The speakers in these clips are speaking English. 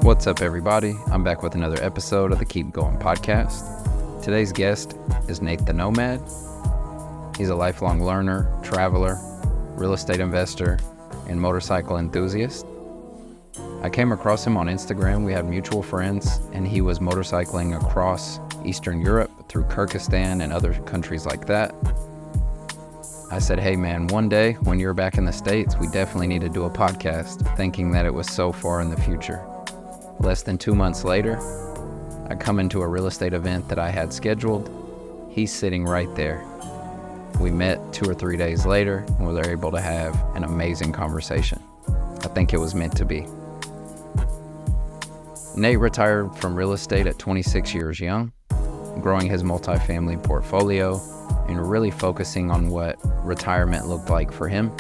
What's up, everybody? I'm back with another episode of the Keep Going podcast. Today's guest is Nate the Nomad. He's a lifelong learner, traveler, real estate investor, and motorcycle enthusiast. I came across him on Instagram. We had mutual friends, and he was motorcycling across Eastern Europe through Kyrgyzstan and other countries like that. I said, hey man, one day when you're back in the States, we definitely need to do a podcast, thinking that it was so far in the future. Less than 2 months later, I come into a real estate event that I had scheduled. He's sitting right there. We met 2 or 3 days later, and we were able to have an amazing conversation. I think it was meant to be. Nate retired from real estate at 26 years young, growing his multifamily portfolio and really focusing on what retirement looked like for him.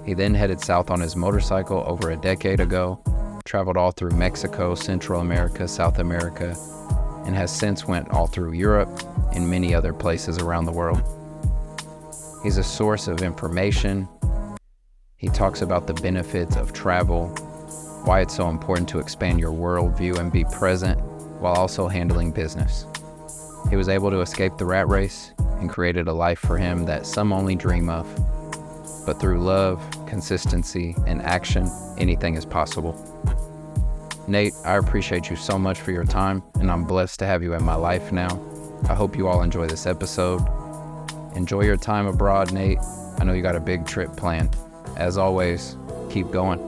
He then headed south on his motorcycle over a decade ago, traveled all through Mexico, Central America, South America, and has since went all through Europe and many other places around the world. He's a source of information. He talks about the benefits of travel, why it's so important to expand your worldview and be present while also handling business. He was able to escape the rat race and created a life for him that some only dream of. But through love, consistency, and action, anything is possible. Nate, I appreciate you so much for your time, and I'm blessed to have you in my life now. I hope you all enjoy this episode. Enjoy your time abroad, Nate. I know you got a big trip planned. As always, keep going.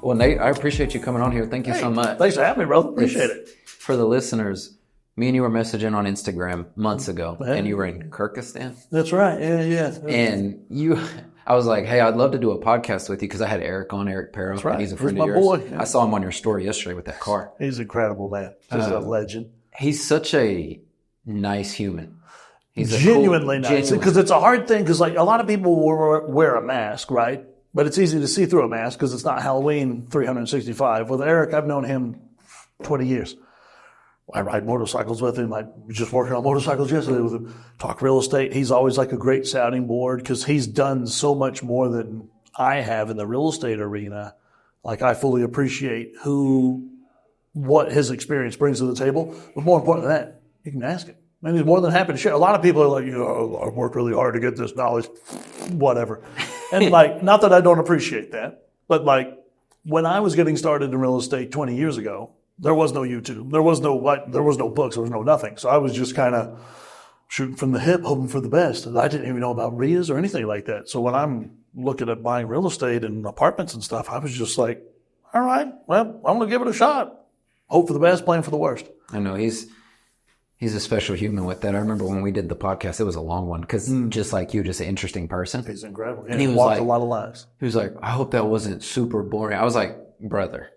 Well, Nate, I appreciate you coming on here. Thank you so much. Thanks for having me, brother. Appreciate it. For the listeners, me and you were messaging on Instagram months ago, and you were in Kyrgyzstan. That's right. Yeah. And I was like, hey, I'd love to do a podcast with you because I had Eric on, Eric Perro. That's right. And he's a friend of yours. My boy. Yeah. I saw him on your story yesterday with that car. He's incredible, man. Just a legend. He's such a nice human. He's genuinely nice. Because it's a hard thing because like a lot of people wear a mask, right? But it's easy to see through a mask because it's not Halloween 365. With Eric, I've known him 20 years. I ride motorcycles with him. I was just working on motorcycles yesterday with him. Talk real estate. He's always like a great sounding board because he's done so much more than I have in the real estate arena. Like I fully appreciate what his experience brings to the table. But more important than that, you can ask him. And he's more than happy to share. A lot of people are like, I worked really hard to get this knowledge, whatever. And like, not that I don't appreciate that, but like when I was getting started in real estate 20 years ago, there was no YouTube. There was no books. There was no nothing. So I was just kind of shooting from the hip, hoping for the best. And I didn't even know about RIAs or anything like that. So when I'm looking at buying real estate and apartments and stuff, I was just like, all right, well, I'm going to give it a shot. Hope for the best, plan for the worst. I know he's a special human with that. I remember when we did the podcast, it was a long one because just like you, just an interesting person. He's incredible. And he was walked like, a lot of lives. He was like, I hope that wasn't super boring. I was like, brother,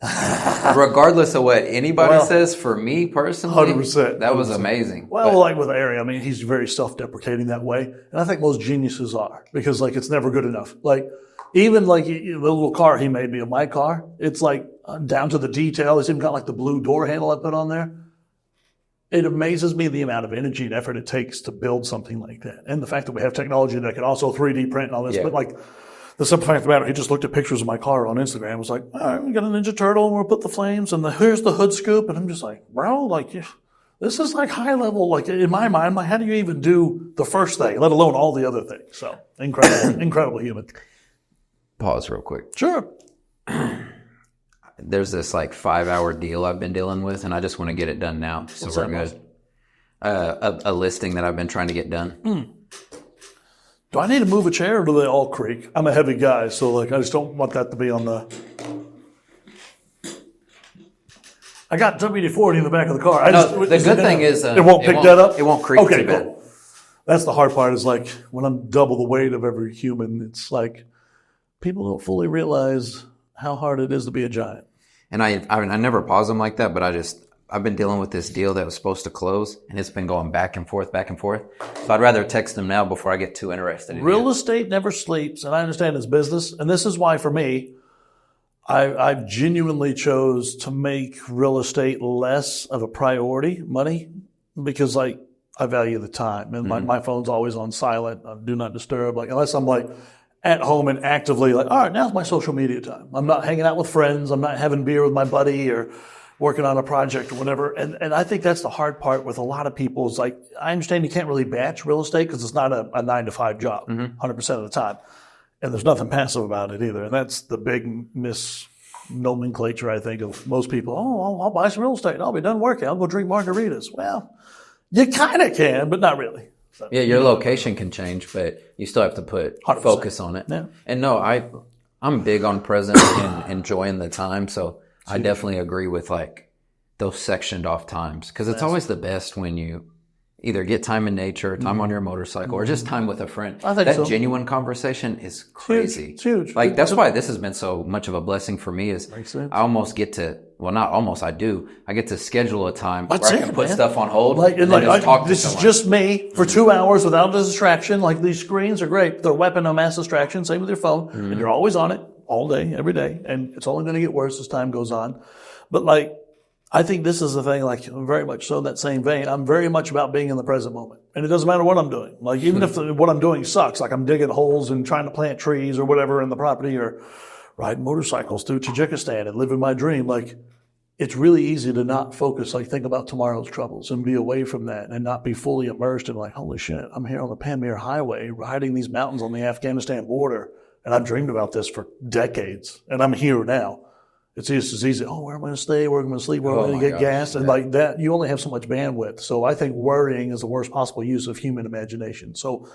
regardless of what anybody says, for me personally, 100%, that was amazing. Well, like with Ari, I mean, he's very self-deprecating that way. And I think most geniuses are because like it's never good enough. Like even like the little car he made me of my car, it's like down to the detail. He's even got like the blue door handle I put on there. It amazes me the amount of energy and effort it takes to build something like that. And the fact that we have technology that can also 3D print and all this. Yeah. But like the simple fact of the matter, he just looked at pictures of my car on Instagram and was like, all right, we got a Ninja Turtle and we'll put the flames and here's the hood scoop. And I'm just like, bro, like this is like high level. Like in my mind, like how do you even do the first thing, let alone all the other things? So incredible human. Pause real quick. Sure. There's this like 5-hour deal I've been dealing with, and I just want to get it done now. So we're good. A listing that I've been trying to get done. Do I need to move a chair or do they all creak? I'm a heavy guy, so like I just don't want that to be on the... I got WD-40 in the back of the car. The good thing is... it won't pick that up? It won't creak too bad. Cool. That's the hard part is like when I'm double the weight of every human, it's like people don't fully realize how hard it is to be a giant. And I never pause them like that, but I've been dealing with this deal that was supposed to close, and it's been going back and forth. So I'd rather text them now before I get too interested. Real estate never sleeps, and I understand it's business. And this is why, for me, I've genuinely chose to make real estate less of a priority, money, because like I value the time. And my phone's always on silent, do not disturb. Like unless I'm like at home and actively like, all right, now's my social media time. I'm not hanging out with friends. I'm not having beer with my buddy or working on a project or whatever. And I think that's the hard part with a lot of people is like, I understand you can't really batch real estate because it's not a 9-to-5 job 100% of the time. And there's nothing passive about it either. And that's the big misnomenclature, I think, of most people. Oh, I'll buy some real estate. I'll be done working. I'll go drink margaritas. Well, you kind of can, but not really. So, yeah, your location can change, but you still have to put 100%. Focus on it. Yeah. And no, I'm big on present and enjoying the time. So I definitely agree with like those sectioned off times because it's always the best when you either get time in nature, time on your motorcycle, or just time with a friend. I think that genuine conversation is crazy. It's huge. Like that's why this has been so much of a blessing for me is I almost get to, well, not almost, I do. I get to schedule a time where I can put stuff on hold and then just talk to this someone. is just me for 2 hours without a distraction. Like these screens are great. They're a weapon of mass distraction. Same with your phone. And you're always on it all day, every day. And it's only going to get worse as time goes on. But like, I think this is the thing, like very much so in that same vein, I'm very much about being in the present moment. And it doesn't matter what I'm doing. Like even if what I'm doing sucks, like I'm digging holes and trying to plant trees or whatever in the property or riding motorcycles through Tajikistan and living my dream, like it's really easy to not focus, like think about tomorrow's troubles and be away from that and not be fully immersed in like, holy shit, I'm here on the Pamir Highway riding these mountains on the Afghanistan border. And I've dreamed about this for decades and I'm here now. It's just as easy. Oh, where am I going to stay? Where am I going to sleep? Where am I going to get gas? And like that, you only have so much bandwidth. So I think worrying is the worst possible use of human imagination. So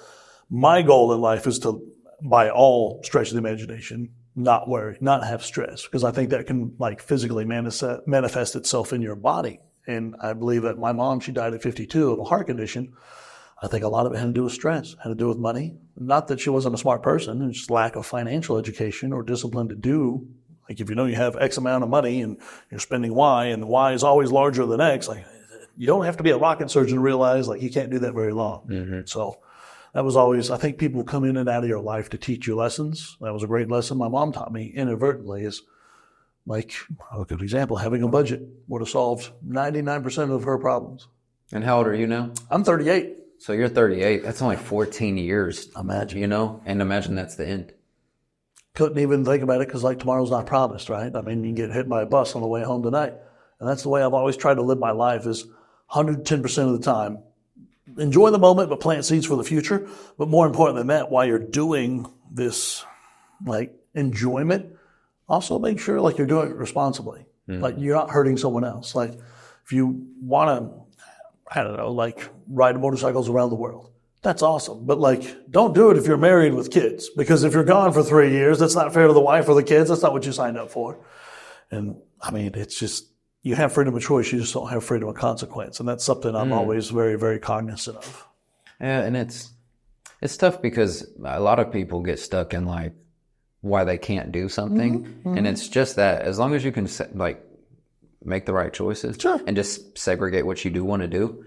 my goal in life is to, by all stretch of the imagination, not worry, not have stress, because I think that can like physically manifest itself in your body. And I believe that my mom, she died at 52 of a heart condition. I think a lot of it had to do with stress, had to do with money. Not that she wasn't a smart person, it's just lack of financial education or discipline to do. Like if you know you have X amount of money and you're spending Y and Y is always larger than X, like you don't have to be a rocket surgeon to realize like you can't do that very long. So that was always, I think people come in and out of your life to teach you lessons. That was a great lesson my mom taught me inadvertently is like, a good example, having a budget would have solved 99% of her problems. And how old are you now? I'm 38. So you're 38. That's only 14 years. Imagine. You know, and imagine that's the end. Couldn't even think about it because like tomorrow's not promised, right? I mean, you can get hit by a bus on the way home tonight. And that's the way I've always tried to live my life is 110% of the time. Enjoy the moment, but plant seeds for the future. But more important than that, while you're doing this like enjoyment, also make sure like you're doing it responsibly. Like you're not hurting someone else. Like if you want to, I don't know, like ride motorcycles around the world. That's awesome. But like, don't do it if you're married with kids, because if you're gone for 3 years, that's not fair to the wife or the kids. That's not what you signed up for. And I mean, it's just, you have freedom of choice. You just don't have freedom of consequence. And that's something I'm always very, very cognizant of. Yeah. And it's tough because a lot of people get stuck in like why they can't do something. And it's just that as long as you can like make the right choices and just segregate what you do want to do,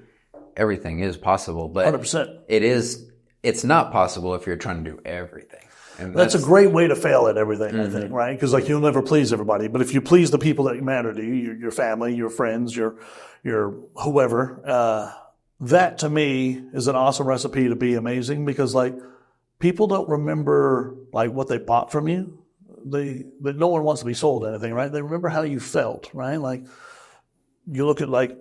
everything is possible, but 100%. It's not possible if you're trying to do everything. And that's a great way to fail at everything, I think, right? Because like you'll never please everybody, but if you please the people that matter to you, your family, your friends, your whoever, that to me is an awesome recipe to be amazing because like people don't remember like what they bought from you. But no one wants to be sold anything, right? They remember how you felt, right? Like you look at like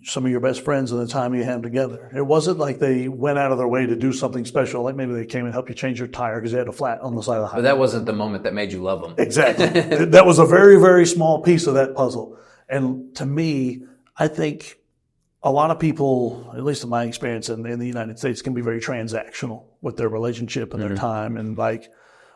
some of your best friends and the time you had together. It wasn't like they went out of their way to do something special. Like maybe they came and helped you change your tire because they had a flat on the side of the highway. But that wasn't the moment that made you love them. Exactly. That was a very, very small piece of that puzzle. And to me, I think a lot of people, at least in my experience in the United States, can be very transactional with their relationship and their time. And like,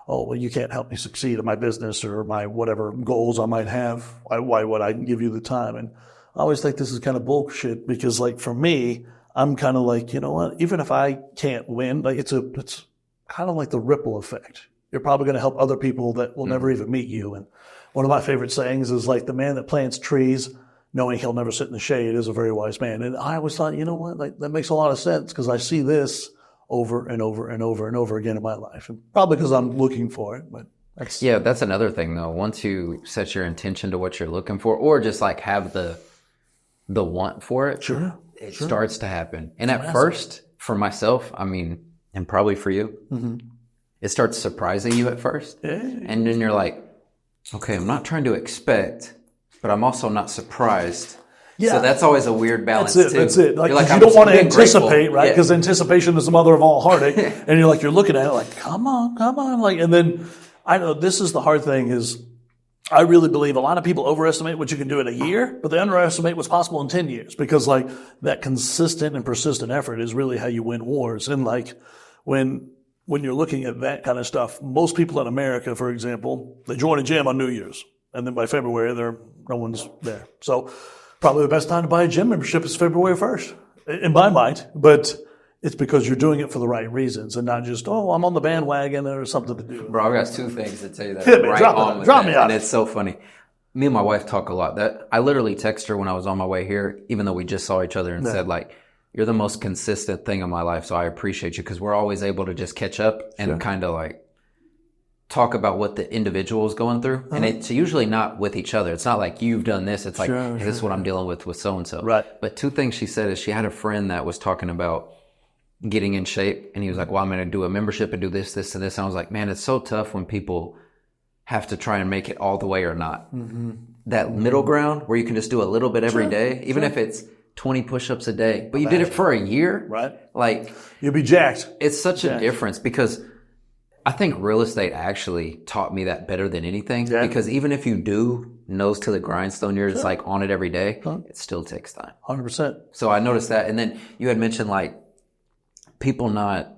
oh, well, you can't help me succeed in my business or my whatever goals I might have. Why would I give you the time? And I always think this is kind of bullshit because like for me, I'm kind of like, you know what, even if I can't win, like it's kind of like the ripple effect. You're probably going to help other people that will never even meet you. And one of my favorite sayings is like the man that plants trees knowing he'll never sit in the shade is a very wise man. And I always thought, you know what, like that makes a lot of sense because I see this over and over and over and over again in my life. And probably because I'm looking for it, but that's another thing though. Once you set your intention to what you're looking for or just like have the want for it, it starts to happen. And at first, for myself, I mean, and probably for you, it starts surprising you at first. Yeah. And then you're like, okay, I'm not trying to expect, but I'm also not surprised. Yeah. So that's always a weird balance too. That's it. Like, You're like, you don't want to being anticipate, grateful. right? Yeah. Because anticipation is the mother of all heartache. And you're looking at it like, come on. Like, and then I know this is the hard thing is I really believe a lot of people overestimate what you can do in a year, but they underestimate what's possible in 10 years because like that consistent and persistent effort is really how you win wars. And like when you're looking at that kind of stuff, most people in America, for example, they join a gym on New Year's. And then by February, no one's there. So probably the best time to buy a gym membership is February 1st, in my mind. But it's because you're doing it for the right reasons and not just, I'm on the bandwagon or something to do. Bro, I've got 2 things to tell you that Hit me, right drop on with drop that. me out. And it's so funny. Me and my wife talk a lot. That I literally text her when I was on my way here, even though we just saw each other and said like, you're the most consistent thing in my life. So I appreciate you because we're always able to just catch up and kind of like talk about what the individual is going through. And it's usually not with each other. It's not like you've done this. It's like, hey, this is what I'm dealing with so-and-so. Right. But 2 things she said is she had a friend that was talking about getting in shape. And he was like, well, I'm going to do a membership and do this, this, and this. And I was like, man, it's so tough when people have to try and make it all the way or not. Mm-hmm. That middle ground where you can just do a little bit every day, even if it's 20 push-ups a day, but you did it for a year. Right. Like You'll be jacked. it's such a difference because I think real estate actually taught me that better than anything because even if you do nose to the grindstone, you're just like on it every day, it still takes time. 100%. So I noticed that. And then you had mentioned like people not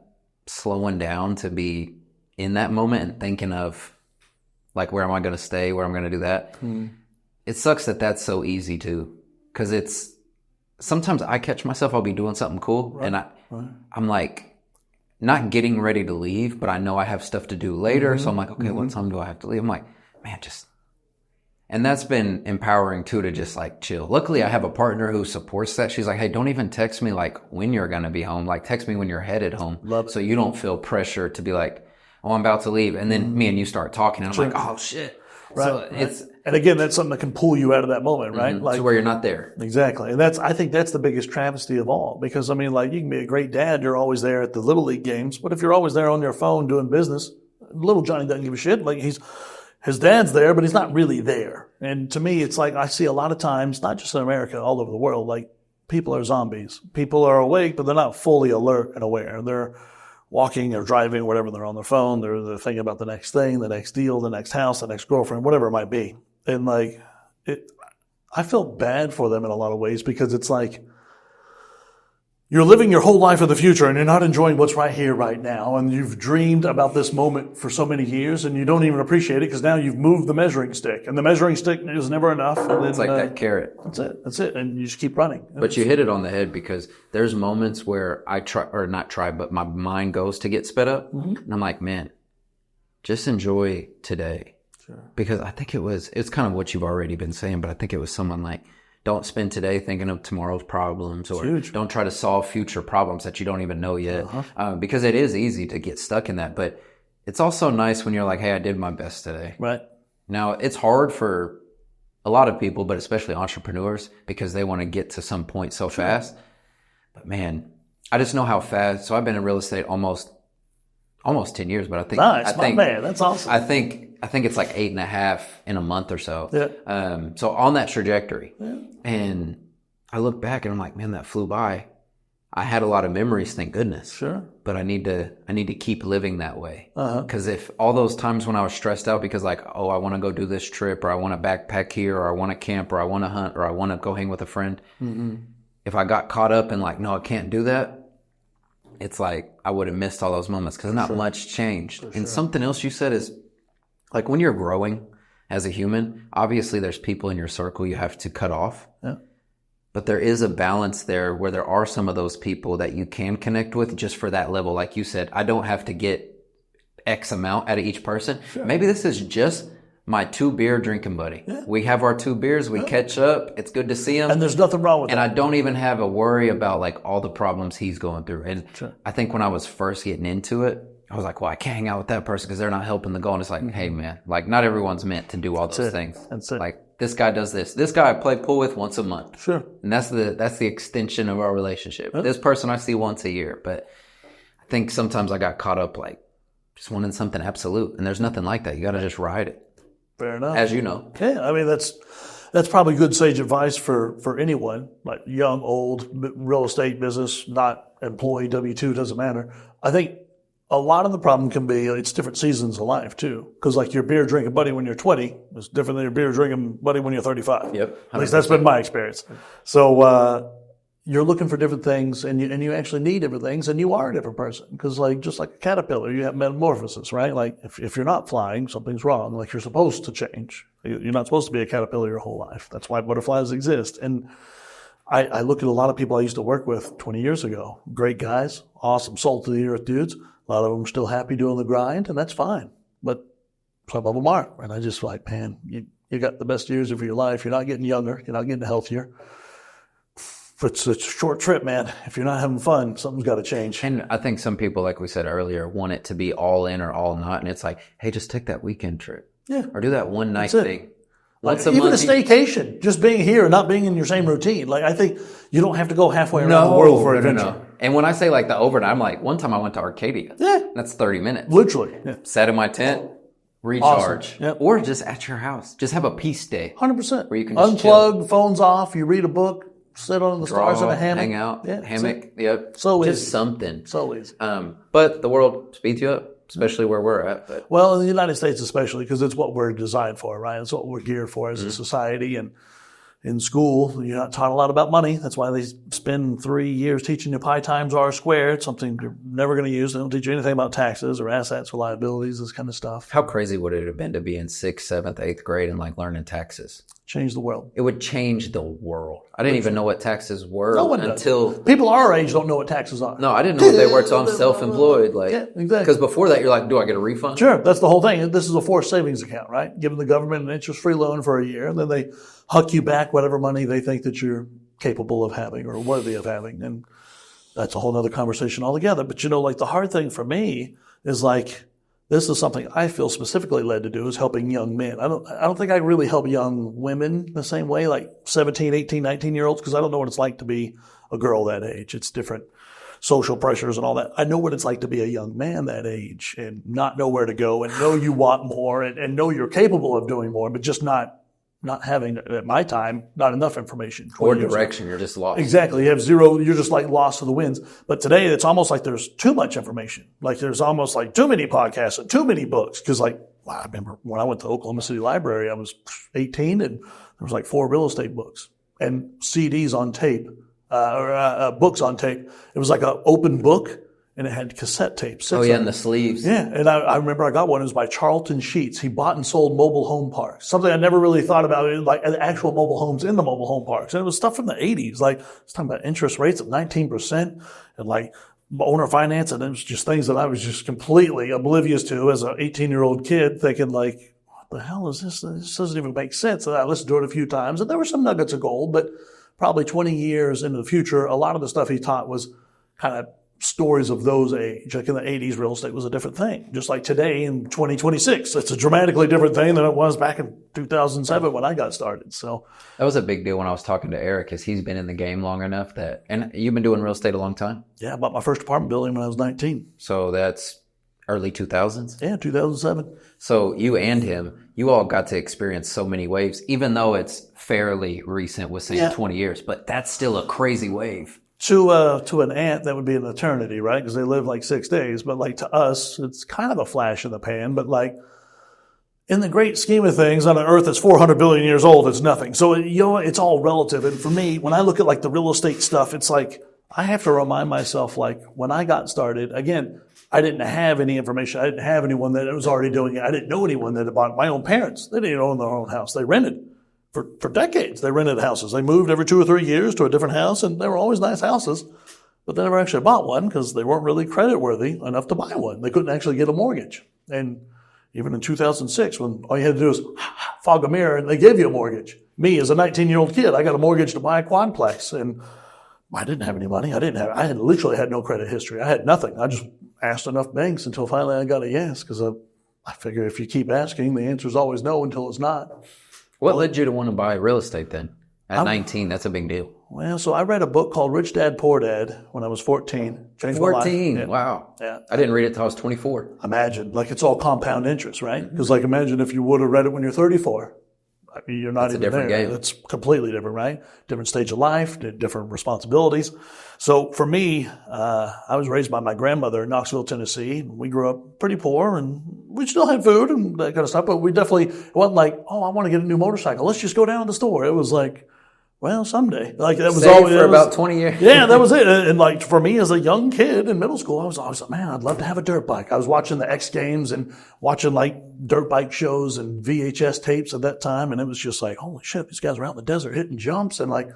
slowing down to be in that moment and thinking of like, where am I going to stay? Where am I going to do that? It sucks that that's so easy too. Cause sometimes I catch myself, I'll be doing something cool and I'm like, not getting ready to leave, but I know I have stuff to do later. So I'm like, okay, what time do I have to leave? I'm like, man, and that's been empowering too, to just like chill. Luckily I have a partner who supports that. She's like, hey, don't even text me like when you're going to be home. Like text me when you're headed home. So you don't feel pressure to be like, oh, I'm about to leave. And then me and you start talking and I'm like, oh shit. Right. So and again, that's something that can pull you out of that moment, right? Like to where you're not there. Exactly. And I think that's the biggest travesty of all. Because I mean, like you can be a great dad, you're always there at the Little League games, but if you're always there on your phone doing business, little Johnny doesn't give a shit. Like his dad's there, but he's not really there. And to me, it's like I see a lot of times, not just in America, all over the world, like people are zombies. People are awake, but they're not fully alert and aware. They're walking or driving or whatever, they're on their phone, they're thinking about the next thing, the next deal, the next house, the next girlfriend, whatever it might be. And like, I feel bad for them in a lot of ways because it's like, you're living your whole life in the future and you're not enjoying what's right here, right now. And you've dreamed about this moment for so many years and you don't even appreciate it because now you've moved the measuring stick and the measuring stick is never enough. And then, it's like that carrot. That's it. And you just keep running. But you hit it on the head because there's moments where I try, or not try, but my mind goes to get sped up. And I'm like, man, just enjoy today. Sure. Because I think it's kind of what you've already been saying, but I think it was someone like, don't spend today thinking of tomorrow's problems or don't try to solve future problems that you don't even know yet. Because it is easy to get stuck in that. But it's also nice when you're like, hey, I did my best today. Right. Now, it's hard for a lot of people, but especially entrepreneurs, because they want to get to some point so fast. But man, I just know how fast. So I've been in real estate almost 10 years, but I think, man, that's awesome. I think it's like 8.5 in a month or so. Yeah. So on that trajectory, and I look back and I'm like, man, that flew by. I had a lot of memories, thank goodness. Sure. But I need to keep living that way. Cause if all those times when I was stressed out because like, oh, I want to go do this trip or I want to backpack here or I want to camp or I want to hunt or I want to go hang with a friend. If I got caught up in like, no, I can't do that. It's like, I would have missed all those moments because not much changed. And something else you said is like when you're growing as a human, obviously there's people in your circle you have to cut off. Yeah. But there is a balance there where there are some of those people that you can connect with just for that level. Like you said, I don't have to get X amount out of each person. Sure. Maybe this is just my 2 beer drinking buddy. Yeah. We have our 2 beers. We catch up. It's good to see him. And there's nothing wrong with that. And I don't even have a worry about like all the problems he's going through. And I think when I was first getting into it, I was like, well, I can't hang out with that person because they're not helping the goal. And it's like, hey man, like not everyone's meant to do all those things. That's it. Like this guy does this. This guy I play pool with once a month. Sure. And that's the extension of our relationship. This person I see once a year. But I think sometimes I got caught up like, Just wanting something absolute. And there's nothing like that. You got to just ride it. Fair enough. As you know. Yeah, I mean, that's probably good sage advice for anyone, like young, old, real estate business, not employee, W-2, doesn't matter. I think a lot of the problem can be it's different seasons of life too. Because like your beer drinking buddy when you're 20 is different than your beer drinking buddy when you're 35. Yep. 100%. At least that's been my experience. So you're looking for different things, and you actually need different things, and you are a different person. Because like just like a caterpillar, you have metamorphosis, right? Like if you're not flying, something's wrong. Like you're supposed to change. You're not supposed to be a caterpillar your whole life. That's why butterflies exist. And I look at a lot of people I used to work with 20 years ago. Great guys, awesome, salt of the earth dudes. A lot of them still happy doing the grind, and that's fine. But some of them aren't. And I just like, man, you got the best years of your life. You're not getting younger. You're not getting healthier. It's a short trip, man. If you're not having fun, something's got to change. And I think some people, like we said earlier, want it to be all in or all not. And it's like, hey, just take that weekend trip. Yeah. Or do that one night thing. Once a even month. a staycation, just being here and not being in your same routine. Like, I think you don't have to go halfway around the world for adventure. No. And when I say like the overnight, I'm like, one time I went to Arcadia. Yeah. That's 30 minutes. Literally. Yeah. Sat in my tent, recharge. Awesome. Yep. Or just at your house. Just have a peace day. 100%. Where you can just unplug, phones off, you read a book, sit on the stars in a hammock. Hang out, hammock. Yep. So just easy. something. So easy. But the world speeds you up, especially where we're at. But well, in the United States especially, because it's what we're designed for, right? It's what we're geared for as a society. And in school, you're not taught a lot about money. That's why they spend 3 years teaching you pi times r squared, something you're never going to use. They don't teach you anything about taxes or assets or liabilities, this kind of stuff. How crazy would it have been to be in 6th, 7th, 8th grade and like learning taxes? Change the world. It would change the world. I didn't even know what taxes were until people our age don't know what taxes are. No, I didn't know what they were until I'm self-employed. Like, yeah, exactly. Because before that, you're like, do I get a refund? Sure, that's the whole thing. This is a forced savings account, right? Giving the government an interest-free loan for a year, and then they huck you back whatever money they think that you're capable of having or worthy of having, and that's a whole other conversation altogether. But like the hard thing for me is like, this is something I feel specifically led to do, is helping young men. I don't think I really help young women the same way, like 17, 18, 19-year-olds, because I don't know what it's like to be a girl that age. It's different social pressures and all that. I know what it's like to be a young man that age and not know where to go and know you want more and know you're capable of doing more, but just not having, at my time, not enough information. Or direction. You're just lost. Exactly. You have zero. You're just like lost to the winds. But today, it's almost like there's too much information. Like there's almost like too many podcasts and too many books. Because I remember when I went to Oklahoma City Library, I was 18 and there was like 4 real estate books and CDs on tape, books on tape. It was like an open book. And it had cassette tapes. Oh, yeah, and the sleeves. Yeah, and I remember I got one. It was by Charlton Sheets. He bought and sold mobile home parks. Something I never really thought about, like actual mobile homes in the mobile home parks. And it was stuff from the 80s. Like, it's talking about interest rates of 19% and like owner finance. And it was just things that I was just completely oblivious to as an 18-year-old kid, thinking like, what the hell is this? This doesn't even make sense. And I listened to it a few times. And there were some nuggets of gold, but probably 20 years into the future, a lot of the stuff he taught was kind of stories of those age. Like in the 80s, real estate was a different thing. Just like today in 2026, it's a dramatically different thing than it was back in 2007 when I got started. So that was a big deal when I was talking to Eric, is he's been in the game long enough that, and you've been doing real estate a long time? Yeah, I bought my first apartment building when I was 19. So that's early 2000s? Yeah, 2007. So you and him, you all got to experience so many waves, even though it's fairly recent with saying 20 years, but that's still a crazy wave. To an ant, that would be an eternity, right? Because they live like 6 days. But like to us, it's kind of a flash in the pan. But like in the great scheme of things, on an earth that's 400 billion years old, it's nothing. So, it's all relative. And for me, when I look at like the real estate stuff, it's like I have to remind myself, like when I got started, again, I didn't have any information. I didn't have anyone that was already doing it. I didn't know anyone that had bought it. My own parents, they didn't own their own house. They rented. For decades, they rented houses. They moved every 2 or 3 years to a different house, and they were always nice houses, but they never actually bought one because they weren't really creditworthy enough to buy one. They couldn't actually get a mortgage. And even in 2006, when all you had to do was fog a mirror and they gave you a mortgage. Me, as a 19-year-old kid, I got a mortgage to buy a quadplex, and I didn't have any money. I had literally had no credit history. I had nothing. I just asked enough banks until finally I got a yes, because I figure if you keep asking, the answer is always no until it's not. What led you to want to buy real estate then? At 19, that's a big deal. Well, so I read a book called Rich Dad, Poor Dad when I was 14. Changed my life. 14. Yeah. Wow. Yeah. I didn't read it till I was 24. Imagine, like it's all compound interest, right? Because like imagine if you would have read it when you're 34. I mean, you're not That's a even different there. game. It's completely different, right? Different stage of life, different responsibilities. So for me, I was raised by my grandmother in Knoxville, Tennessee. We grew up pretty poor, and we still had food and that kind of stuff. But we definitely, it wasn't like, oh, I want to get a new motorcycle. Let's just go down to the store. It was like, well, someday. Like that was always for about 20 years. Yeah, that was it. And like for me as a young kid in middle school, I was always like, man, I'd love to have a dirt bike. I was watching the X Games and watching like dirt bike shows and VHS tapes at that time. And it was just like, holy shit, these guys are out in the desert hitting jumps. And like,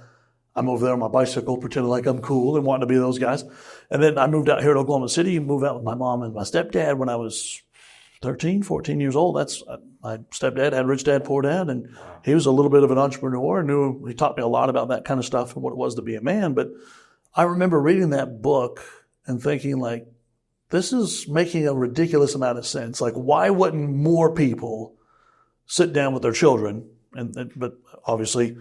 I'm over there on my bicycle pretending like I'm cool and wanting to be those guys. And then I moved out here to Oklahoma City, moved out with my mom and my stepdad when I was 13, 14 years old. That's my stepdad had Rich Dad, Poor Dad, and he was a little bit of an entrepreneur. He taught me a lot about that kind of stuff and what it was to be a man. But I remember reading that book and thinking, like, this is making a ridiculous amount of sense. Like, why wouldn't more people sit down with their children? But obviously,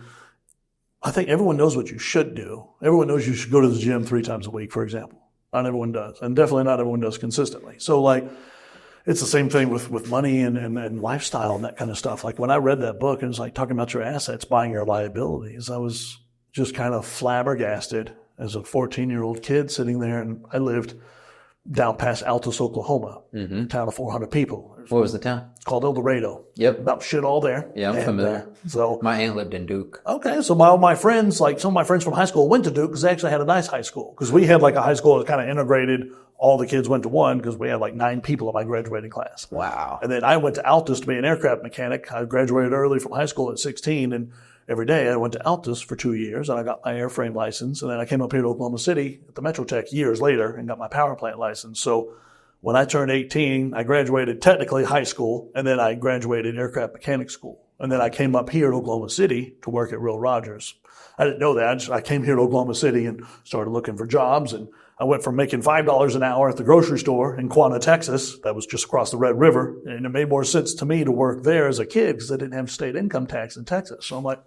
I think everyone knows what you should do. Everyone knows you should go to the gym 3 times a week, for example. Not everyone does, and definitely not everyone does consistently. So, like, it's the same thing with money and lifestyle and that kind of stuff. Like when I read that book and it's like talking about your assets, buying your liabilities, I was just kind of flabbergasted as a 14-year-old kid sitting there. And I lived down past Altus, Oklahoma, a town of 400 people. What was the town? It's called El Dorado. Yep. About shit all there. Yeah, I'm familiar. So my aunt lived in Duke. Okay, so my friends, like some of my friends from high school went to Duke because they actually had a nice high school. Because we had like a high school that kind of integrated. All the kids went to one because we had like 9 people in my graduating class. Wow. And then I went to Altus to be an aircraft mechanic. I graduated early from high school at 16, and every day I went to Altus for 2 years, and I got my airframe license. And then I came up here to Oklahoma City at the Metro Tech years later and got my power plant license. So when I turned 18, I graduated technically high school, and then I graduated aircraft mechanic school. And then I came up here to Oklahoma City to work at Real Rogers. I didn't know that. I came here to Oklahoma City and started looking for jobs, and I went from making $5 an hour at the grocery store in Quanah, Texas. That was just across the Red River. And it made more sense to me to work there as a kid because I didn't have state income tax in Texas. So I'm like,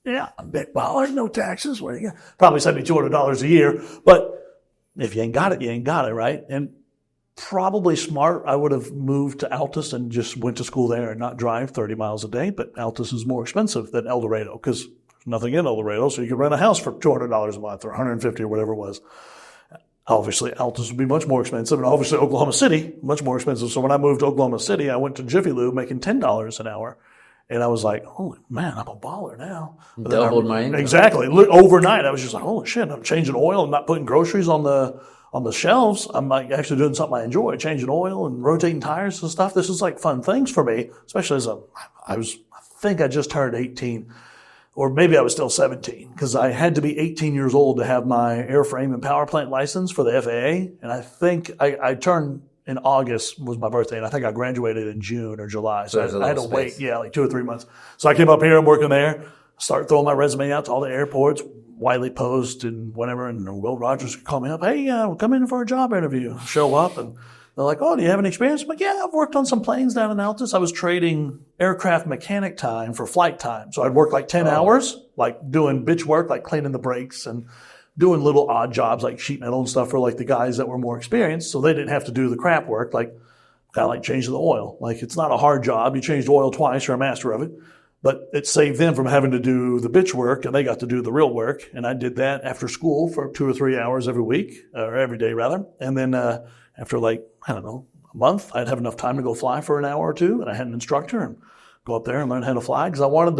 yeah, I'm big baller, no taxes. What do you got? Probably send me $200 a year. But if you ain't got it, you ain't got it, right? And probably smart, I would have moved to Altus and just went to school there and not drive 30 miles a day. But Altus is more expensive than El Dorado because there's nothing in El Dorado. So you could rent a house for $200 a month or $150 or whatever it was. Obviously, Altus would be much more expensive, and obviously Oklahoma City, much more expensive. So when I moved to Oklahoma City, I went to Jiffy Lube making $10 an hour, and I was like, holy man, I'm a baller now. Doubled my income. Exactly. Overnight, I was just like, holy shit, I'm changing oil. I'm not putting groceries on the shelves. I'm like actually doing something I enjoy, changing oil and rotating tires and stuff. This is like fun things for me, especially I think I just turned 18. Or maybe I was still 17 because I had to be 18 years old to have my airframe and power plant license for the FAA. And I think I turned in August was my birthday, and I think I graduated in June or July. So I had to wait, like 2 or 3 months. So I came up here, I'm working there, start throwing my resume out to all the airports, Wiley Post and whatever, and Will Rogers would call me up, hey, come in for a job interview. Show up, and they're like, oh, do you have any experience? I'm like, yeah, I've worked on some planes down in Altus. I was trading aircraft mechanic time for flight time. So I'd work like 10 hours, like doing bitch work, like cleaning the brakes and doing little odd jobs like sheet metal and stuff for like the guys that were more experienced. So they didn't have to do the crap work, like kind of like changing the oil. Like it's not a hard job. You change the oil twice, you're a master of it. But it saved them from having to do the bitch work, and they got to do the real work. And I did that after school for 2 or 3 hours every week, or every day rather. And then after like, I don't know, a month, I'd have enough time to go fly for an hour or two, and I had an instructor and go up there and learn how to fly because I wanted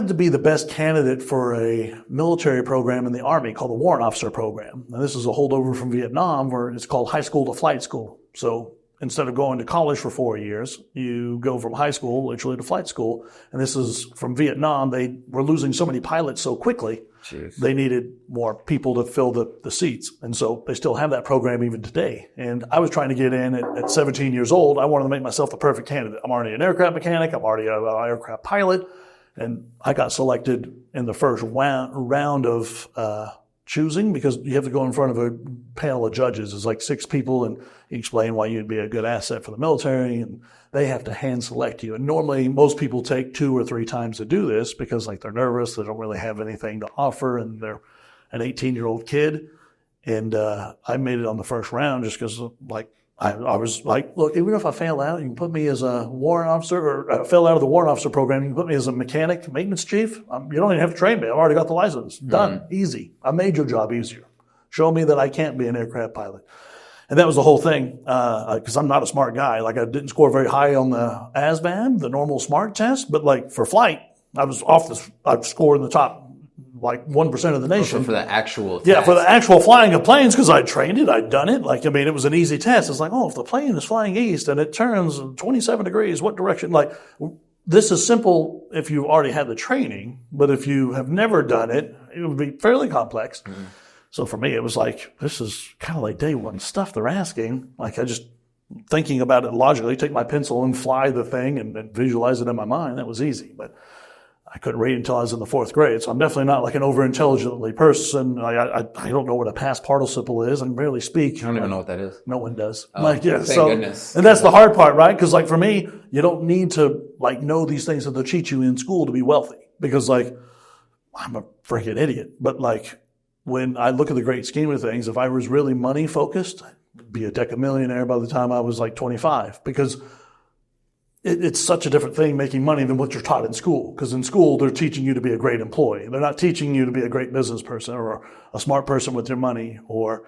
to be the best candidate for a military program in the Army called the Warrant Officer Program. Now, this is a holdover from Vietnam where it's called high school to flight school. So instead of going to college for 4 years, you go from high school literally to flight school. And this is from Vietnam. They were losing so many pilots so quickly. Jeez. They needed more people to fill the seats. And so they still have that program even today. And I was trying to get in at 17 years old. I wanted to make myself the perfect candidate. I'm already an aircraft mechanic. I'm already an aircraft pilot. And I got selected in the first round of choosing because you have to go in front of a panel of judges. It's like 6 people, and you explain why you'd be a good asset for the military, and they have to hand select you. And normally most people take 2 or 3 times to do this because like they're nervous, they don't really have anything to offer, and they're an 18-year-old kid. And I made it on the first round just because like I was like, look, even if I fail out, you can put me as a warrant officer, or I fell out of the warrant officer program, you can put me as a mechanic, maintenance chief. You don't even have to train me. I've already got the license. Done. Easy. I made your job easier. Show me that I can't be an aircraft pilot. And that was the whole thing, because I'm not a smart guy. Like, I didn't score very high on the ASVAB, the normal SMART test, but like for flight, I've scored in the top like 1% of the nation. Also for the actual test. Yeah, for the actual flying of planes, because I'd trained it, I'd done it. Like, I mean, it was an easy test. It's like, oh, if the plane is flying east and it turns 27 degrees, what direction? Like, this is simple if you already had the training, but if you have never done it, it would be fairly complex. Mm-hmm. So for me, it was like, this is kind of like day one stuff they're asking. Like, I just, thinking about it logically, take my pencil and fly the thing and visualize it in my mind. That was easy. But I couldn't read until I was in the 4th grade, so I'm definitely not like an over-intelligently person. I don't know what a past participle is. I can barely speak. I don't even know what that is. No one does. Oh, thank goodness. And that's the hard part, right? Because like for me, you don't need to like know these things that they'll teach you in school to be wealthy. Because like, I'm a freaking idiot. But like, when I look at the great scheme of things, if I was really money focused, I'd be a decamillionaire by the time I was like 25. Because it's such a different thing making money than what you're taught in school. Because in school, they're teaching you to be a great employee. They're not teaching you to be a great business person or a smart person with your money or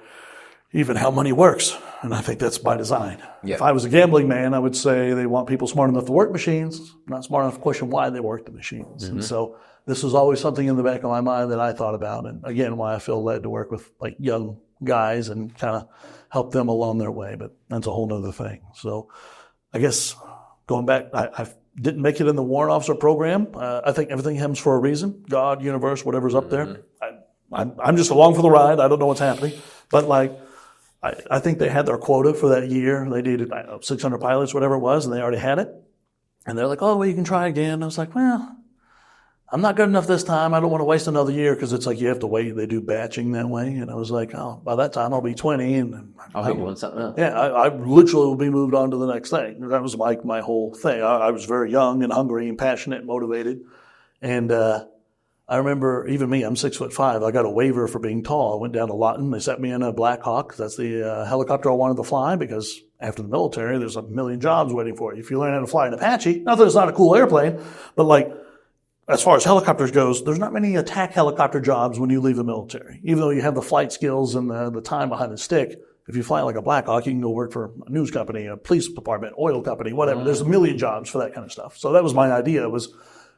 even how money works. And I think that's by design. Yeah. If I was a gambling man, I would say they want people smart enough to work machines, not smart enough to question why they work the machines. Mm-hmm. And so this was always something in the back of my mind that I thought about. And again, why I feel led to work with like young guys and kind of help them along their way. But that's a whole nother thing. So I guess going back, I didn't make it in the warrant officer program. I think everything happens for a reason. God, universe, whatever's up there. I'm just along for the ride. I don't know what's happening. But like, I think they had their quota for that year. They needed 600 pilots, whatever it was, and they already had it. And they're like, oh, well, you can try again. I was like, well, I'm not good enough this time. I don't want to waste another year because it's like you have to wait. They do batching that way. And I was like, oh, by that time I'll be 20. And I'll be doing something else. Yeah, I literally will be moved on to the next thing. That was like my whole thing. I was very young and hungry and passionate and motivated. And I remember even me, I'm 6'5". I got a waiver for being tall. I went down to Lawton. They set me in a Black Hawk. That's the helicopter I wanted to fly because after the military, there's a million jobs waiting for you. If you learn how to fly an Apache, not that it's not a cool airplane, but like, as far as helicopters goes, there's not many attack helicopter jobs when you leave the military. Even though you have the flight skills and the time behind the stick, if you fly like a Black Hawk, you can go work for a news company, a police department, oil company, whatever. There's a million jobs for that kind of stuff. So that was my idea, was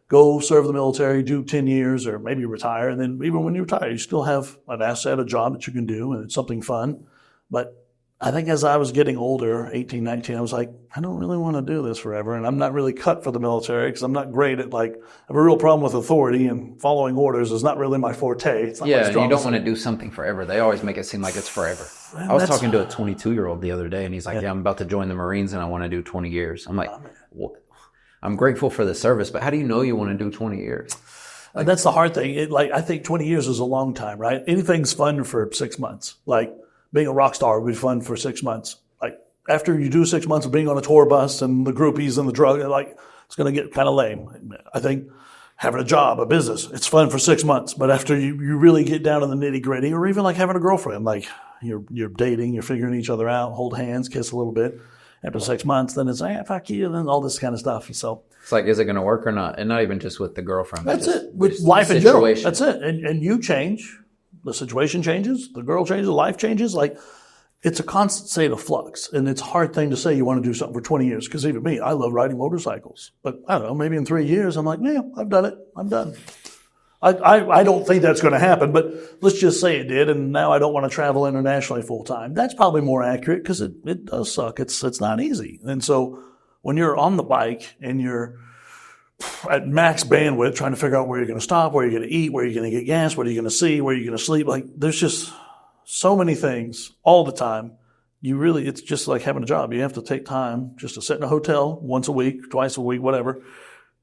go serve the military, do 10 years or maybe retire. And then even when you retire, you still have an asset, a job that you can do, and it's something fun. But I think as I was getting older, 18, 19, I was like, I don't really want to do this forever. And I'm not really cut for the military because I'm not great at like, I have a real problem with authority, and following orders is not really my forte. It's not yeah, and you don't want to do something forever. They always make it seem like it's forever. I was talking to a 22-year-old the other day, and he's like, yeah, I'm about to join the Marines and I want to do 20 years. I'm like, what? I'm grateful for the service, but how do you know you want to do 20 years? Like, that's the hard thing. I think 20 years is a long time, right? Anything's fun for 6 months. Like, being a rock star would be fun for 6 months. Like, after you do 6 months of being on a tour bus and the groupies and the drug, like, it's going to get kind of lame. I think having a job, a business, it's fun for 6 months. But after you really get down to the nitty gritty, or even like having a girlfriend, like you're dating, you're figuring each other out, hold hands, kiss a little bit. After 6 months, then it's, fuck you, and then all this kind of stuff. So it's like, is it going to work or not? And not even just with the girlfriend. That's it. With life in general. That's it. And you change. The situation changes, the girl changes, life changes. Like, it's a constant state of flux. And it's a hard thing to say you want to do something for 20 years. Because even me, I love riding motorcycles. But I don't know, maybe in 3 years, I'm like, yeah, I've done it. I'm done. I don't think that's going to happen, but let's just say it did. And now I don't want to travel internationally full time. That's probably more accurate because it does suck. It's not easy. And so when you're on the bike and you're at max bandwidth, trying to figure out where you're going to stop, where you're going to eat, where you're going to get gas, what are you going to see, where you're going to sleep. Like, there's just so many things all the time. It's just like having a job. You have to take time just to sit in a hotel once a week, twice a week, whatever,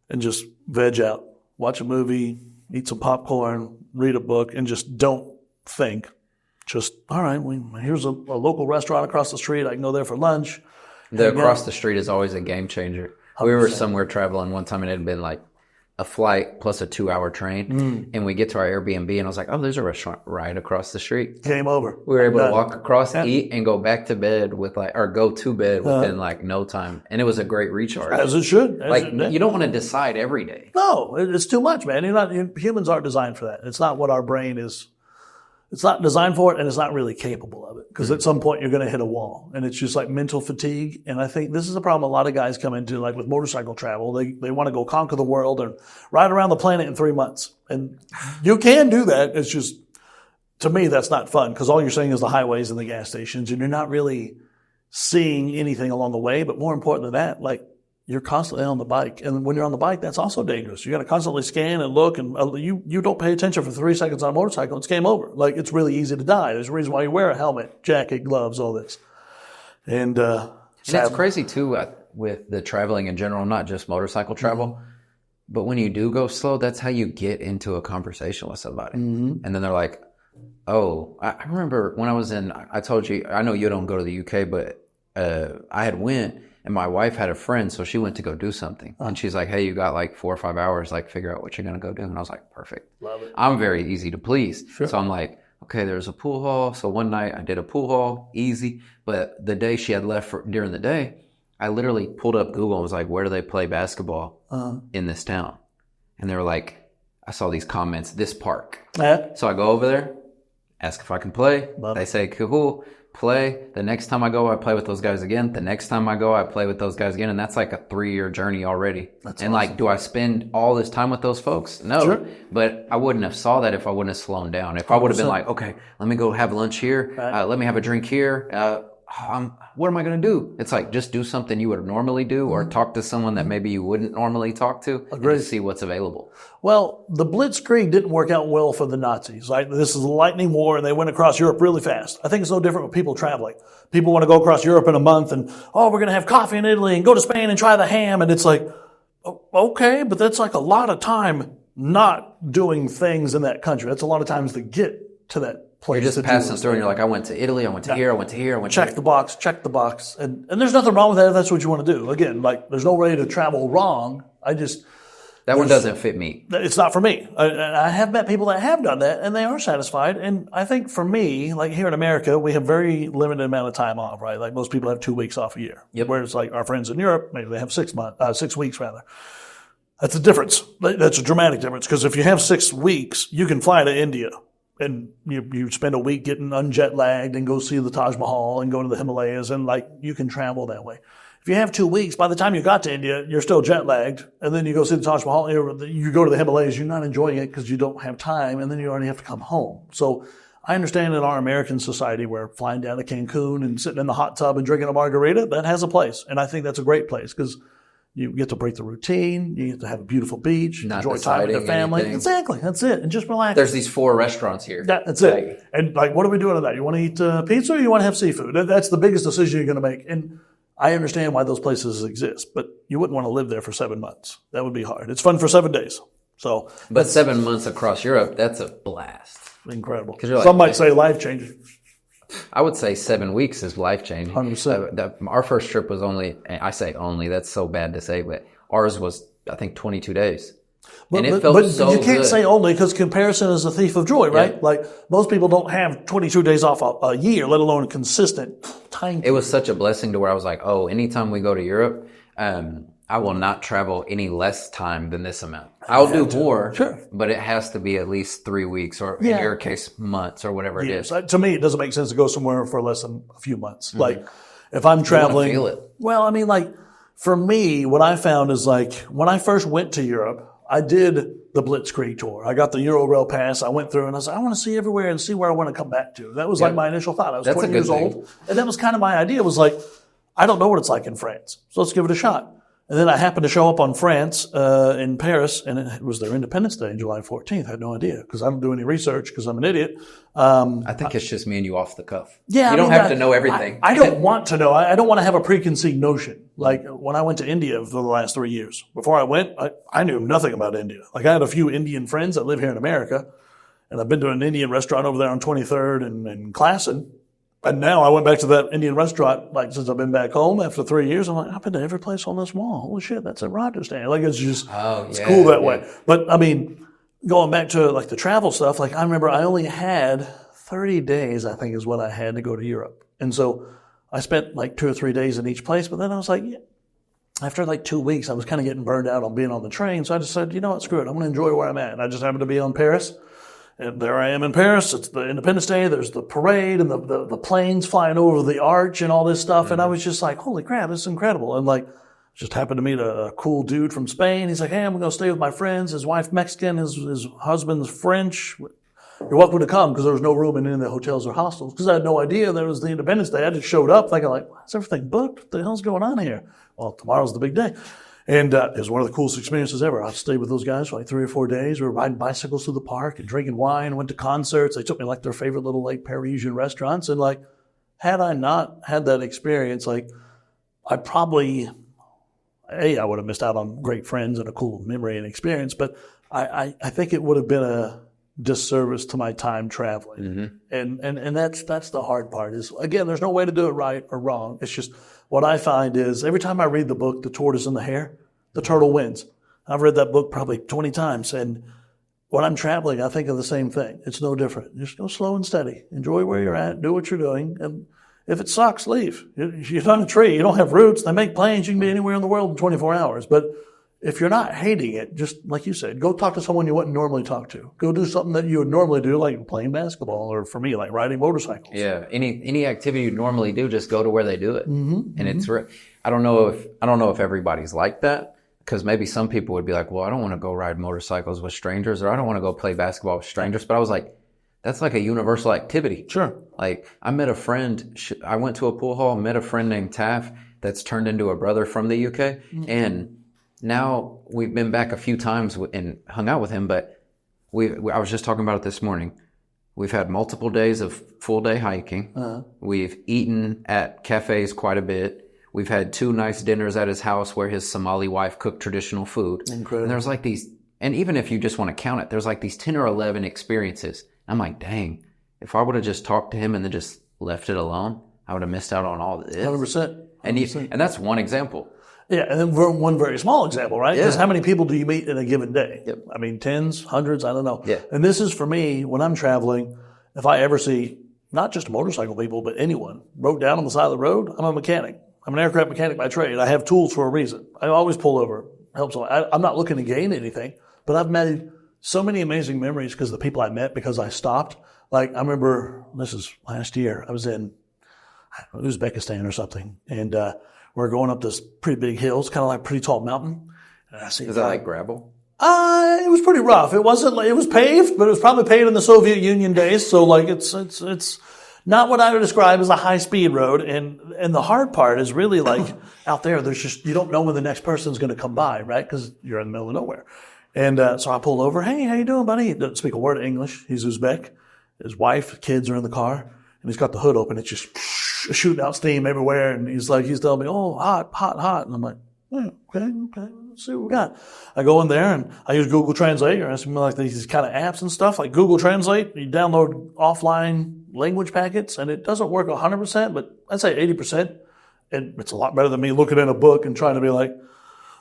and just veg out, watch a movie, eat some popcorn, read a book, and just don't think. Just, all right, here's a local restaurant across the street. I can go there for lunch. The across the street is always a game changer. 100%. We were somewhere traveling one time and it had been like a flight plus a 2-hour train. And we get to our Airbnb and I was like, oh, there's a restaurant right across the street. Came over. We were able to walk across, eat, and go back to bed go to bed within like no time. And it was a great recharge. As it should. You don't want to decide every day. No, it's too much, man. Humans aren't designed for that. It's not what our brain is. It's not designed for it, and it's not really capable of it. Because at some point, you're going to hit a wall. And it's just like mental fatigue. And I think this is a problem a lot of guys come into, like with motorcycle travel. They want to go conquer the world and ride around the planet in 3 months. And you can do that. It's just, to me, that's not fun. Because all you're seeing is the highways and the gas stations. And you're not really seeing anything along the way. But more important than that, like, you're constantly on the bike. And when you're on the bike, that's also dangerous. You got to constantly scan and look, and you don't pay attention for 3 seconds on a motorcycle, it's game over. Like, it's really easy to die. There's a reason why you wear a helmet, jacket, gloves, all this. And it's crazy too with the traveling in general, not just motorcycle travel. But when you do go slow, that's how you get into a conversation with somebody. And then they're like, oh, I remember when I told you, I know you don't go to the UK, but I had went. And my wife had a friend, so she went to go do something. And she's like, hey, you got like 4 or 5 hours, like figure out what you're going to go do. And I was like, perfect. Love it. I'm very easy to please. Sure. So I'm like, okay, there's a pool hall. So one night I did a pool hall, easy. But the day she had left during the day, I literally pulled up Google and was like, where do they play basketball in this town? And they were like, I saw these comments, this park. So I go over there, ask if I can play. They say, cool. Play. The next time I go, I play with those guys again. The next time I go, I play with those guys again. And that's like a 3-year journey already. That's awesome. Like, do I spend all this time with those folks? No. Sure. But I wouldn't have saw that if I wouldn't have slowed down. If I would have been like, okay, let me go have lunch here. Let me have a drink here. What am I going to do? It's like, just do something you would normally do or talk to someone that maybe you wouldn't normally talk to. Agree. And see what's available. Well, the Blitzkrieg didn't work out well for the Nazis. Like, this is a lightning war, and they went across Europe really fast. I think it's no different with people traveling. People want to go across Europe in a month, and, we're going to have coffee in Italy and go to Spain and try the ham. And it's like, okay, but that's like a lot of time not doing things in that country. That's a lot of times to get to that place. You're just passing through, and you're like, I went to Italy, I went to here, I went to here, I went to here. Check the box. And there's nothing wrong with that if that's what you want to do. Again, like, there's no way to travel wrong. That one doesn't fit me. It's not for me. I have met people that have done that, and they are satisfied. And I think for me, like here in America, we have very limited amount of time off, right? Like most people have 2 weeks off a year. Yep. Whereas like our friends in Europe, maybe they have 6 weeks rather. That's a difference. That's a dramatic difference, because if you have 6 weeks, you can fly to India and you spend a week getting unjet lagged and go see the Taj Mahal and go to the Himalayas, and like you can travel that way. If you have 2 weeks, by the time you got to India, you're still jet lagged, and then you go see the Taj Mahal, you go to the Himalayas, you're not enjoying it because you don't have time, and then you already have to come home. So I understand in our American society where flying down to Cancun and sitting in the hot tub and drinking a margarita, that has a place. And I think that's a great place because you get to break the routine, you get to have a beautiful beach, enjoy time with your family. Anything. Exactly, that's it. And just relax. There's these 4 restaurants here. That's it. And like, what are we doing tonight? You want to eat pizza or you want to have seafood? That's the biggest decision you're going to make. And I understand why those places exist, but you wouldn't want to live there for 7 months. That would be hard. It's fun for 7 days. But 7 months across Europe, that's a blast. Incredible. Some might say life-changing. I would say 7 weeks is life-changing. 100%. Our first trip was I say only, that's so bad to say, but ours was, I think, 22 days. And it felt so good. You can't say only, because comparison is a thief of joy, right? Yeah. Like, most people don't have 22 days off a year, let alone a consistent time. It was such a blessing to where I was like, anytime we go to Europe, I will not travel any less time than this amount. I'll do more, sure, but it has to be at least 3 weeks, or in your case, months, or whatever it is. To me, it doesn't make sense to go somewhere for less than a few months. Mm-hmm. Like, if I'm traveling, you want to feel it. Well, I mean, like, for me, what I found is like, when I first went to Europe, I did the Blitzkrieg tour. I got the Euro-Rail pass. I went through and I was like, I want to see everywhere and see where I want to come back to. That was like my initial thought. I was 20 years old. And that was kind of my idea. It was like, I don't know what it's like in France, so let's give it a shot. And then I happened to show up on France in Paris, and it was their Independence Day, July 14th. I had no idea because I don't do any research because I'm an idiot. I think it's just me and you off the cuff. Yeah, you don't have to know everything. I don't want to know. I don't want to have a preconceived notion. Like when I went to India for the last 3 years, before I went, I knew nothing about India. Like I had a few Indian friends that live here in America, And I've been to an Indian restaurant over there on 23rd and Classen. And now I went back to that Indian restaurant, like, since I've been back home after 3 years. I'm like, I've been to every place on this wall. Holy shit, that's at Rogerstown. Like, it's just, it's cool that way. But, I mean, going back to, like, the travel stuff, like, I remember I only had 30 days, I think, is what I had to go to Europe. And so I spent, like, 2 or 3 days in each place. But then I was like, after, like, 2 weeks, I was kind of getting burned out on being on the train. So I just said, you know what, screw it. I'm going to enjoy where I'm at. And I just happened to be on Paris. And there I am in Paris. It's the Independence Day. There's the parade and the planes flying over the arch and all this stuff. And I was just like, holy crap, this is incredible. And like, just happened to meet a cool dude from Spain. He's like, hey, I'm going to stay with my friends. His wife Mexican, his husband's French. You're welcome to come, because there was no room in any of the hotels or hostels. Because I had no idea there was the Independence Day. I just showed up thinking like, is everything booked? What the hell's going on here? Well, tomorrow's the big day. And it was one of the coolest experiences ever. I stayed with those guys for like 3 or 4 days. We were riding bicycles through the park and drinking wine, went to concerts. They took me like their favorite little like Parisian restaurants. And like, had I not had that experience, like I probably, I would have missed out on great friends and a cool memory and experience. But I think it would have been a disservice to my time traveling. And that's the hard part is, again, there's no way to do it right or wrong. It's just, what I find is every time I read the book, The Tortoise and the Hare, the turtle wins. I've read that book probably 20 times. And when I'm traveling, I think of the same thing. It's no different. Just go slow and steady. Enjoy where you're at. Do what you're doing. And if it sucks, leave. You're on a tree. You don't have roots. They make planes. You can be anywhere in the world in 24 hours. But if you're not hating it, just like you said, go talk to someone you wouldn't normally talk to. Go do something that you would normally do, like playing basketball, or for me, like riding motorcycles. Yeah, any activity you normally do, just go to where they do it. And it's, I don't know if everybody's like that, because maybe some people would be like, well, I don't want to go ride motorcycles with strangers, or I don't want to go play basketball with strangers. But I was like, that's like a universal activity. Sure. Like, I met a friend. I went to a pool hall, met a friend named Taff that's turned into a brother from the UK, and now we've been back a few times and hung out with him, but I was just talking about it this morning. We've had multiple days of full day hiking. We've eaten at cafes quite a bit. We've had 2 nice dinners at his house where his Somali wife cooked traditional food. Incredible. And there's like these, and even if you just want to count it, there's like these 10 or 11 experiences. I'm like, dang, if I would have just talked to him and then just left it alone, I would have missed out on all of this. 100%. And that's one example. Yeah, and then one very small example, right? Because how many people do you meet in a given day? Yep. I mean, tens, hundreds, I don't know. Yeah. And this is for me, when I'm traveling, if I ever see not just motorcycle people, but anyone broke down on the side of the road, I'm a mechanic. I'm an aircraft mechanic by trade. I have tools for a reason. I always pull over, help someone. I'm not looking to gain anything, but I've made so many amazing memories because of the people I met, because I stopped. Like, I remember, this is last year, I was in Uzbekistan or something, and we're going up this pretty big hill. It's kind of like a pretty tall mountain. And I see. Is that like gravel? It was pretty rough. It wasn't like, it was paved, but it was probably paved in the Soviet Union days. So like it's not what I would describe as a high speed road. And the hard part is really like out there, there's just, you don't know when the next person's going to come by, right? Because you're in the middle of nowhere. And so I pulled over. Hey, how you doing, buddy? He doesn't speak a word of English. He's Uzbek. His wife, kids are in the car, and he's got the hood open. It's just shooting out steam everywhere. And he's telling me, oh, hot. And I'm like, okay, let's see what we got. I go in there and I use Google Translate, or some like these kind of apps and stuff like Google Translate. You download offline language packets, and it doesn't work 100%, but I'd say 80%. And it's a lot better than me looking in a book and trying to be like,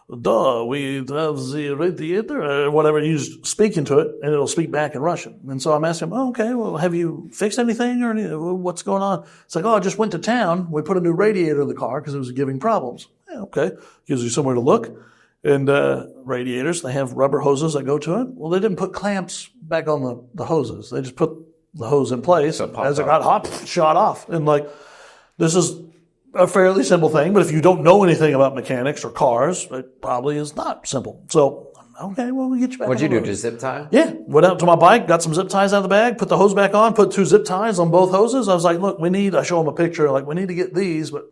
we have the radiator, or whatever. You just speak into it, and it'll speak back in Russian. And so I'm asking him, okay, well, have you fixed anything, or what's going on? It's like, I just went to town. We put a new radiator in the car because it was giving problems. Yeah, okay. Gives you somewhere to look. And radiators, they have rubber hoses that go to it. Well, they didn't put clamps back on the hoses. They just put the hose in place. So as it got hot, shot off. And like, this is a fairly simple thing, but if you don't know anything about mechanics or cars, it probably is not simple. So, okay, well, we'll get you back. What'd you do, just zip tie? Yeah. Went out to my bike, got some zip ties out of the bag, put the hose back on, put 2 zip ties on both hoses. I was like, look, I show them a picture, like, we need to get these, but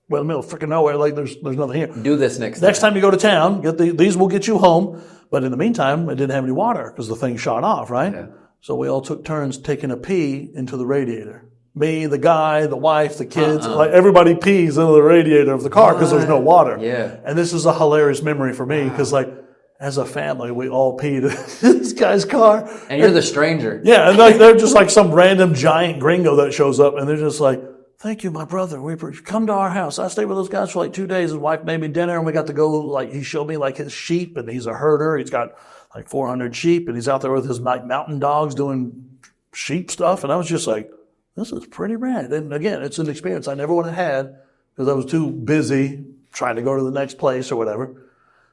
well, in the middle of freaking nowhere, like, there's nothing here. Do this next time you go to town, these will get you home. But in the meantime, it didn't have any water because the thing shot off, right? Yeah. So we all took turns taking a pee into the radiator. Me, the guy, the wife, the kids, like everybody pees into the radiator of the car because there's no water. Yeah. And this is a hilarious memory for me because like as a family, we all peed in this guy's car. And you're the stranger. Yeah, and like they're just like some random giant gringo that shows up, and they're just like, "Thank you, my brother. Come to our house." I stayed with those guys for like 2 days. His wife made me dinner, and we got to go. Like he showed me like his sheep, and he's a herder. He's got like 400 sheep, and he's out there with his like mountain dogs doing sheep stuff. And I was just like, "This is pretty rad." And again, it's an experience I never would have had because I was too busy trying to go to the next place or whatever.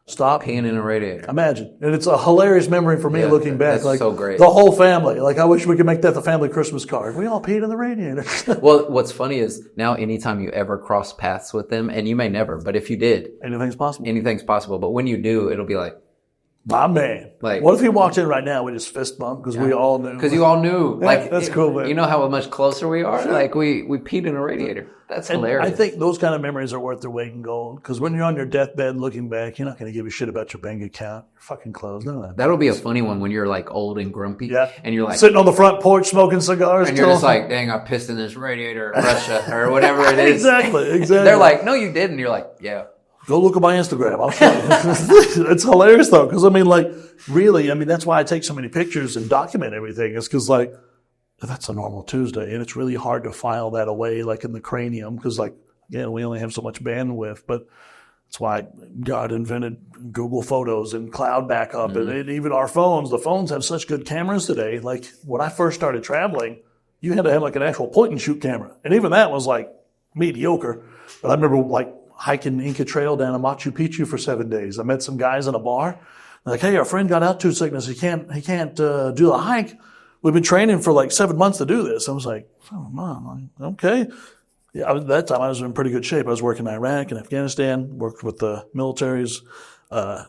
Stop. Peeing in a radiator. Imagine. And it's a hilarious memory for me looking back. That's like so great. The whole family. Like I wish we could make that the family Christmas card. We all peed in the radiator. Well, what's funny is now anytime you ever cross paths with them, and you may never, but if you did, Anything's possible. anything's possible. But when you do, it'll be like, My man. Like- what if he walked in right now with his fist bump because we all knew? because you all knew. Yeah, Like that's cool, man. You know how much closer we are? Like we peed in a radiator. That's And hilarious. I think those kind of memories are worth their weight in gold because when you're on your deathbed looking back, you're not going to give a shit about your bank account, your fucking clothes, none of that. that'll be a funny one when you're like old and grumpy. Yeah. And you're like, Sitting on the front porch smoking cigars. and you're just like, dang, I pissed in this radiator in Russia or whatever it is. Exactly. They're like, no, you didn't. You're like, yeah. Go look at my Instagram. I'll show you. It's hilarious though, because I mean, like, really, I mean, that's why I take so many pictures and document everything. It's because, like, that's a normal Tuesday, and it's really hard to file that away, like in the cranium, because, like, again, we only have so much bandwidth. But that's why God invented Google Photos and cloud backup, and even our phones. The phones have such good cameras today. Like when I first started traveling, you had to have like an actual point and shoot camera, and even that was like mediocre. But I remember like hiking Inca Trail down to Machu Picchu for 7 days. I met some guys in a bar. They're like, hey, our friend got altitude sickness. He can't do the hike. We've been training for like 7 months to do this. I was like, oh, man, okay. Yeah, at that time I was in pretty good shape. I was working in Iraq and Afghanistan, worked with the militaries,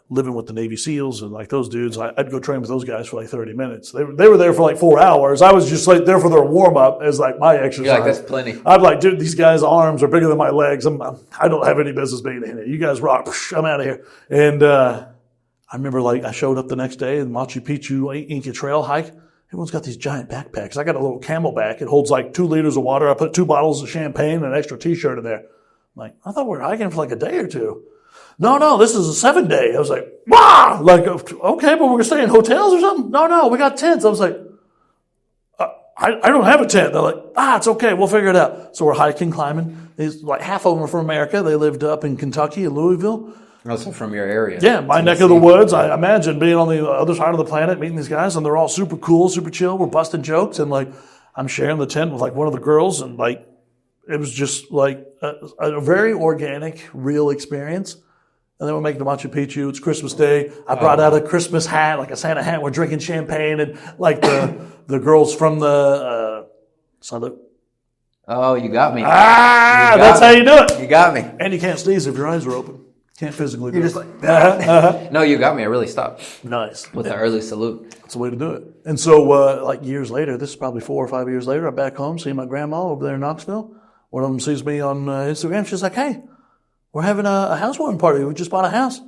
living with the Navy SEALs and like those dudes. I'd go train with those guys for like 30 minutes. They were there for like 4 hours. I was just like there for their warm up as like my exercise. You're like, that's plenty. I'm like, dude, these guys' arms are bigger than my legs. I don't have any business being in here. You guys rock. I'm out of here. And I remember like I showed up the next day in Machu Picchu Inca Trail hike. Everyone's got these giant backpacks. I got a little Camelback. It holds like 2 liters of water. I put 2 bottles of champagne and an extra T-shirt in there. I'm like, I thought we were hiking for like a day or two. No, this is a 7-day. I was like, wow! Like, okay, but we're going to stay in hotels or something? No, we got tents. I was like, I don't have a tent. They're like, it's okay. We'll figure it out. So we're hiking, climbing. Like half of them are from America. They lived up in Kentucky, in Louisville. Also from your area. Yeah, my neck of the woods. I imagine being on the other side of the planet, meeting these guys, and they're all super cool, super chill. We're busting jokes, and like I'm sharing the tent with like one of the girls, and like it was just like a very organic, real experience. And then we're making the Machu Picchu. It's Christmas Day. I brought out a Christmas hat, like a Santa hat. We're drinking champagne, and like the girls from the Salute. Oh, you got me. That's how you do it. You got me. And you can't sneeze if your eyes are open. Can't physically do You're it. just like, no, you got me. I really stopped Nice. with the early salute. That's the way to do it. And so, like years later, this is probably 4 or 5 years later, I'm back home seeing my grandma over there in Knoxville. One of them sees me on Instagram. She's like, hey, we're having a housewarming party. We just bought a house.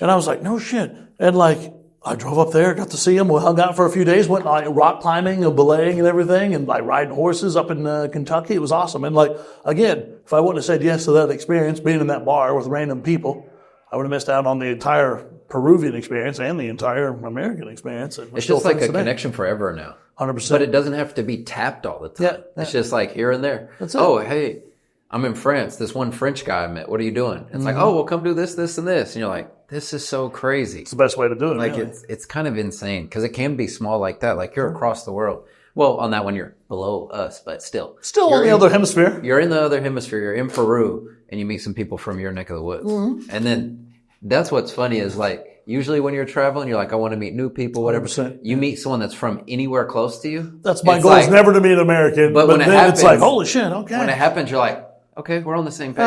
And I was like, no shit. And like, I drove up there, got to see him. We hung out for a few days, went like rock climbing and belaying and everything, and like riding horses up in Kentucky. It was awesome. And like, again, if I wouldn't have said yes to that experience, being in that bar with random people, I would have missed out on the entire Peruvian experience and the entire American experience. It's just like a connection forever now. 100%. But it doesn't have to be tapped all the time. Yeah. It's just like here and there. That's it. Oh, hey, I'm in France. This one French guy I met. What are you doing? It's like, oh, well, come do this, this, and this. And you're like, this is so crazy. It's the best way to do it. Like really. it's kind of insane because it can be small like that. Like you're across the world. Well, on that one, you're below us, but still. Still You're on the other hemisphere. You're in the other hemisphere. You're in Peru and you meet some people from your neck of the woods. And then that's what's funny is like, usually when you're traveling, you're like, I want to meet new people, whatever. 100%. You meet someone that's from anywhere close to you. That's my It's goal, like- is never to be an American. But when it then happens, it's like, holy shit, okay. When it happens, you're like, okay, we're on the same page.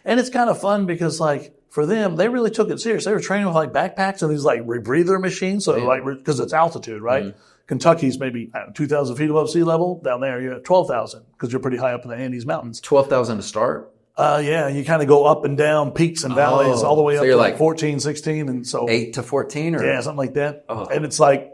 And it's kind of fun because like for them, they really took it serious. They were training with like backpacks and these like rebreather machines. So like, because it's altitude, right? Kentucky's maybe 2,000 feet above sea level. Down there, you're at 12,000 because you're pretty high up in the Andes Mountains. 12,000 to start. Yeah, you kind of go up and down peaks and valleys all the way so up you're to like like 14, 16. And so 8 to 14 or? yeah, something like that. And it's like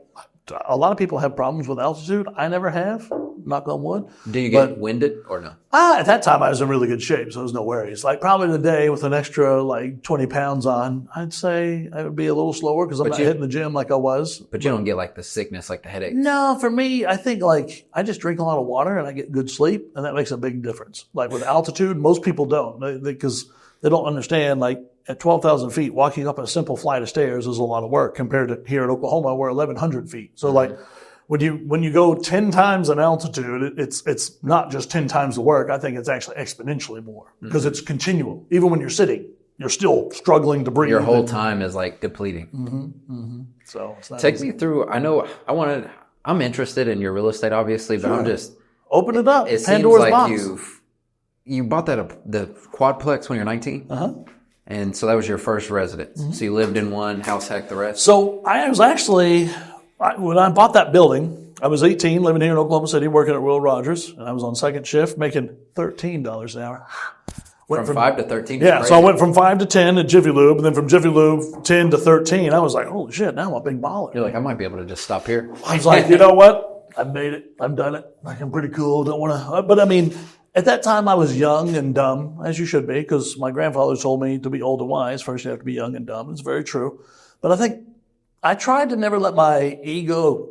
a lot of people have problems with altitude. I never have. knock on wood. Do you get winded or no? At that time, I was in really good shape, so there was no worries. Like probably today with an extra like 20 pounds on, I'd say I would be a little slower because I'm not hitting the gym like I was. But you don't get like the sickness, like the headache. No, for me, I think like I just drink a lot of water and I get good sleep, and that makes a big difference. Like with altitude, most people don't because they don't understand like at 12,000 feet, walking up a simple flight of stairs is a lot of work compared to here in Oklahoma, we're 1,100 feet. So like when you go 10 times an altitude, it's not just 10 times the work. I think it's actually exponentially more because it's continual. Even when you're sitting, you're still struggling to breathe. Your whole time is like depleting. So it's not take me through. I'm interested in your real estate, obviously, but I'm just open it up. It Pandora's seems like box. you bought the quadplex when you're 19. And so that was your first residence. So you lived in one, house hacked the rest? So I was actually, when I bought that building, I was 18, living here in Oklahoma City, working at Will Rogers, and I was on second shift, making $13 an hour. From 5 to 13? Yeah, so I went from 5 to 10 at Jiffy Lube, and then from Jiffy Lube, 10 to 13. I was like, holy shit, now I'm a big baller. You're like, I might be able to just stop here. I was like, you know what? I've made it. I've done it. Like, I'm pretty cool. Don't want to, but I mean, at that time, I was young and dumb, as you should be, because my grandfather told me to be old and wise. First, you have to be young and dumb. It's very true. But I think I tried to never let my ego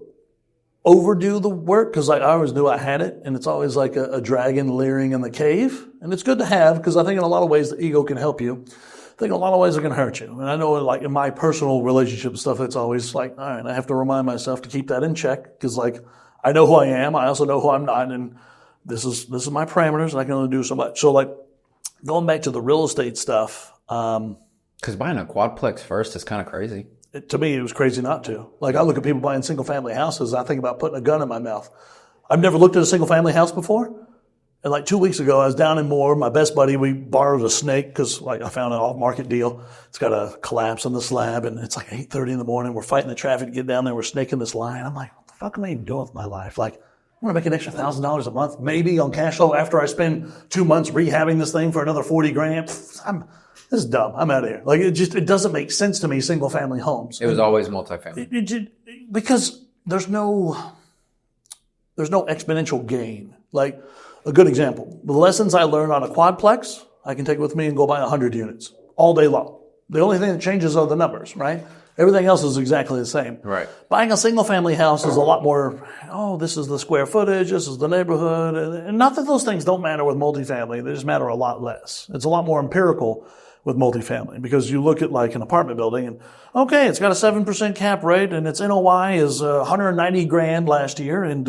overdo the work because like I always knew I had it. And it's always like a dragon leering in the cave. And it's good to have because I think in a lot of ways the ego can help you. I think in a lot of ways it can hurt you. And I know like in my personal relationship and stuff, it's always like, all right, I have to remind myself to keep that in check because like I know who I am. I also know who I'm not. And this is my parameters, and I can only do so much. So, like, going back to the real estate stuff. Because buying a quadplex first is kind of crazy. To me, it was crazy not to. Like, I look at people buying single-family houses, I think about putting a gun in my mouth. I've never looked at a single-family house before. And, like, 2 weeks ago, I was down in Moore. My best buddy, we borrowed a snake because, like, I found an off-market deal. It's got a collapse on the slab, and it's like 8:30 in the morning. We're fighting the traffic to get down there. We're snaking this line. I'm like, what the fuck am I even doing with my life? Like, I'm going to make an extra $1,000 a month, maybe on cash flow after I spend 2 months rehabbing this thing for another 40 grand. This is dumb. I'm out of here. Like it doesn't make sense to me. Single family homes. It was always multifamily because there's no exponential gain. Like a good example, the lessons I learned on a quadplex, I can take with me and go buy 100 units all day long. The only thing that changes are the numbers, right? Everything else is exactly the same. Right. Buying a single-family house is a lot more, this is the square footage, this is the neighborhood. And not that those things don't matter with multifamily. They just matter a lot less. It's a lot more empirical with multifamily because you look at like an apartment building and, okay, it's got a 7% cap rate and its NOI is 190 grand last year and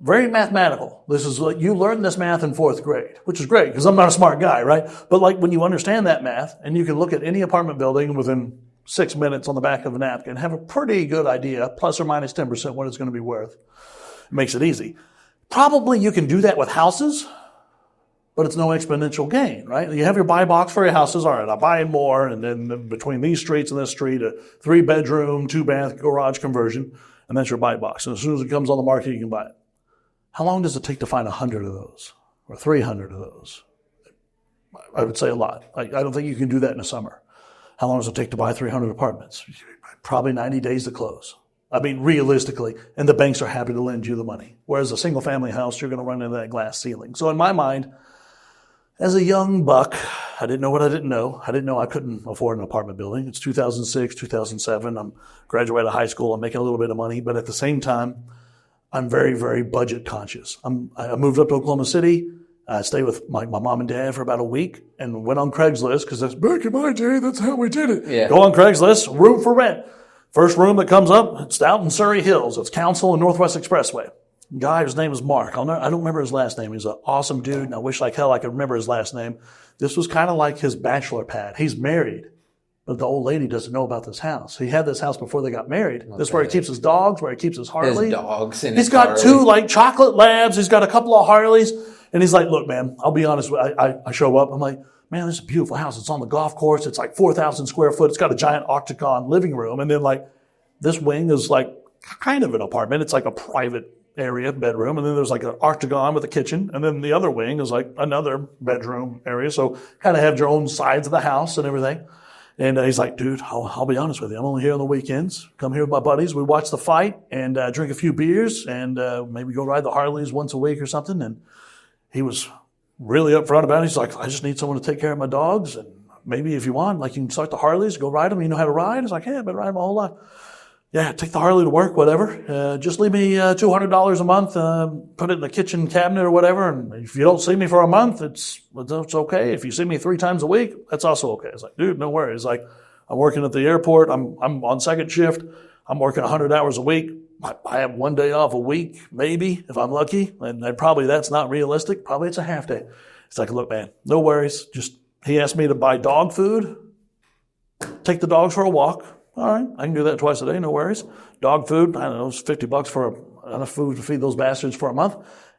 very mathematical. This is like you learned this math in fourth grade, which is great because I'm not a smart guy, right? But like when you understand that math and you can look at any apartment building within 6 minutes on the back of a napkin, have a pretty good idea, plus or minus 10% what it's going to be worth. It makes it easy. Probably you can do that with houses, but it's no exponential gain, right? You have your buy box for your houses. All right, I'll buy more, and then between these streets and this street, a 3-bedroom, 2-bath garage conversion, and that's your buy box. And as soon as it comes on the market, you can buy it. How long does it take to find 100 of those or 300 of those? I would say a lot. I don't think you can do that in the summer. How long does it take to buy 300 apartments? Probably 90 days to close. I mean, realistically, and the banks are happy to lend you the money. Whereas a single family house, you're going to run into that glass ceiling. So in my mind, as a young buck, I didn't know what I didn't know. I didn't know I couldn't afford an apartment building. It's 2006, 2007. I'm graduated high school. I'm making a little bit of money. But at the same time, I'm very, very budget conscious. I moved up to Oklahoma City. I stayed with my mom and dad for about a week and went on Craigslist because that's back in my day. That's how we did it. Yeah. Go on Craigslist, room for rent. First room that comes up, it's out in Surrey Hills. It's Council and Northwest Expressway. Guy, his name is Mark. I don't remember his last name. He's an awesome dude, and I wish like hell I could remember his last name. This was kind of like his bachelor pad. He's married, but the old lady doesn't know about this house. He had this house before they got married. Okay. This is where he keeps his dogs, where he keeps his Harley. His dogs and He's got Harley. 2 like chocolate labs. He's got a couple of Harleys. And he's like, look, man, I'll be honest. I show up. I'm like, man, this is a beautiful house. It's on the golf course. It's like 4,000 square foot. It's got a giant octagon living room. And then like this wing is like kind of an apartment. It's like a private area, bedroom. And then there's like an octagon with a kitchen. And then the other wing is like another bedroom area. So kind of have your own sides of the house and everything. And he's like, dude, I'll be honest with you. I'm only here on the weekends. Come here with my buddies. We watch the fight and drink a few beers and maybe go ride the Harleys once a week or something. And he was really upfront about it. He's like, I just need someone to take care of my dogs. And maybe if you want, like, you can start the Harleys, go ride them. You know how to ride? He's like, yeah, I've been riding my whole life. Yeah, take the Harley to work, whatever. Just leave me $200 a month, put it in the kitchen cabinet or whatever. And if you don't see me for a month, it's okay. If you see me 3 times a week, that's also okay. It's like, dude, no worries. Like, I'm working at the airport. I'm on second shift. I'm working 100 hours a week. I have 1 day off a week, maybe, if I'm lucky. And probably that's not realistic. Probably it's a half day. It's like, look, man, no worries. He asked me to buy dog food, take the dogs for a walk. All right, I can do that twice a day, no worries. Dog food, I don't know, it's $50 for enough food to feed those bastards for a month.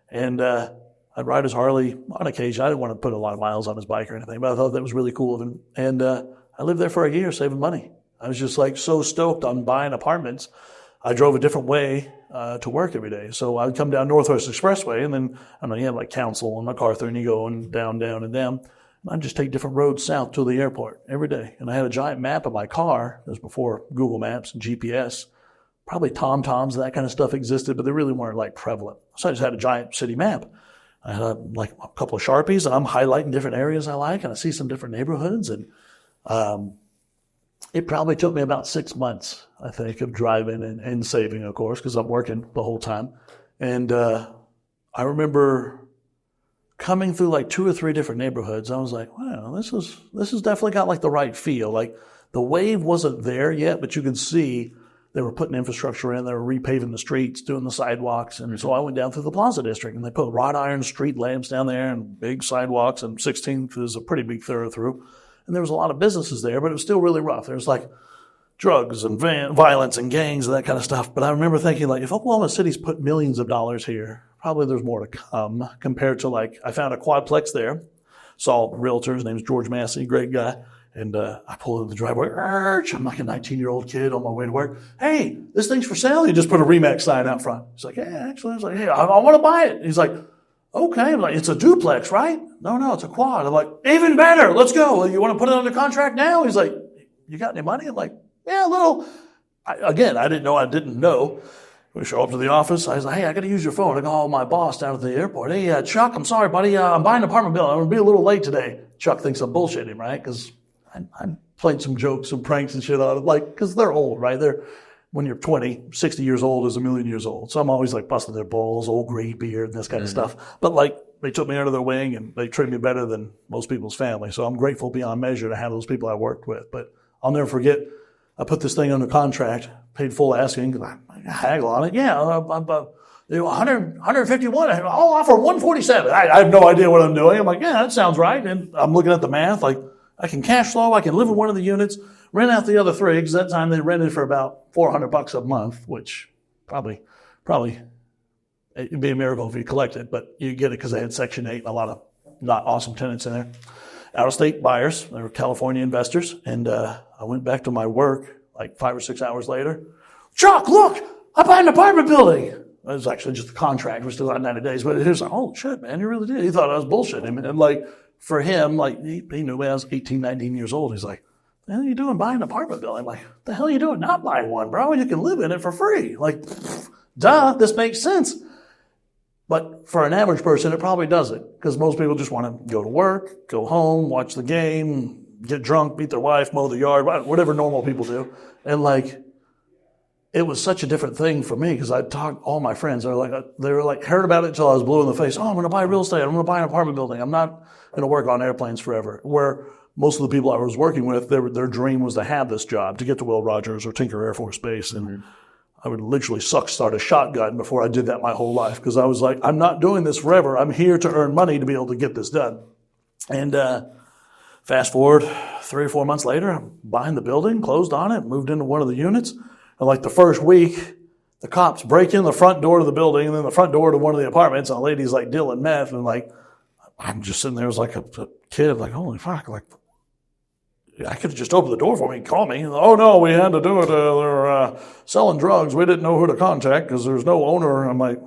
And I'd ride his Harley on occasion. I didn't want to put a lot of miles on his bike or anything, but I thought that was really cool of him. And I lived there for a year saving money. I was just like so stoked on buying apartments. I drove a different way to work every day. So I'd come down Northwest Expressway, and then, I don't know, you have like Council and MacArthur, and you go and down, and down. I'd just take different roads south to the airport every day. And I had a giant map of my car. This was before Google Maps and GPS. Probably TomToms and that kind of stuff existed, but they really weren't like prevalent. So I just had a giant city map. I had like a couple of Sharpies, and I'm highlighting different areas I like, and I see some different neighborhoods. And it probably took me about 6 months, I think, of driving and saving, of course, because I'm working the whole time. And I remember coming through like 2 or 3 different neighborhoods. I was like, wow, this has definitely got like the right feel. Like the wave wasn't there yet, but you could see they were putting infrastructure in. They were repaving the streets, doing the sidewalks. And so I went down through the Plaza District, and they put wrought iron street lamps down there and big sidewalks. And 16th is a pretty big thoroughfare. And there was a lot of businesses there, but it was still really rough. There was like drugs and violence and gangs and that kind of stuff. But I remember thinking, like, if Oklahoma City's put millions of dollars here, probably there's more to come compared to, like, I found a quadplex there, saw a realtor, his name's George Massey, great guy, and I pulled into the driveway. I'm like a 19-year-old kid on my way to work. Hey, this thing's for sale. He just put a RE/MAX sign out front. He's like, yeah, actually. I was like, hey, I want to buy it. He's like, okay. I'm like, it's a duplex, right? No, it's a quad. I'm like, even better. Let's go. Well, you want to put it under contract now? He's like, you got any money? I'm like, yeah, a little. I didn't know. We show up to the office. I was like, hey, I got to use your phone. I call my boss down at the airport. Hey, Chuck, I'm sorry, buddy. I'm buying an apartment building. I'm going to be a little late today. Chuck thinks I'm bullshitting, right? Because I played some jokes, some pranks and shit on it. Like, because they're old, right? When you're 20, 60 years old is a million years old. So I'm always like busting their balls, old gray beard and this kind of stuff. But like, they took me under their wing and they treated me better than most people's family. So I'm grateful beyond measure to have those people I worked with. But I'll never forget, I put this thing under contract, paid full asking, I haggle on it. Yeah, I'm 151. I'll offer 147. I have no idea what I'm doing. I'm like, yeah, that sounds right. And I'm looking at the math, like, I can cash flow, I can live in one of the units, rent out the other 3, because that time they rented for about $400 a month, which probably it'd be a miracle if you collect it, but you get it because they had Section 8 and a lot of not awesome tenants in there. Out-of-state buyers, they were California investors, and I went back to my work like 5 or 6 hours later. Chuck, look, I bought an apartment building. It was actually just a contract. We're still at 90 days, but he was like, oh, shit, man, you really did. He thought I was bullshitting. And like, for him, like, he knew when I was 18, 19 years old. He's like, the hell are you doing buying an apartment building? I'm like, the hell are you doing not buying one, bro? You can live in it for free. Like, duh, this makes sense. But for an average person, it probably doesn't, because most people just want to go to work, go home, watch the game, get drunk, beat their wife, mow the yard, whatever normal people do. And like, it was such a different thing for me, because I talked all my friends. They were like heard about it until I was blue in the face. Oh, I'm going to buy real estate. I'm going to buy an apartment building. I'm not going to work on airplanes forever. Where most of the people I was working with, their dream was to have this job, to get to Will Rogers or Tinker Air Force Base. And I would literally start a shotgun before I did that my whole life, because I was like, I'm not doing this forever. I'm here to earn money to be able to get this done. And fast forward 3 or 4 months later, I'm buying the building, closed on it, moved into one of the units. And like the first week, the cops break in the front door to the building and then the front door to one of the apartments, and a lady's like dealing meth, and like, I'm just sitting there as like a kid, like, holy fuck, like, I could have just opened the door for me and called me. Oh no, we had to do it. They're selling drugs. We didn't know who to contact because there's no owner. I'm like,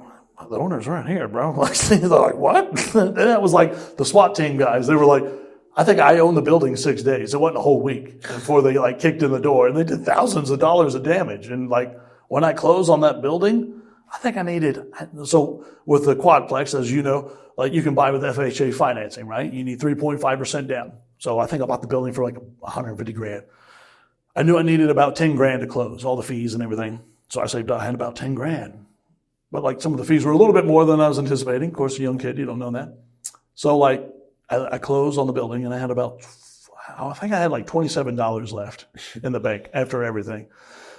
the owner's right here, bro. Like, they're like, what? And that was like the SWAT team guys. They were like, I think I owned the building 6 days. It wasn't a whole week before they like kicked in the door, and they did thousands of dollars of damage. And like when I closed on that building, I think I needed, so with the quadplex, as you know, like you can buy with FHA financing, right? You need 3.5% down. So I think I bought the building for like 150 grand. I knew I needed about 10 grand to close, all the fees and everything. So I had about 10 grand. But like some of the fees were a little bit more than I was anticipating. Of course, a young kid, you don't know that. So like I closed on the building and I had about, I think I had like $27 left in the bank after everything.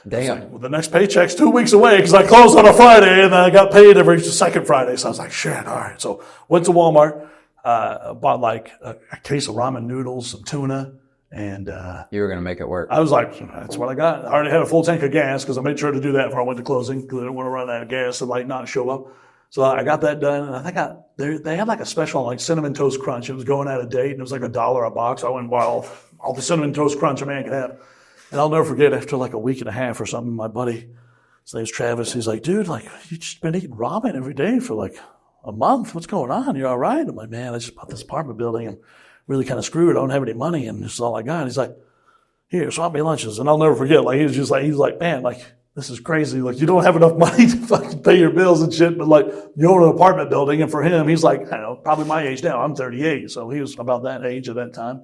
Damn. Like, well, the next paycheck's 2 weeks away because I closed on a Friday and I got paid every second Friday. So I was like, shit, all right. So went to Walmart, bought like a case of ramen noodles, some tuna, and You were going to make it work. I was like, that's what I got. I already had a full tank of gas because I made sure to do that before I went to closing because I didn't want to run out of gas and like not show up. So I got that done, and I think they had like a special like cinnamon toast crunch. It was going out of date, and it was like $1 a box. I went and bought all the cinnamon toast crunch a man could have. And I'll never forget, after like a week and a half or something, my buddy, his name's Travis, he's like, dude, like, you just been eating ramen every day for like a month. What's going on? You're all right? I'm like, man, I just bought this apartment building and really kind of screwed. I don't have any money, and this is all I got. And he's like, here, swap me lunches. And I'll never forget, like, he's like, man, like, this is crazy. Like, you don't have enough money to fucking pay your bills and shit, but like, you own an apartment building. And for him, he's like, I don't know, probably my age now. I'm 38. So he was about that age at that time.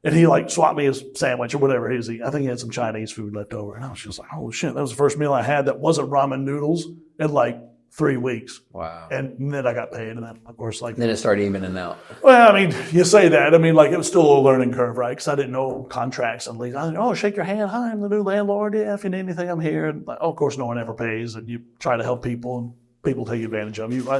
And he like swapped me his sandwich or whatever he was eating. I think he had some Chinese food left over. And I was just like, oh shit, that was the first meal I had that wasn't ramen noodles in like 3 weeks. Wow. And then I got paid. And then, of course, like. Then it started evening out. Well, I mean, you say that. I mean, like, it was still a learning curve, right? Because I didn't know contracts and leases. I didn't, oh, shake your hand. Hi, I'm the new landlord. Yeah, if you need anything, I'm here. And like, oh, of course, no one ever pays. And you try to help people, and people take advantage of you.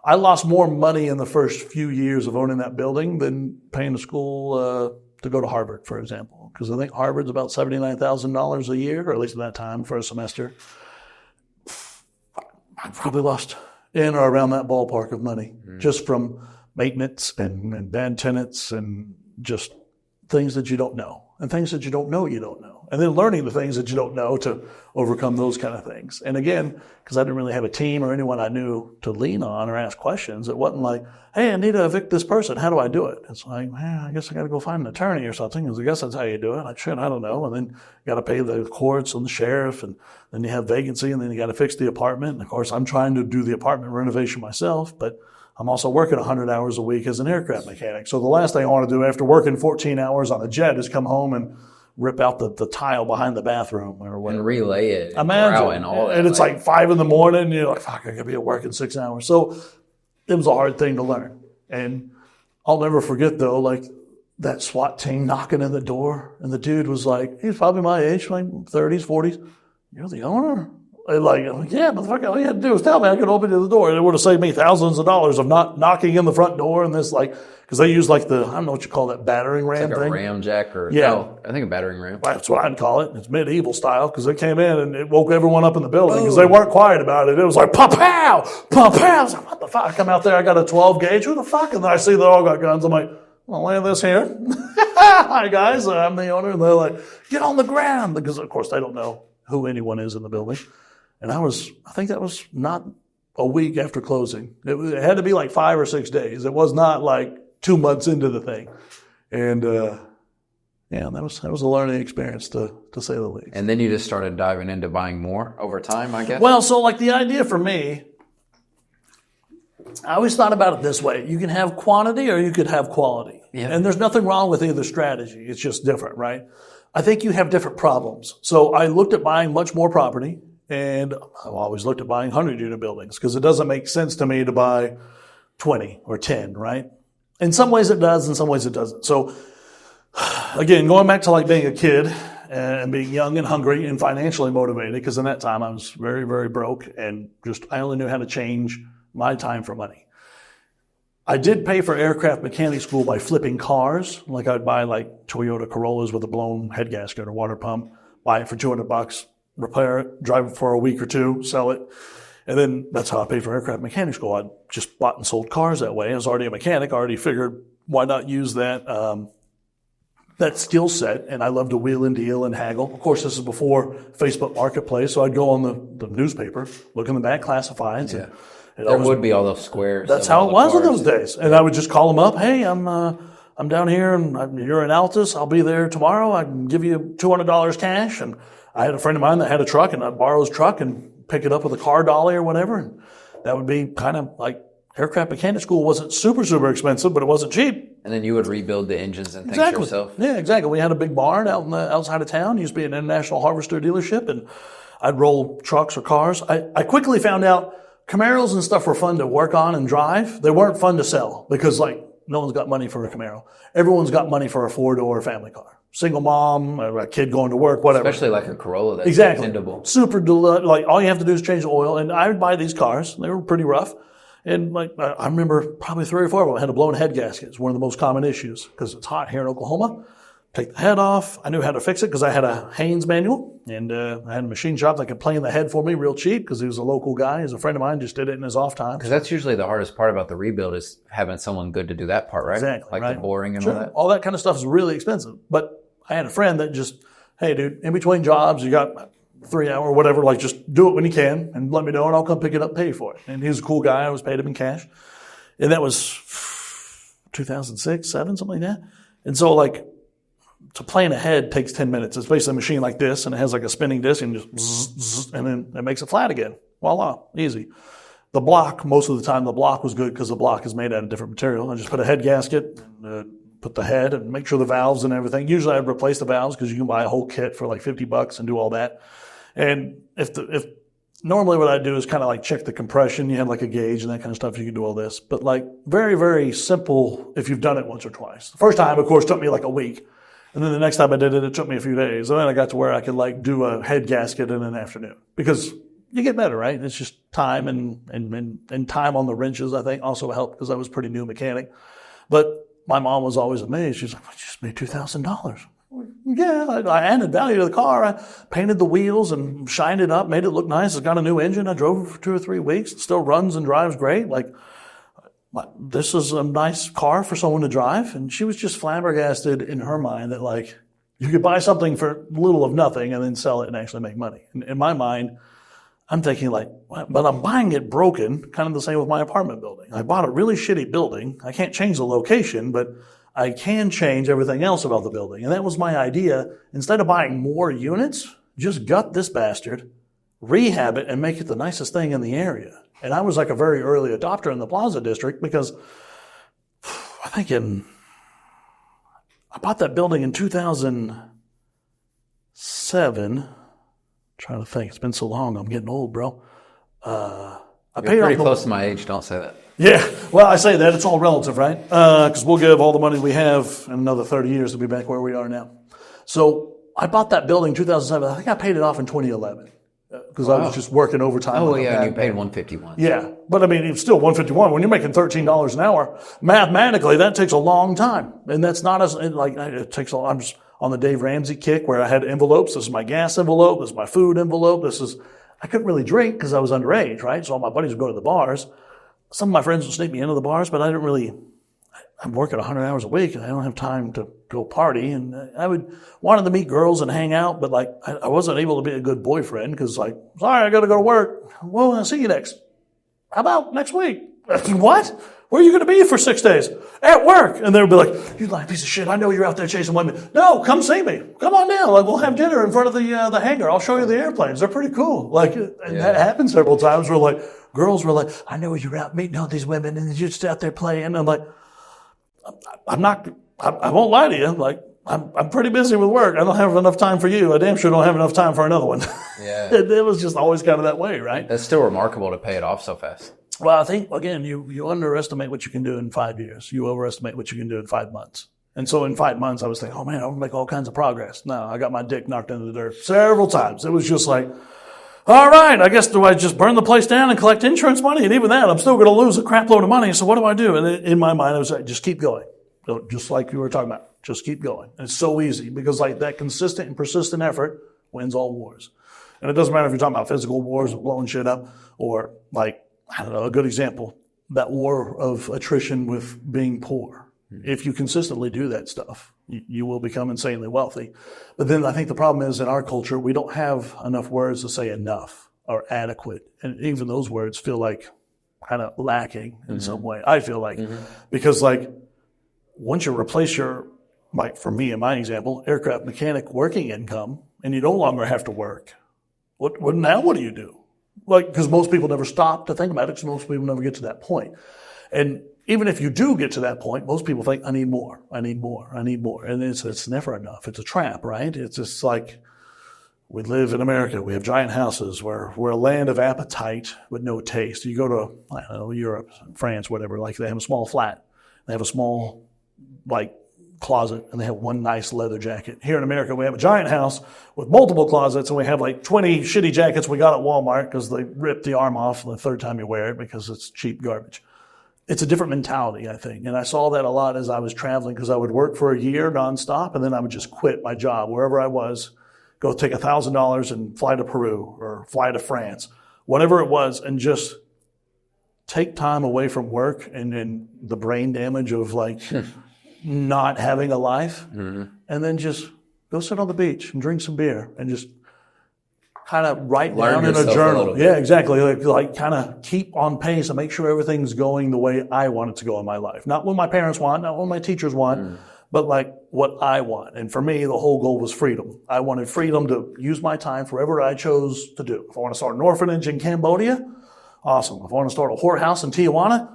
I lost more money in the first few years of owning that building than paying the school to go to Harvard, for example. Because I think Harvard's about $79,000 a year, or at least at that time, for a semester. I probably lost in or around that ballpark of money just from maintenance and bad tenants and just things that you don't know and things that you don't know you don't know. And then learning the things that you don't know to overcome those kind of things. And again, because I didn't really have a team or anyone I knew to lean on or ask questions, it wasn't like, hey, I need to evict this person. How do I do it? It's like, I guess I got to go find an attorney or something. I guess that's how you do it. Like, shit, I don't know. And then you got to pay the courts and the sheriff, and then you have vacancy, and then you got to fix the apartment. And of course, I'm trying to do the apartment renovation myself, but I'm also working 100 hours a week as an aircraft mechanic. So the last thing I want to do after working 14 hours on a jet is come home and rip out the tile behind the bathroom or whatever. And relay it. Imagine. And all that. And it's like 5 a.m. and you're like, fuck, I gotta be at work in 6 hours. So it was a hard thing to learn. And I'll never forget though, like that SWAT team knocking in the door, and the dude was like, he's probably my age, like 30s, 40s. You're the owner? And like, I'm like, yeah, motherfucker, all you had to do was tell me I could open the door. And it would have saved me thousands of dollars of not knocking in the front door and this, like, because they use like I don't know what you call that, battering ram It's like thing. a ram jack or, yeah. No, I think a battering ram. That's what I'd call it. It's medieval style because it came in and it woke everyone up in the building because they weren't quiet about it. It was like, pop-pow, pop-pow. I was like, what the fuck? I come out there, I got a 12 gauge. Who the fuck? And then I see they all got guns. I'm like, I'll land this here. Hi, guys. I'm the owner. And they're like, get on the ground. Because, of course, they don't know who anyone is in the building. And I think that was not a week after closing. It had to be like 5 or 6 days. It was not like 2 months into the thing. And, yeah, that was a learning experience to say the least. And then you just started diving into buying more over time, I guess? Well, so like the idea for me, I always thought about it this way. You can have quantity or you could have quality. Yeah. And there's nothing wrong with either strategy. It's just different, right? I think you have different problems. So I looked at buying much more property, and I've always looked at buying 100-unit buildings because it doesn't make sense to me to buy 20 or 10, right? In some ways it does, in some ways it doesn't. So again, going back to like being a kid and being young and hungry and financially motivated, because in that time I was very, very broke and just I only knew how to change my time for money. I did pay for aircraft mechanic school by flipping cars. Like I'd buy like Toyota Corollas with a blown head gasket or water pump, buy it for $200, repair it, drive it for a week or two, sell it. And then that's how I paid for aircraft mechanic school. I just bought and sold cars that way. I was already a mechanic. I already figured why not use that skill set. And I love to wheel and deal and haggle. Of course, this is before Facebook Marketplace. So I'd go on the newspaper, look in the back classifieds. Yeah. There would be all those squares. That's how it was in those days. And I would just call them up. Hey, I'm I'm down here and you're in Altus. I'll be there tomorrow. I can give you $200 cash. And I had a friend of mine that had a truck, and I'd borrow his truck and pick it up with a car dolly or whatever. And that would be kind of like aircraft mechanic school wasn't super, super expensive, but it wasn't cheap. And then you would rebuild the engines and things yourself? Yeah, exactly. We had a big barn out outside of town. It used to be an International Harvester dealership, and I'd roll trucks or cars. I quickly found out Camaros and stuff were fun to work on and drive. They weren't fun to sell because, like, no one's got money for a Camaro. Everyone's got money for a 4-door family car. Single mom, a kid going to work, whatever. Especially like a Corolla that's exactly. dependable. Super, like all you have to do is change the oil. And I would buy these cars. They were pretty rough. And like I remember probably 3 or 4 of them had a blown head gasket. It's one of the most common issues because it's hot here in Oklahoma. Take the head off. I knew how to fix it because I had a Haynes manual, and I had a machine shop that could plane the head for me real cheap because he was a local guy. He's a friend of mine, just did it in his off time. Because that's usually the hardest part about the rebuild is having someone good to do that part, right? Exactly. Like right? the boring and sure. all that. All that kind of stuff is really expensive. But I had a friend that just, hey, dude, in between jobs, you got 3 hour or whatever, like just do it when you can and let me know and I'll come pick it up, pay for it. And he was a cool guy. I was paid him in cash. And that was 2006, 7, something like that. And so like, to plane a head takes 10 minutes. It's basically a machine like this, and it has like a spinning disc, and just zzz, and then it makes it flat again. Voila, easy. The block, most of the time, the block was good because the block is made out of different material. I just put a head gasket, and, put the head, and make sure the valves and everything. Usually, I'd replace the valves because you can buy a whole kit for like $50 and do all that. And if normally what I do is kind of like check the compression. You have like a gauge and that kind of stuff. You can do all this, but like very, very simple if you've done it once or twice. The first time, of course, took me like a week. And then the next time I did it, it took me a few days. And then I got to where I could like do a head gasket in an afternoon because you get better, right? It's just time and time on the wrenches, I think, also helped because I was a pretty new mechanic. But my mom was always amazed. She's like, I just made $2,000. Yeah, I added value to the car. I painted the wheels and shined it up, made it look nice. It's got a new engine. I drove it for 2 or 3 weeks. It still runs and drives great. Like, this is a nice car for someone to drive. And she was just flabbergasted in her mind that, like, you could buy something for little of nothing and then sell it and actually make money. In my mind, I'm thinking, like, but I'm buying it broken, kind of the same with my apartment building. I bought a really shitty building. I can't change the location, but I can change everything else about the building. And that was my idea. Instead of buying more units, just gut this bastard, rehab it, and make it the nicest thing in the area. And I was like a very early adopter in the Plaza District because I think I bought that building in 2007. Trying to think. It's been so long. I'm getting old, bro. You're pretty close to my age. Don't say that. Yeah. Well, I say that. It's all relative, right? Because we'll give all the money we have in another 30 years to be back where we are now. So I bought that building in 2007. I think I paid it off in 2011 because I was just working overtime. Oh, yeah. And you paid $151. Yeah. But I mean, it's still $151. When you're making $13 an hour, mathematically, that takes a long time. And that's not as, like, it takes a lot. I'm just on the Dave Ramsey kick where I had envelopes. This is my gas envelope. This is my food envelope. I couldn't really drink because I was underage, right? So all my buddies would go to the bars. Some of my friends would sneak me into the bars, but I'm working 100 hours a week and I don't have time to go party. And I wanted to meet girls and hang out, but like, I wasn't able to be a good boyfriend because, like, sorry, I got to go to work. Well, I'll see you next. How about next week? What? Where are you going to be for 6 days? At work. And they'll be like, you lying piece of shit. I know you're out there chasing women. No, come see me. Come on down. Like, we'll have dinner in front of the hangar. I'll show you the airplanes. They're pretty cool. Like, and that happened several times where, like, girls were like, I know you're out meeting all these women and you're just out there playing. And I'm like, I won't lie to you. Like, I'm pretty busy with work. I don't have enough time for you. I damn sure don't have enough time for another one. Yeah. It was just always kind of that way, right? That's still remarkable to pay it off so fast. Well, I think, again, you underestimate what you can do in 5 years. You overestimate what you can do in 5 months. And so in 5 months, I was thinking, oh, man, I'll make all kinds of progress. No, I got my dick knocked into the dirt several times. It was just like, all right, I guess do I just burn the place down and collect insurance money? And even that, I'm still going to lose a crap load of money. So what do I do? And in my mind, I was like, just keep going. Just like you were talking about, just keep going. And it's so easy because, like, that consistent and persistent effort wins all wars. And it doesn't matter if you're talking about physical wars, blowing shit up, or, like, I don't know, a good example, that war of attrition with being poor. If you consistently do that stuff, you will become insanely wealthy. But then I think the problem is in our culture, we don't have enough words to say enough or adequate. And even those words feel like kind of lacking in some way. I feel like, because, like, once you replace your, like for me in my example, aircraft mechanic working income, and you no longer have to work, what do you do? Like, because most people never stop to think about it, because most people never get to that point. And even if you do get to that point, most people think, I need more. And it's never enough. It's a trap, right? It's just like, we live in America. We have giant houses. We're a land of appetite with no taste. You go to, I don't know, Europe, France, whatever, like they have a small flat. They have a small, like, closet, and they have one nice leather jacket. Here in America, we have a giant house with multiple closets, and we have like 20 shitty jackets we got at Walmart because they rip the arm off the third time you wear it because it's cheap garbage. It's a different mentality, I think. And I saw that a lot as I was traveling, because I would work for a year nonstop, and then I would just quit my job wherever I was, go take $1,000 and fly to Peru or fly to France, whatever it was, and just take time away from work and the brain damage of like not having a life, and then just go sit on the beach and drink some beer and just kind of write down in a journal. Yeah, exactly. Like kind of keep on pace and make sure everything's going the way I want it to go in my life. Not what my parents want, not what my teachers want, but like what I want. And for me, the whole goal was freedom. I wanted freedom to use my time for whatever I chose to do. If I want to start an orphanage in Cambodia, awesome. If I want to start a whorehouse in Tijuana,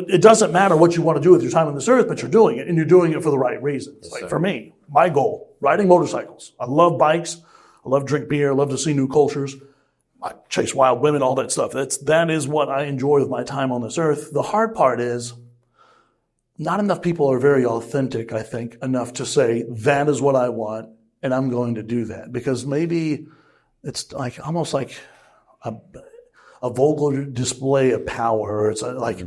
it doesn't matter what you want to do with your time on this earth, but you're doing it, and you're doing it for the right reasons. Yes, like for me, my goal, riding motorcycles. I love bikes. I love to drink beer. I love to see new cultures. I chase wild women, all that stuff. That is what I enjoy with my time on this earth. The hard part is not enough people are very authentic, I think, enough to say, that is what I want, and I'm going to do that. Because maybe it's like almost like a vulgar display of power. It's like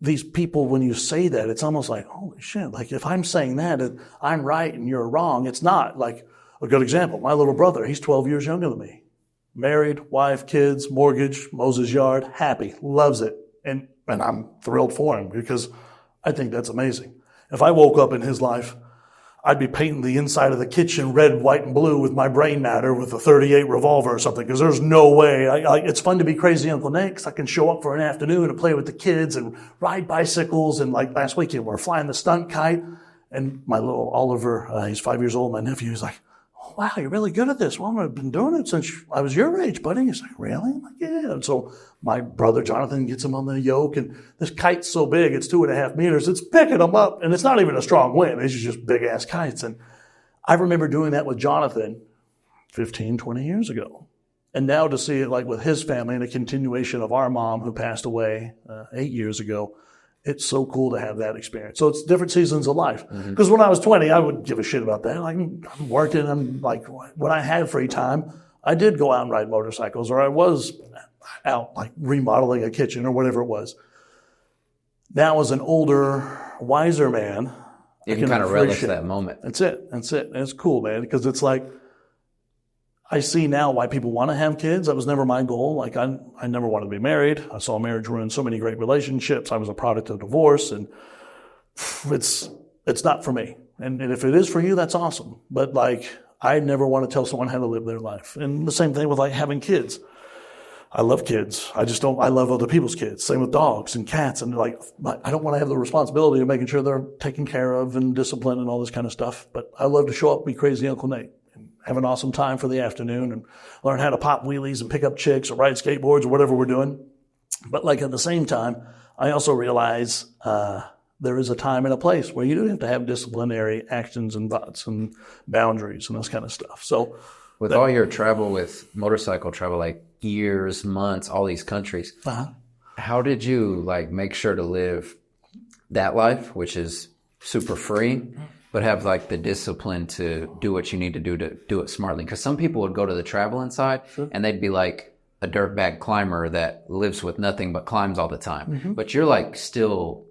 these people, when you say that, it's almost like, holy shit, like if I'm saying that, I'm right and you're wrong. It's not. Like a good example, my little brother, he's 12 years younger than me. Married, wife, kids, mortgage, Moses Yard, happy, loves it. And I'm thrilled for him because I think that's amazing. If I woke up in his life, I'd be painting the inside of the kitchen red, white, and blue with my brain matter with a .38 revolver or something, because there's no way. It's fun to be crazy Uncle Nate, because I can show up for an afternoon and play with the kids and ride bicycles. And like last weekend, we're flying the stunt kite. And my little Oliver, he's 5 years old, my nephew, he's like, oh, wow, you're really good at this. Well, I've been doing it since I was your age, buddy. He's like, really? I'm like, yeah. And so my brother Jonathan gets him on the yoke, and this kite's so big, it's 2.5 meters. It's picking him up, and it's not even a strong wind. These are just big-ass kites. And I remember doing that with Jonathan 15, 20 years ago. And now to see it like with his family and a continuation of our mom who passed away 8 years ago, it's so cool to have that experience. So it's different seasons of life. Because when I was 20, I wouldn't give a shit about that. Like, I'm working, I'm like, when I had free time, I did go out and ride motorcycles, or I was out like remodeling a kitchen or whatever it was. Now as an older, wiser man, you can kind of relish that moment. That's it. And it's cool, man, because it's like, I see now why people want to have kids. That was never my goal. Like I never wanted to be married. I saw marriage ruin so many great relationships. I was a product of divorce, and it's not for me. And if it is for you, that's awesome. But like, I never want to tell someone how to live their life. And the same thing with like having kids. I love kids. I love other people's kids. Same with dogs and cats. And like, I don't want to have the responsibility of making sure they're taken care of and disciplined and all this kind of stuff. But I love to show up and be crazy Uncle Nate. Have an awesome time for the afternoon and learn how to pop wheelies and pick up chicks or ride skateboards or whatever we're doing. But like at the same time, I also realize there is a time and a place where you do have to have disciplinary actions and thoughts and boundaries and this kind of stuff. So with all your travel with motorcycle travel, like years, months, all these countries, how did you like make sure to live that life, which is super free, but have like the discipline to do what you need to do it smartly? Because some people would go to the traveling side and they'd be like a dirtbag climber that lives with nothing but climbs all the time. But you're like still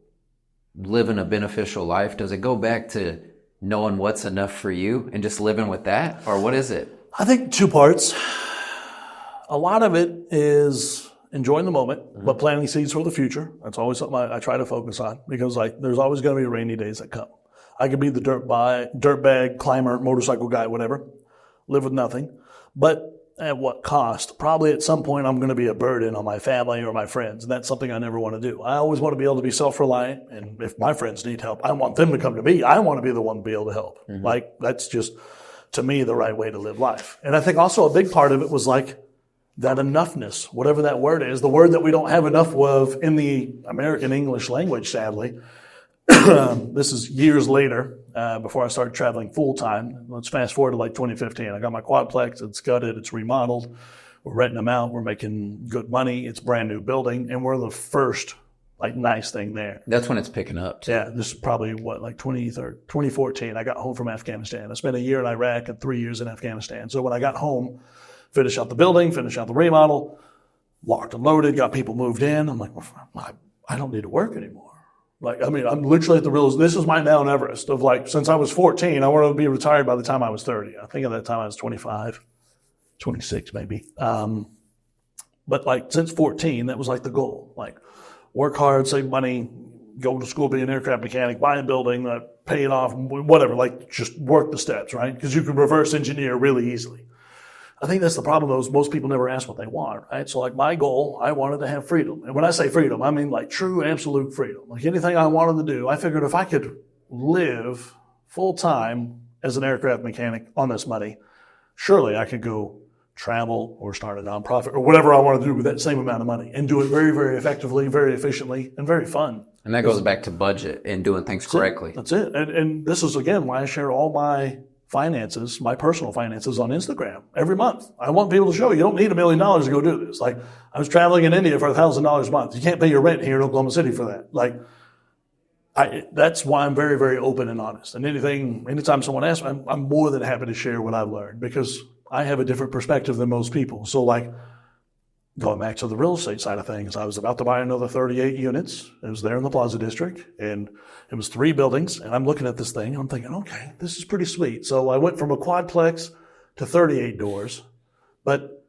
living a beneficial life. Does it go back to knowing what's enough for you and just living with that? Or what is it? I think two parts. A lot of it is enjoying the moment, but planting seeds for the future. That's always something I try to focus on, because like there's always going to be rainy days that come. I could be the dirtbag, climber, motorcycle guy, whatever, live with nothing. But at what cost? Probably at some point I'm going to be a burden on my family or my friends, and that's something I never want to do. I always want to be able to be self-reliant, and if my friends need help, I want them to come to me. I want to be the one to be able to help. Like, that's just, to me, the right way to live life. And I think also a big part of it was like that enoughness, whatever that word is, the word that we don't have enough of in the American English language, sadly. This is years later, before I started traveling full time. Let's fast forward to like 2015. I got my quadplex. It's gutted. It's remodeled. We're renting them out. We're making good money. It's a brand new building, and we're the first like nice thing there. That's when it's picking up too. Yeah, this is probably like 2014. I got home from Afghanistan. I spent a year in Iraq and 3 years in Afghanistan. So when I got home, finish out the building, finish out the remodel, locked and loaded, got people moved in. I'm like, well, I don't need to work anymore. Like, I mean, I'm literally at the real, this is my Mount Everest of like, since I was 14, I wanted to be retired by the time I was 30. I think at that time I was 25, 26 maybe. But like since 14, that was like the goal. Like, work hard, save money, go to school, be an aircraft mechanic, buy a building, pay it off, whatever. Like, just work the steps, right? Because you can reverse engineer really easily. I think that's the problem, though, is most people never ask what they want, right? So, like, my goal, I wanted to have freedom. And when I say freedom, I mean, like, true, absolute freedom. Like, anything I wanted to do, I figured if I could live full-time as an aircraft mechanic on this money, surely I could go travel or start a nonprofit or whatever I wanted to do with that same amount of money and do it very, very effectively, very efficiently, and very fun. And that goes back to budget and doing things correctly. That's it. And this is, again, why I share all my finances, my personal finances on Instagram every month. I want people to show you don't need $1 million to go do this. Like, I was traveling in India for $1,000 a month. You can't pay your rent here in Oklahoma City for that. Like, that's why I'm very, very open and honest. And anytime someone asks me, I'm more than happy to share what I've learned because I have a different perspective than most people. So, like, going back to the real estate side of things, I was about to buy another 38 units. It was there in the Plaza District, and it was 3 buildings. And I'm looking at this thing, and I'm thinking, okay, this is pretty sweet. So I went from a quadplex to 38 doors. But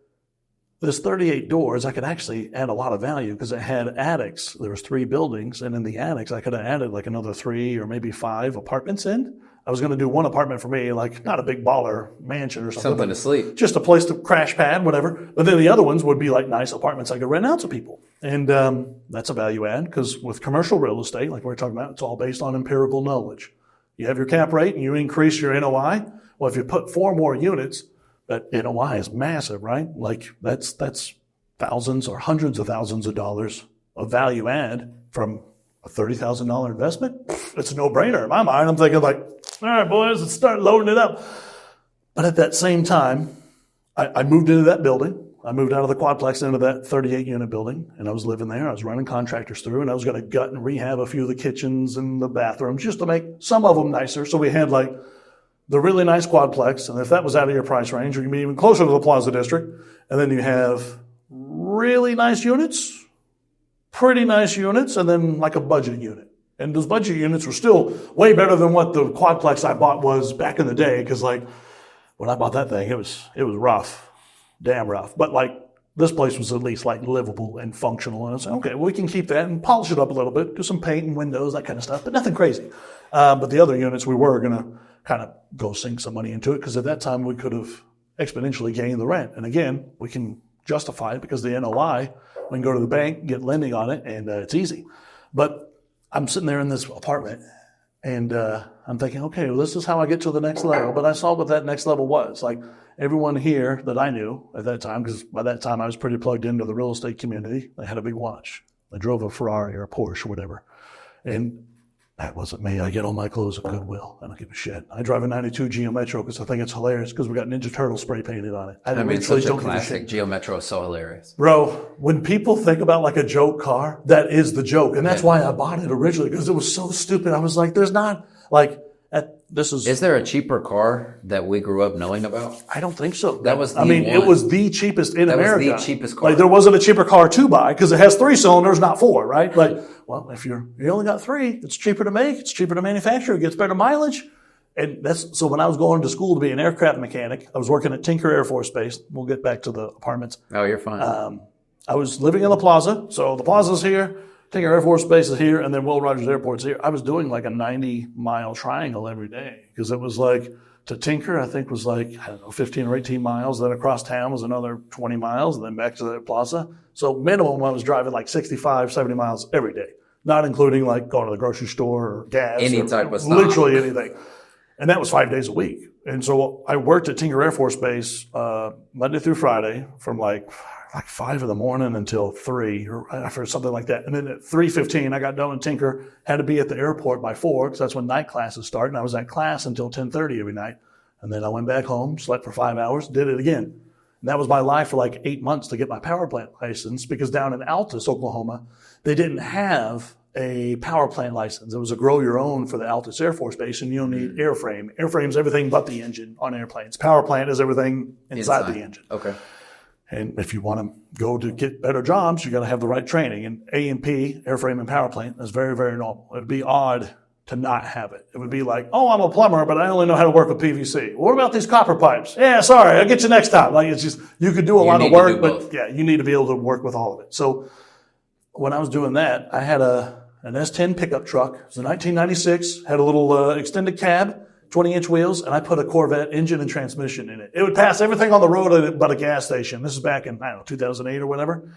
this 38 doors, I could actually add a lot of value because it had attics. There was 3 buildings, and in the attics, I could have added like another 3 or maybe 5 apartments in. I was going to do one apartment for me, like not a big baller mansion or something. Something to sleep. Just a place to crash pad, whatever. But then the other ones would be like nice apartments I could rent out to people. And that's a value add because with commercial real estate, like we're talking about, it's all based on empirical knowledge. You have your cap rate and you increase your NOI. Well, if you put 4 more units, that NOI is massive, right? Like that's thousands or hundreds of thousands of dollars of value add from a $30,000 investment. It's a no-brainer in my mind. I'm thinking like, all right, boys, let's start loading it up. But at that same time, I moved into that building. I moved out of the quadplex into that 38-unit building, and I was living there. I was running contractors through, and I was going to gut and rehab a few of the kitchens and the bathrooms just to make some of them nicer. So we had like the really nice quadplex, and if that was out of your price range, you can be even closer to the Plaza District. And then you have really nice units, pretty nice units, and then like a budget unit. And those budget units were still way better than what the quadplex I bought was back in the day. Because like when I bought that thing, it was rough, damn rough. But like this place was at least like livable and functional. And I was like, okay, well, we can keep that and polish it up a little bit, do some paint and windows, that kind of stuff, but nothing crazy. But the other units, we were going to kind of go sink some money into it because at that time we could have exponentially gained the rent. And again, we can justify it because the NOI, we can go to the bank, get lending on it, and it's easy. But I'm sitting there in this apartment, and I'm thinking, okay, well, this is how I get to the next level. But I saw what that next level was. Like, everyone here that I knew at that time, because by that time I was pretty plugged into the real estate community, they had a big watch. They drove a Ferrari or a Porsche or whatever. And that wasn't me. I get all my clothes at Goodwill. I don't give a shit. I drive a 92 Geo Metro because I think it's hilarious because we got Ninja Turtle spray painted on it. I mean, such a classic. Geo Metro is so hilarious. Bro, when people think about like a joke car, that is the joke. And that's why I bought it originally because it was so stupid. I was like, there's not like, Is there a cheaper car that we grew up knowing about? I don't think so. That was it was the cheapest in America. That was the cheapest car. Like there wasn't a cheaper car to buy because it has 3 cylinders, not 4, right? Like, well, if you only got 3, it's cheaper to make, it's cheaper to manufacture, it gets better mileage. And so when I was going to school to be an aircraft mechanic, I was working at Tinker Air Force Base. We'll get back to the apartments. Oh, you're fine. I was living in the plaza. So the plaza's here. Tinker Air Force Base is here, and then Will Rogers Airport's here. I was doing like a 90-mile triangle every day because it was like to Tinker, I think was like, I don't know, 15 or 18 miles. Then across town was another 20 miles, and then back to the plaza. So minimum, I was driving like 65, 70 miles every day, not including like going to the grocery store or gas. Any or type of stuff. literally anything. And that was 5 days a week. And so I worked at Tinker Air Force Base Monday through Friday from like 5 in the morning until 3 or something like that. And then at 3:15, I got done with Tinker, had to be at the airport by 4 because that's when night classes start. And I was at class until 10:30 every night. And then I went back home, slept for 5 hours, did it again. And that was my life for like 8 months to get my power plant license, because down in Altus, Oklahoma, they didn't have a power plant license. It was a grow your own for the Altus Air Force Base, and you'll need airframe. Airframe's everything but the engine on airplanes. Power plant is everything inside the engine. Okay. And if you want to go to get better jobs, you got to have the right training. And A&P, airframe and power plant, is very, very normal. It'd be odd to not have it. It would be like, oh, I'm a plumber, but I only know how to work with PVC. What about these copper pipes? Yeah, sorry, I'll get you next time. Like, it's just, you could do a lot of work, but yeah, you need to be able to work with all of it. So when I was doing that, I had an S10 pickup truck. It was a 1996, had a little extended cab, 20-inch wheels, and I put a Corvette engine and transmission in it. It would pass everything on the road but a gas station. This is back in, 2008 or whatever.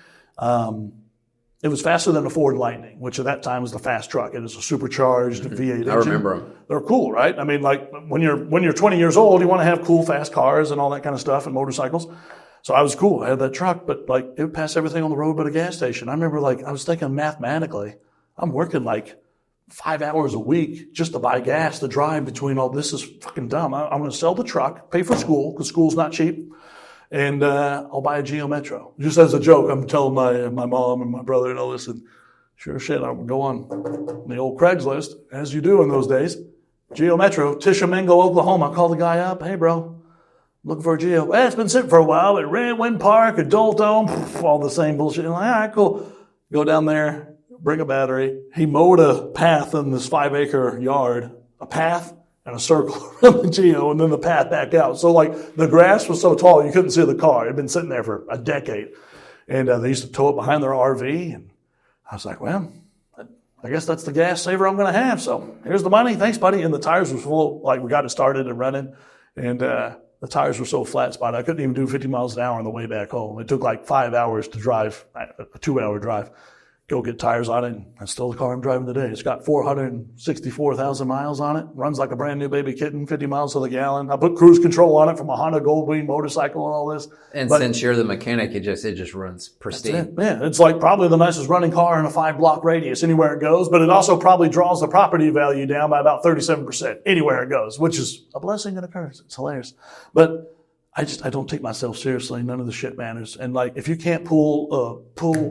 It was faster than a Ford Lightning, which at that time was the fast truck. It was a supercharged V8 engine. I remember them. They're cool, right? I mean, like when you're 20 years old, you want to have cool, fast cars and all that kind of stuff and motorcycles. So I was cool. I had that truck, but like it would pass everything on the road but a gas station. I remember like I was thinking mathematically, I'm working like 5 hours a week just to buy gas to drive between all this. Is fucking dumb. I'm going to sell the truck, pay for school because school's not cheap, and I'll buy a Geo Metro. Just as a joke, I'm telling my mom and my brother, listen, sure shit, I'm going to go on the old Craigslist, as you do in those days. Geo Metro, Tishomingo, Oklahoma. Call the guy up. Hey, bro, looking for a Geo. Well, it's been sitting for a while at Red Wind Park, Adult Dome, all the same bullshit. I'm like, all right, cool. Go down there. Bring a battery. He mowed a path in this 5-acre yard, a path and a circle around the Geo, and then the path back out. So like the grass was so tall you couldn't see the car. It had been sitting there for a decade. And they used to tow it behind their RV. And I was like, well, I guess that's the gas saver I'm going to have. So here's the money. Thanks, buddy. And the tires were full. Like we got it started and running. And the tires were so flat spot, I couldn't even do 50 miles an hour on the way back home. It took like 5 hours to drive, a 2-hour drive. Go get tires on it, and that's still the car I'm driving today. It's got 464,000 miles on it. Runs like a brand new baby kitten, 50 miles to the gallon. I put cruise control on it from a Honda Goldwing motorcycle and all this. And since you're the mechanic, it just runs pristine. Yeah, it's like probably the nicest running car in a 5-block radius anywhere it goes, but it also probably draws the property value down by about 37% anywhere it goes, which is a blessing and a curse. It's hilarious. But I don't take myself seriously. None of the shit matters. And like, if you can't pull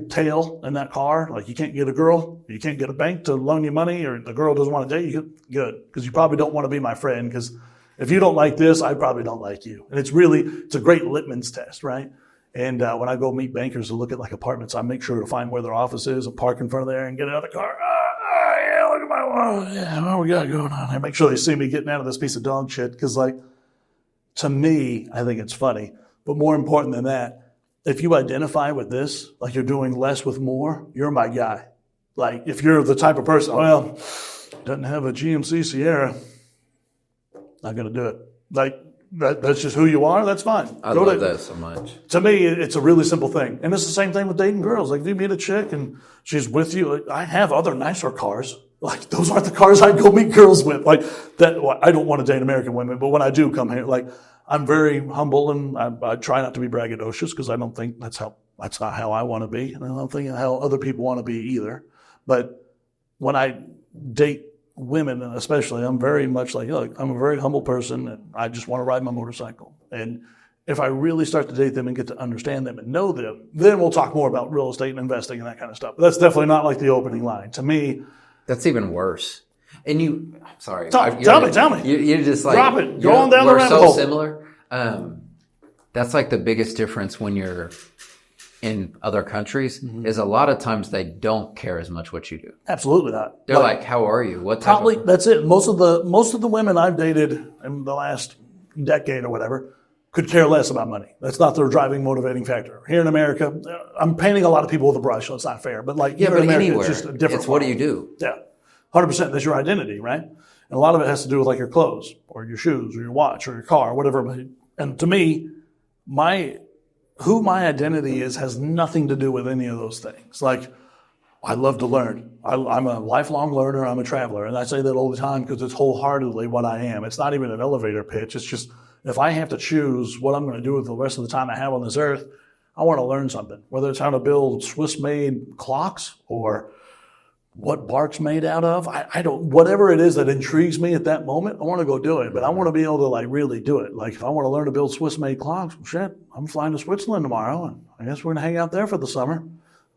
tail in that car, like you can't get a girl, you can't get a bank to loan you money, or the girl doesn't want to date you, good. Because you probably don't want to be my friend. Because if you don't like this, I probably don't like you. And it's a great litmus test, right? And when I go meet bankers to look at like apartments, I make sure to find where their office is and park in front of there and get another car. Yeah, look at my wall. Yeah, what we got going on? I make sure they see me getting out of this piece of dog shit. Because like, to me, I think it's funny. But more important than that, if you identify with this, like you're doing less with more, you're my guy. Like if you're the type of person, well, doesn't have a GMC Sierra, not going to do it. Like that's just who you are. That's fine. I love that so much. To me, it's a really simple thing. And it's the same thing with dating girls. Like if you meet a chick and she's with you, I have other nicer cars. Like those aren't the cars I go meet girls with. Like that, well, I don't want to date American women, but when I do come here, like I'm very humble and I try not to be braggadocious because I don't think that's not how I want to be, and I don't think how other people want to be either. But when I date women, and especially, I'm very much like, look, I'm a very humble person and I just want to ride my motorcycle. And if I really start to date them and get to understand them and know them, then we'll talk more about real estate and investing and that kind of stuff. But that's definitely not like the opening line. To me, that's even worse. And sorry. Tell me. You're just like, drop it. Go on down the rabbit hole. We're so similar. That's like the biggest difference when you're in other countries is a lot of times they don't care as much what you do. Absolutely not. They're like, how are you? What type probably that's it. Most of the women I've dated in the last decade or whatever could care less about money. That's not their driving motivating factor. Here in America, I'm painting a lot of people with a brush, so it's not fair. But like, yeah, here but in America, anywhere, it's just a different. It's what do you do? Yeah, 100%. That's your identity, right? And a lot of it has to do with like your clothes or your shoes or your watch or your car, whatever. And to me, who my identity is has nothing to do with any of those things. Like, I love to learn. I'm a lifelong learner. I'm a traveler. And I say that all the time because it's wholeheartedly what I am. It's not even an elevator pitch. It's just, if I have to choose what I'm going to do with the rest of the time I have on this earth, I want to learn something. Whether it's how to build Swiss-made clocks or what bark's made out of, I don't, whatever it is that intrigues me at that moment, I want to go do it. But I want to be able to like really do it. Like if I want to learn to build Swiss-made clocks, shit, I'm flying to Switzerland tomorrow, and I guess we're going to hang out there for the summer.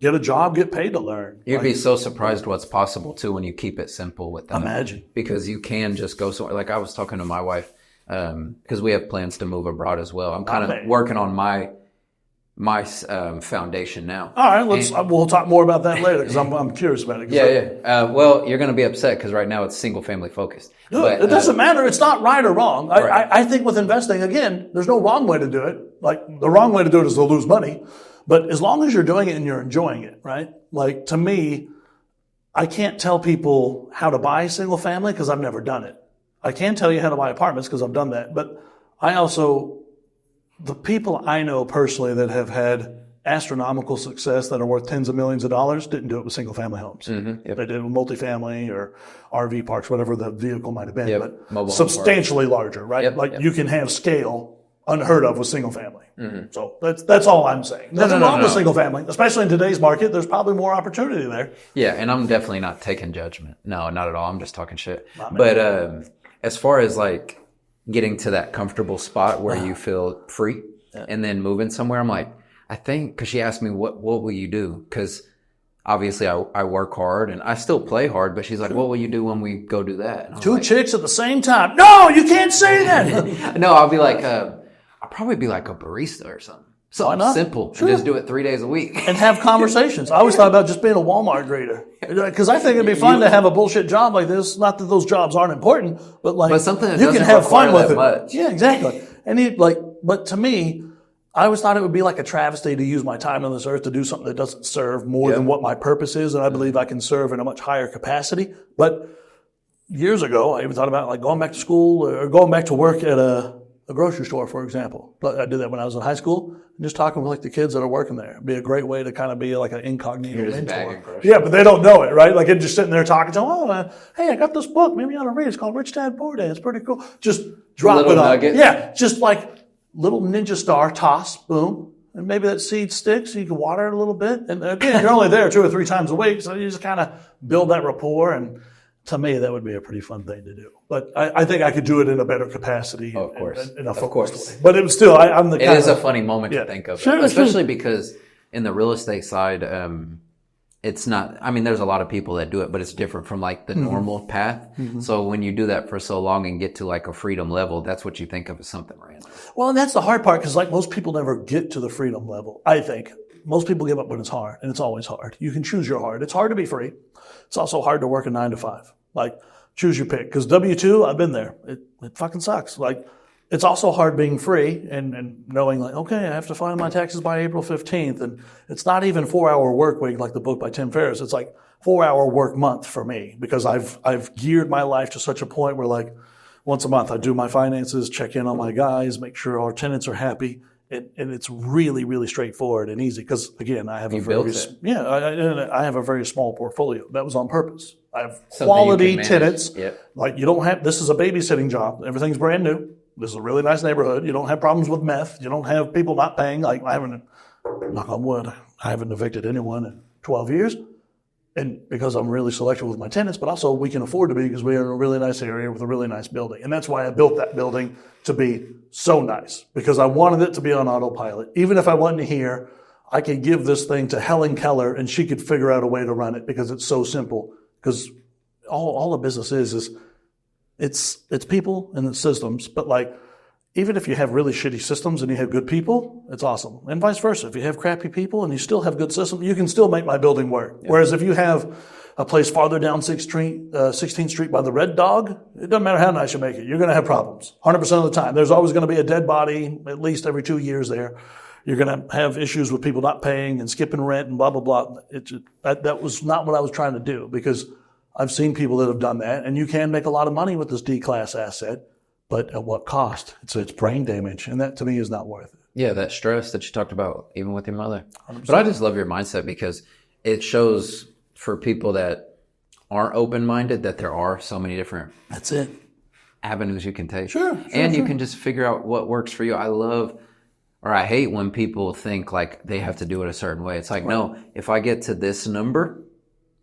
Get a job, get paid to learn. You'd be so surprised what's possible too when you keep it simple with them. Imagine. Because you can just go somewhere. Like I was talking to my wife, because we have plans to move abroad as well. I'm kind of working on my foundation now. All right, we'll talk more about that later because I'm curious about it. Yeah. Well, you're going to be upset because right now it's single family focused. But, it doesn't matter. It's not right or wrong. Right. I think with investing, again, there's no wrong way to do it. Like the wrong way to do it is to lose money. But as long as you're doing it and you're enjoying it, right? Like to me, I can't tell people how to buy single family because I've never done it. I can tell you how to buy apartments because I've done that. But the people I know personally that have had astronomical success that are worth tens of millions of dollars didn't do it with single family homes. Mm-hmm. Yep. They did it with multifamily or RV parks, whatever the vehicle might have been, Yep. but substantially larger, right? Yep. You can have scale unheard of with single family. Mm-hmm. So that's all I'm saying. Nothing wrong with single family, especially in today's market. There's probably more opportunity there. Yeah, and I'm definitely not taking judgment. No, not at all. I'm just talking shit. But as far as like getting to that comfortable spot where you feel free and then moving somewhere, I'm like, I think, because she asked me, what will you do? Because obviously I work hard and I still play hard, but she's like, what will you do when we go do that? Two chicks at the same time. No, you can't say that. No, I'll be like, I'll probably be like a barista or something. Something simple. Sure. And just do it 3 days a week. And have conversations. I always thought about just being a Walmart greeter. Because I think it'd be fun to have a bullshit job like this. Not that those jobs aren't important, but something that you can have fun with it. Much. Yeah, exactly. And but to me, I always thought it would be like a travesty to use my time on this earth to do something that doesn't serve more than what my purpose is. And I believe I can serve in a much higher capacity. But years ago, I even thought about like going back to school or going back to work at a grocery store, for example. I did that when I was in high school. And just talking with like the kids that are working there. It'd be a great way to kind of be like an incognito mentor. Yeah, but they don't know it, right? Like, just sitting there talking to them, hey, I got this book. Maybe you ought to read it. It's called Rich Dad Poor Dad. It's pretty cool. Just drop it on. Yeah, just like little ninja star, toss, boom. And maybe that seed sticks. You can water it a little bit. And again, you're only there 2 or 3 times a week. So you just kind of build that rapport. And to me, that would be a pretty fun thing to do. But I think I could do it in a better capacity. Of course. In a focused way. But it was still, I'm the kind It is a funny moment to think of. Sure, especially because in the real estate side, it's not, I mean, there's a lot of people that do it, but it's different from like the normal path. Mm-hmm. So when you do that for so long and get to like a freedom level, that's what you think of as something random. Well, and that's the hard part because like most people never get to the freedom level, I think. Most people give up when it's hard, and it's always hard. You can choose your hard. It's hard to be free. It's also hard to work a 9 to 5. Like, choose your pick. Because W-2, I've been there. It fucking sucks. Like, it's also hard being free and knowing like, okay, I have to file my taxes by April 15th. And it's not even 4-hour work week like the book by Tim Ferriss. It's like 4-hour work month for me because I've geared my life to such a point where like once a month I do my finances, check in on my guys, make sure our tenants are happy. And it's really, really straightforward and easy because, again, I have I have a very small portfolio. That was on purpose. I have quality tenants. Yep. Like this is a babysitting job. Everything's brand new. This is a really nice neighborhood. You don't have problems with meth. You don't have people not paying. Like knock on wood, I haven't evicted anyone in 12 years. And because I'm really selective with my tenants, but also we can afford to be because we are in a really nice area with a really nice building. And that's why I built that building to be so nice because I wanted it to be on autopilot. Even if I wasn't here, I could give this thing to Helen Keller and she could figure out a way to run it because it's so simple. Because all a business is it's people and it's systems. But like, even if you have really shitty systems and you have good people, it's awesome. And vice versa. If you have crappy people and you still have good systems, you can still make my building work. Yeah. Whereas if you have a place farther down 16th Street by the Red Dog, it doesn't matter how nice you make it. You're going to have problems 100% of the time. There's always going to be a dead body at least every 2 years there. You're going to have issues with people not paying and skipping rent and blah, blah, blah. That was not what I was trying to do because I've seen people that have done that, and you can make a lot of money with this D-class asset, but at what cost? It's brain damage, and that to me is not worth it. Yeah, that stress that you talked about, even with your mother. 100%. But I just love your mindset because it shows for people that aren't open-minded that there are so many different That's it. avenues you can take. Sure. You can just figure out what works for you. I hate when people think like they have to do it a certain way. It's like, no, if I get to this number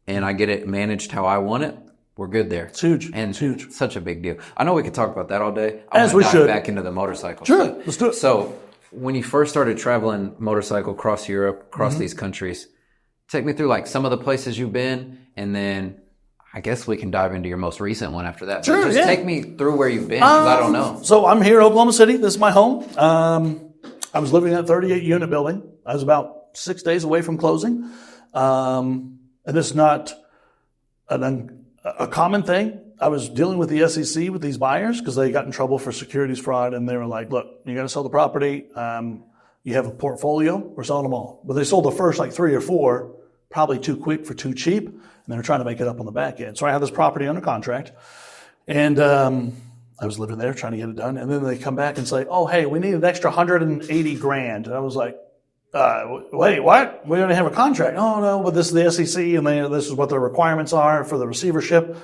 and I get it managed how I want it, we're good there. It's huge. And it's huge. It's such a big deal. I know we could talk about that all day. As we should. Back into the motorcycle. Sure. Let's do it. So when you first started traveling motorcycle across Europe, across these countries, take me through like some of the places you've been, and then I guess we can dive into your most recent one after that. Sure, But just take me through where you've been, because I don't know. So I'm here in Oklahoma City. This is my home. I was living in a 38-unit building. I was about 6 days away from closing. And this is not a common thing. I was dealing with the SEC with these buyers because they got in trouble for securities fraud, and they were like, look, you got to sell the property. You have a portfolio. We're selling them all. But they sold the first like 3 or 4, probably too quick for too cheap, and they were trying to make it up on the back end. So I had this property under contract, and I was living there trying to get it done. And then they come back and say, oh, hey, we need an extra $180,000. And I was like, wait, what? We don't have a contract. Oh, no, but this is the SEC, and this is what the requirements are for the receivership.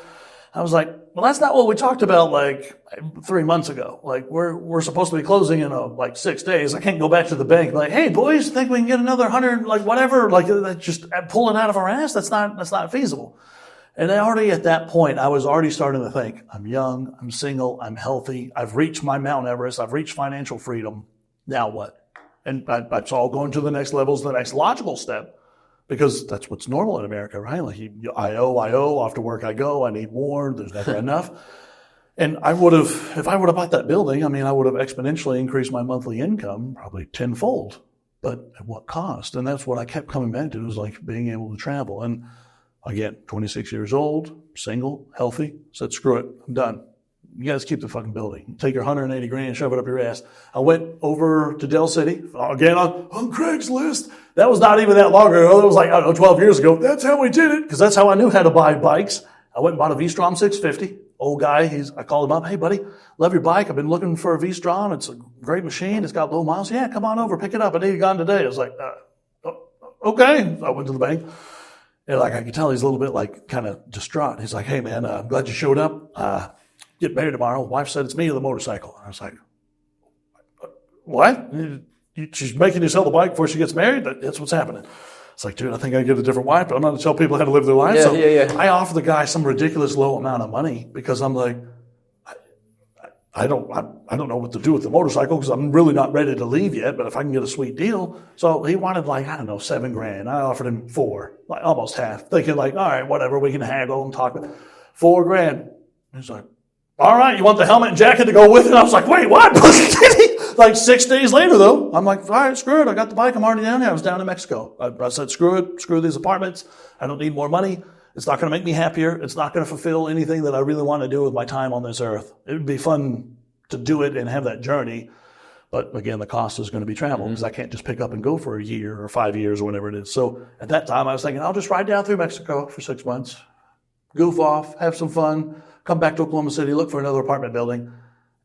I was like, well, that's not what we talked about like 3 months ago. Like we're supposed to be closing in like 6 days. I can't go back to the bank like, hey, boys, think we can get another 100, like whatever, like just pull it out of our ass? That's not feasible. And already at that point, I was already starting to think, I'm young, I'm single, I'm healthy, I've reached my Mount Everest, I've reached financial freedom. Now what? And that's all going to the next levels, the next logical step. Because that's what's normal in America, right? Like I owe, off to work I go, I need more, there's never enough. And if I would have bought that building, I would have exponentially increased my monthly income, probably tenfold. But at what cost? And that's what I kept coming back to, was like being able to travel. And again, 26 years old, single, healthy, said, screw it, I'm done. You guys keep the fucking building. Take your $180,000, shove it up your ass. I went over to Del City, again on Craigslist. That was not even that long ago. It was like, I don't know, 12 years ago. That's how we did it, because that's how I knew how to buy bikes. I went and bought a V-Strom 650. Old guy, I called him up. Hey, buddy, love your bike. I've been looking for a V-Strom. It's a great machine. It's got low miles. Yeah, come on over, pick it up. I need it gone today. I was like, okay. I went to the bank. And like I could tell he's a little bit like kind of distraught. He's like, hey, man, I'm glad you showed up. Get married tomorrow. Wife said it's me or the motorcycle. And I was like, what? She's making you sell the bike before she gets married? That's what's happening. It's like, dude, I think I get a different wife, but I'm not going to tell people how to live their life. Yeah. I offer the guy some ridiculous low amount of money because I'm like, I don't know what to do with the motorcycle because I'm really not ready to leave yet, but if I can get a sweet deal. So he wanted like, I don't know, $7,000. I offered him 4, like almost half, thinking like, all right, whatever, we can haggle and talk. $4,000. He's like, all right, you want the helmet and jacket to go with it? I was like, wait, what? Like 6 days later, though, I'm like, all right, screw it. I got the bike. I'm already down here. I was down in Mexico. I said, screw it. Screw these apartments. I don't need more money. It's not going to make me happier. It's not going to fulfill anything that I really want to do with my time on this earth. It would be fun to do it and have that journey. But again, the cost is going to be travel because I can't just pick up and go for a year or 5 years or whatever it is. So at that time, I was thinking, I'll just ride down through Mexico for 6 months, goof off, have some fun, come back to Oklahoma City, look for another apartment building.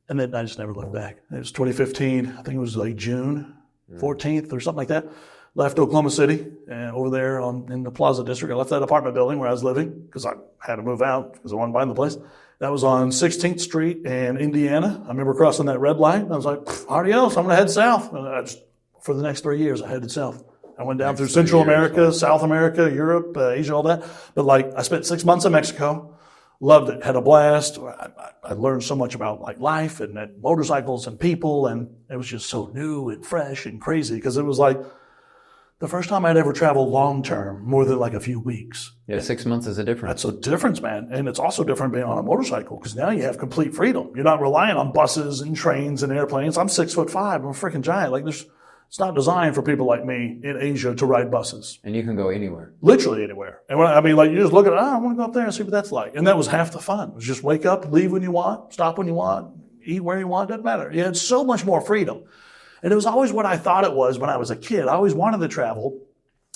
And then I just never looked back. It was 2015. I think it was like June 14th or something like that. Left Oklahoma City and over there in the Plaza District. I left that apartment building where I was living because I had to move out because I wanted to buy the place. That was on 16th Street in Indiana. I remember crossing that red light. I was like, adios, I'm going to head south. And for the next 3 years, I headed south. I went down through Central America, South America, Europe, Asia, all that. But like I spent 6 months in Mexico. Loved it. Had a blast. I learned so much about like life and motorcycles and people. And it was just so new and fresh and crazy because it was like the first time I'd ever traveled long term, more than like a few weeks. Yeah, 6 months is a difference. That's a difference, man. And it's also different being on a motorcycle because now you have complete freedom. You're not relying on buses and trains and airplanes. I'm 6'5". I'm a freaking giant. Like it's not designed for people like me in Asia to ride buses. And you can go anywhere. Literally anywhere. And like you just look at it, I want to go up there and see what that's like. And that was half the fun. It was just wake up, leave when you want, stop when you want, eat where you want, doesn't matter. You had so much more freedom. And it was always what I thought it was when I was a kid. I always wanted to travel.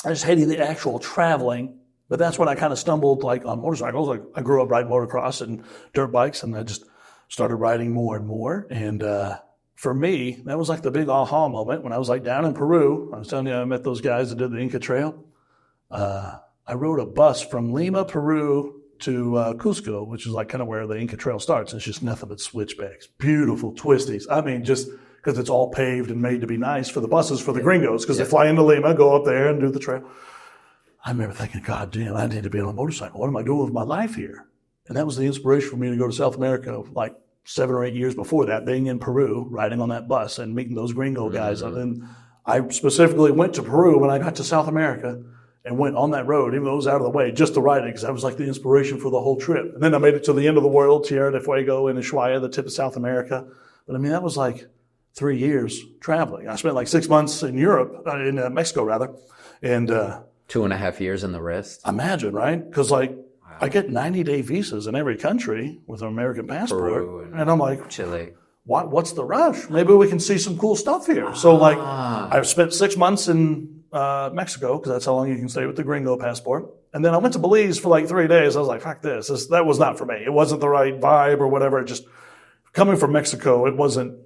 I just hated the actual traveling But that's when I kind of stumbled like on motorcycles. Like I grew up riding motocross and dirt bikes, and I just started riding more and more. And for me, that was like the big aha moment when I was like down in Peru. I was telling you, I met those guys that did the Inca Trail. I rode a bus from Lima, Peru to Cusco, which is like kind of where the Inca Trail starts. It's just nothing but switchbacks, beautiful twisties. I mean, just because it's all paved and made to be nice for the buses, for the gringos, because they fly into Lima, go up there and do the trail. I remember thinking, God damn, I need to be on a motorcycle. What am I doing with my life here? And that was the inspiration for me to go to South America like 7 or 8 years before that, being in Peru, riding on that bus and meeting those gringo guys. And then I specifically went to Peru when I got to South America and went on that road, even though it was out of the way, just to ride it, because that was like the inspiration for the whole trip. And then I made it to the end of the world, Tierra del Fuego in Ushuaia, the tip of South America. But I mean, that was like 3 years traveling. I spent like 6 months in Europe, in Mexico rather, and 2.5 years in the rest. Imagine, right? Because like I get 90-day visas in every country with an American passport, Peru and I'm like, Chile. What's the rush? Maybe we can see some cool stuff here. So like, I've spent 6 months in Mexico, because that's how long you can stay with the gringo passport. And then I went to Belize for like 3 days. I was like, fuck this. That was not for me. It wasn't the right vibe or whatever. Just coming from Mexico, it wasn't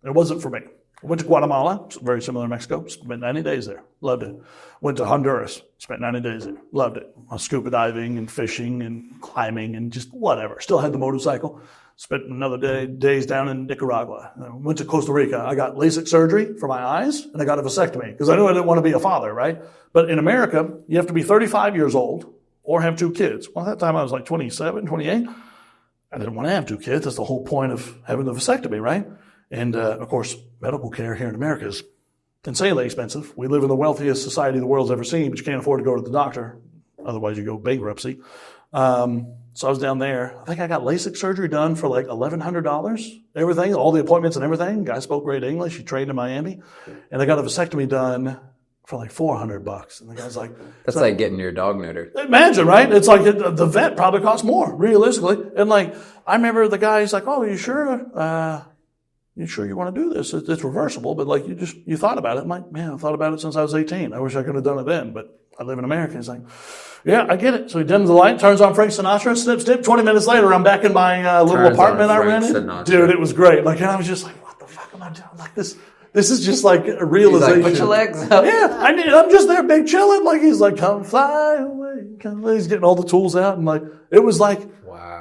for me. I went to Guatemala, very similar to Mexico, spent 90 days there, loved it. Went to Honduras, spent 90 days there, loved it. I was scuba diving and fishing and climbing and just whatever. Still had the motorcycle. Spent another days down in Nicaragua. I went to Costa Rica. I got LASIK surgery for my eyes, and I got a vasectomy because I knew I didn't want to be a father, right? But in America, you have to be 35 years old or have 2 kids. Well, at that time I was like 27, 28. I didn't want to have 2 kids. That's the whole point of having the vasectomy, right? And, of course, medical care here in America is insanely expensive. We live in the wealthiest society the world's ever seen, but you can't afford to go to the doctor. Otherwise, you go bankruptcy. So I was down there. I think I got LASIK surgery done for like $1,100. Everything, all the appointments and everything. Guy spoke great English. He trained in Miami. And I got a vasectomy done for like $400. And the guy's like... That's like getting your dog neutered. Imagine, right? It's like the vet probably costs more, realistically. And like, I remember the guy, he's like, oh, you sure? You sure you want to do this? It's reversible, but like you thought about it. I'm like, man, I thought about it since I was 18. I wish I could have done it then, but I live in America. He's like, yeah, I get it. So he dims the light, turns on Frank Sinatra, snip, snip. 20 minutes later, I'm back in my little apartment I rented. Sinatra. Dude, it was great. Like, and I was just like, what the fuck am I doing? Like this is just like a realization. He's like, put your legs up. Yeah, I'm just there big chilling. Like he's like, come fly away. He's getting all the tools out. And like, it was like,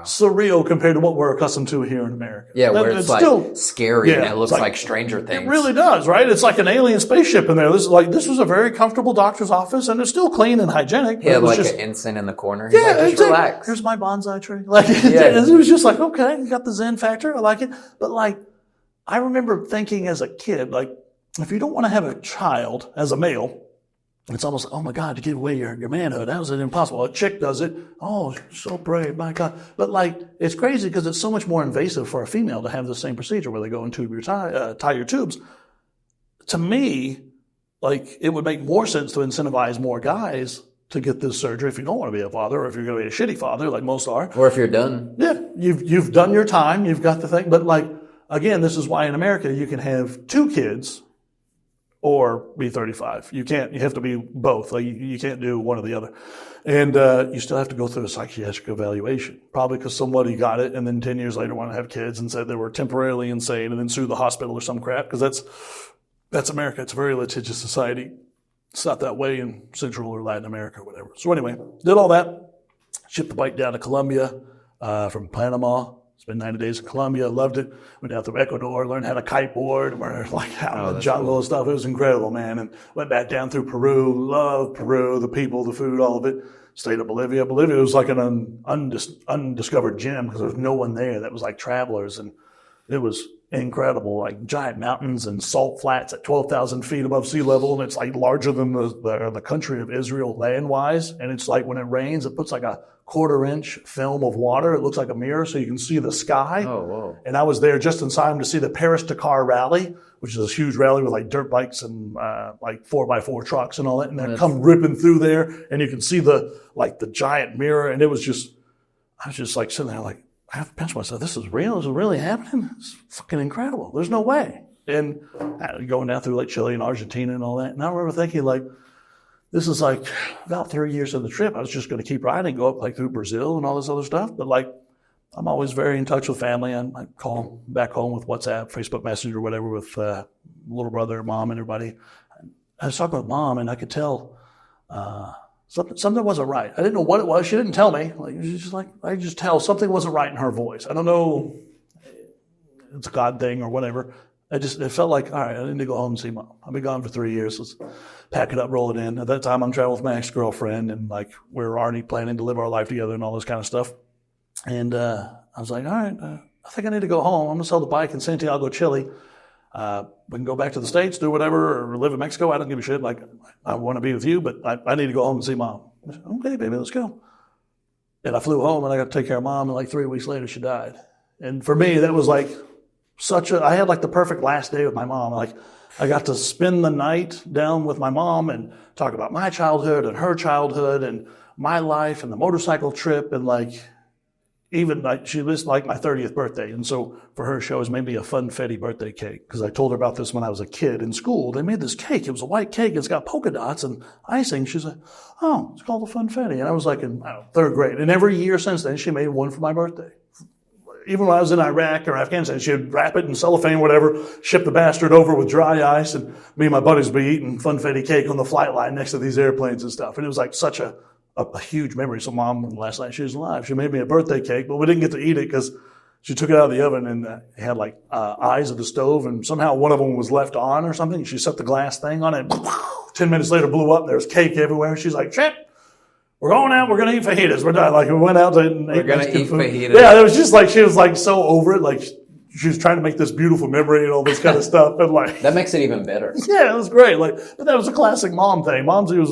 surreal compared to what we're accustomed to here in America. Yeah, where it's like still scary and it looks like Stranger Things. It really does, right? It's like an alien spaceship in there. This was a very comfortable doctor's office, and it's still clean and hygienic. He had like an ensign in the corner. He's like, just relax. Here's my bonsai tree. Like it was just like, okay, you got the Zen factor. I like it. But like, I remember thinking as a kid, like, if you don't want to have a child as a male, it's almost like, oh my God, to give away your manhood. How is it impossible? A chick does it. Oh, so brave, my God. But like, it's crazy because it's so much more invasive for a female to have the same procedure where they go and tie your tubes. To me, like, it would make more sense to incentivize more guys to get this surgery if you don't want to be a father, or if you're going to be a shitty father, like most are. Or if you're done. Yeah, you've done your time, you've got the thing. But like, again, this is why in America you can have 2 kids or be 35. You have to be both. Like you can't do one or the other. And you still have to go through a psychiatric evaluation, probably because somebody got it and then 10 years later wanted to have kids and said they were temporarily insane and then sue the hospital or some crap, because that's America. It's a very litigious society. It's not that way in Central or Latin America or whatever. So anyway, did all that, shipped the bike down to Colombia from Panama. Spent 90 days in Colombia, loved it. Went down through Ecuador, learned how to kiteboard, learned like out in the jungle and stuff. It was incredible, man. And went back down through Peru, loved Peru, the people, the food, all of it. Stayed in Bolivia. Bolivia was like an undiscovered gem because there was no one there that was like travelers. And it was incredible, like giant mountains and salt flats at 12,000 feet above sea level. And it's like larger than the country of Israel land-wise. And it's like when it rains, it puts like a 1/4-inch film of water. It looks like a mirror so you can see the sky. Oh, whoa. And I was there just in time to see the Paris-Dakar rally, which is this huge rally with like dirt bikes and like 4x4 trucks and all that. And they come ripping through there and you can see the giant mirror. And I was just like sitting there like, I have to pinch myself. This is real? Is it really happening? It's fucking incredible. There's no way. And going down through like Chile and Argentina and all that. And I remember thinking like, this is like about 3 years of the trip. I was just going to keep riding, go up like through Brazil and all this other stuff. But like, I'm always very in touch with family. I call back home with WhatsApp, Facebook Messenger, whatever, with little brother, mom, and everybody. I was talking with mom, and I could tell something wasn't right. I didn't know what it was. She didn't tell me. Like, she's just like, I could just tell something wasn't right in her voice. I don't know, it's a God thing or whatever. It felt like, all right, I need to go home and see mom. I've been gone for 3 years. Let's pack it up, roll it in. At that time, I'm traveling with my ex-girlfriend, and like, we were already planning to live our life together and all this kind of stuff. And I was like, all right, I think I need to go home. I'm going to sell the bike in Santiago, Chile. We can go back to the States, do whatever, or live in Mexico. I don't give a shit. Like, I want to be with you, but I need to go home and see mom. I said, okay, baby, let's go. And I flew home, and I got to take care of mom, and like 3 weeks later, she died. And for me, that was like I had like the perfect last day with my mom. Like, I got to spend the night down with my mom and talk about my childhood and her childhood and my life and the motorcycle trip, and like, even like, she was like my 30th birthday. And so for her, she always made me a funfetti birthday cake, because I told her about this when I was a kid in school. They made this cake. It was a white cake. It's got polka dots and icing. She's like, oh, it's called a funfetti. And I was like in, I don't know, 3rd grade. And every year since then, she made one for my birthday. Even when I was in Iraq or Afghanistan, she'd wrap it in cellophane, whatever, ship the bastard over with dry ice, and me and my buddies would be eating funfetti cake on the flight line next to these airplanes and stuff. And it was like such a huge memory. So mom, last night she was alive, she made me a birthday cake, but we didn't get to eat it because she took it out of the oven, and it had like eyes of the stove, and somehow one of them was left on or something. She set the glass thing on it. 10 minutes later, blew up. There's cake everywhere. She's like, Chip, we're going out. We're going to eat fajitas. We're done. Like, we went out and ate Mexican food. Fajitas. Yeah, it was just like, she was like so over it. Like, she was trying to make this beautiful memory and all this kind of stuff. And like, that makes it even better. Yeah, it was great. Like, but that was a classic mom thing. Momsy was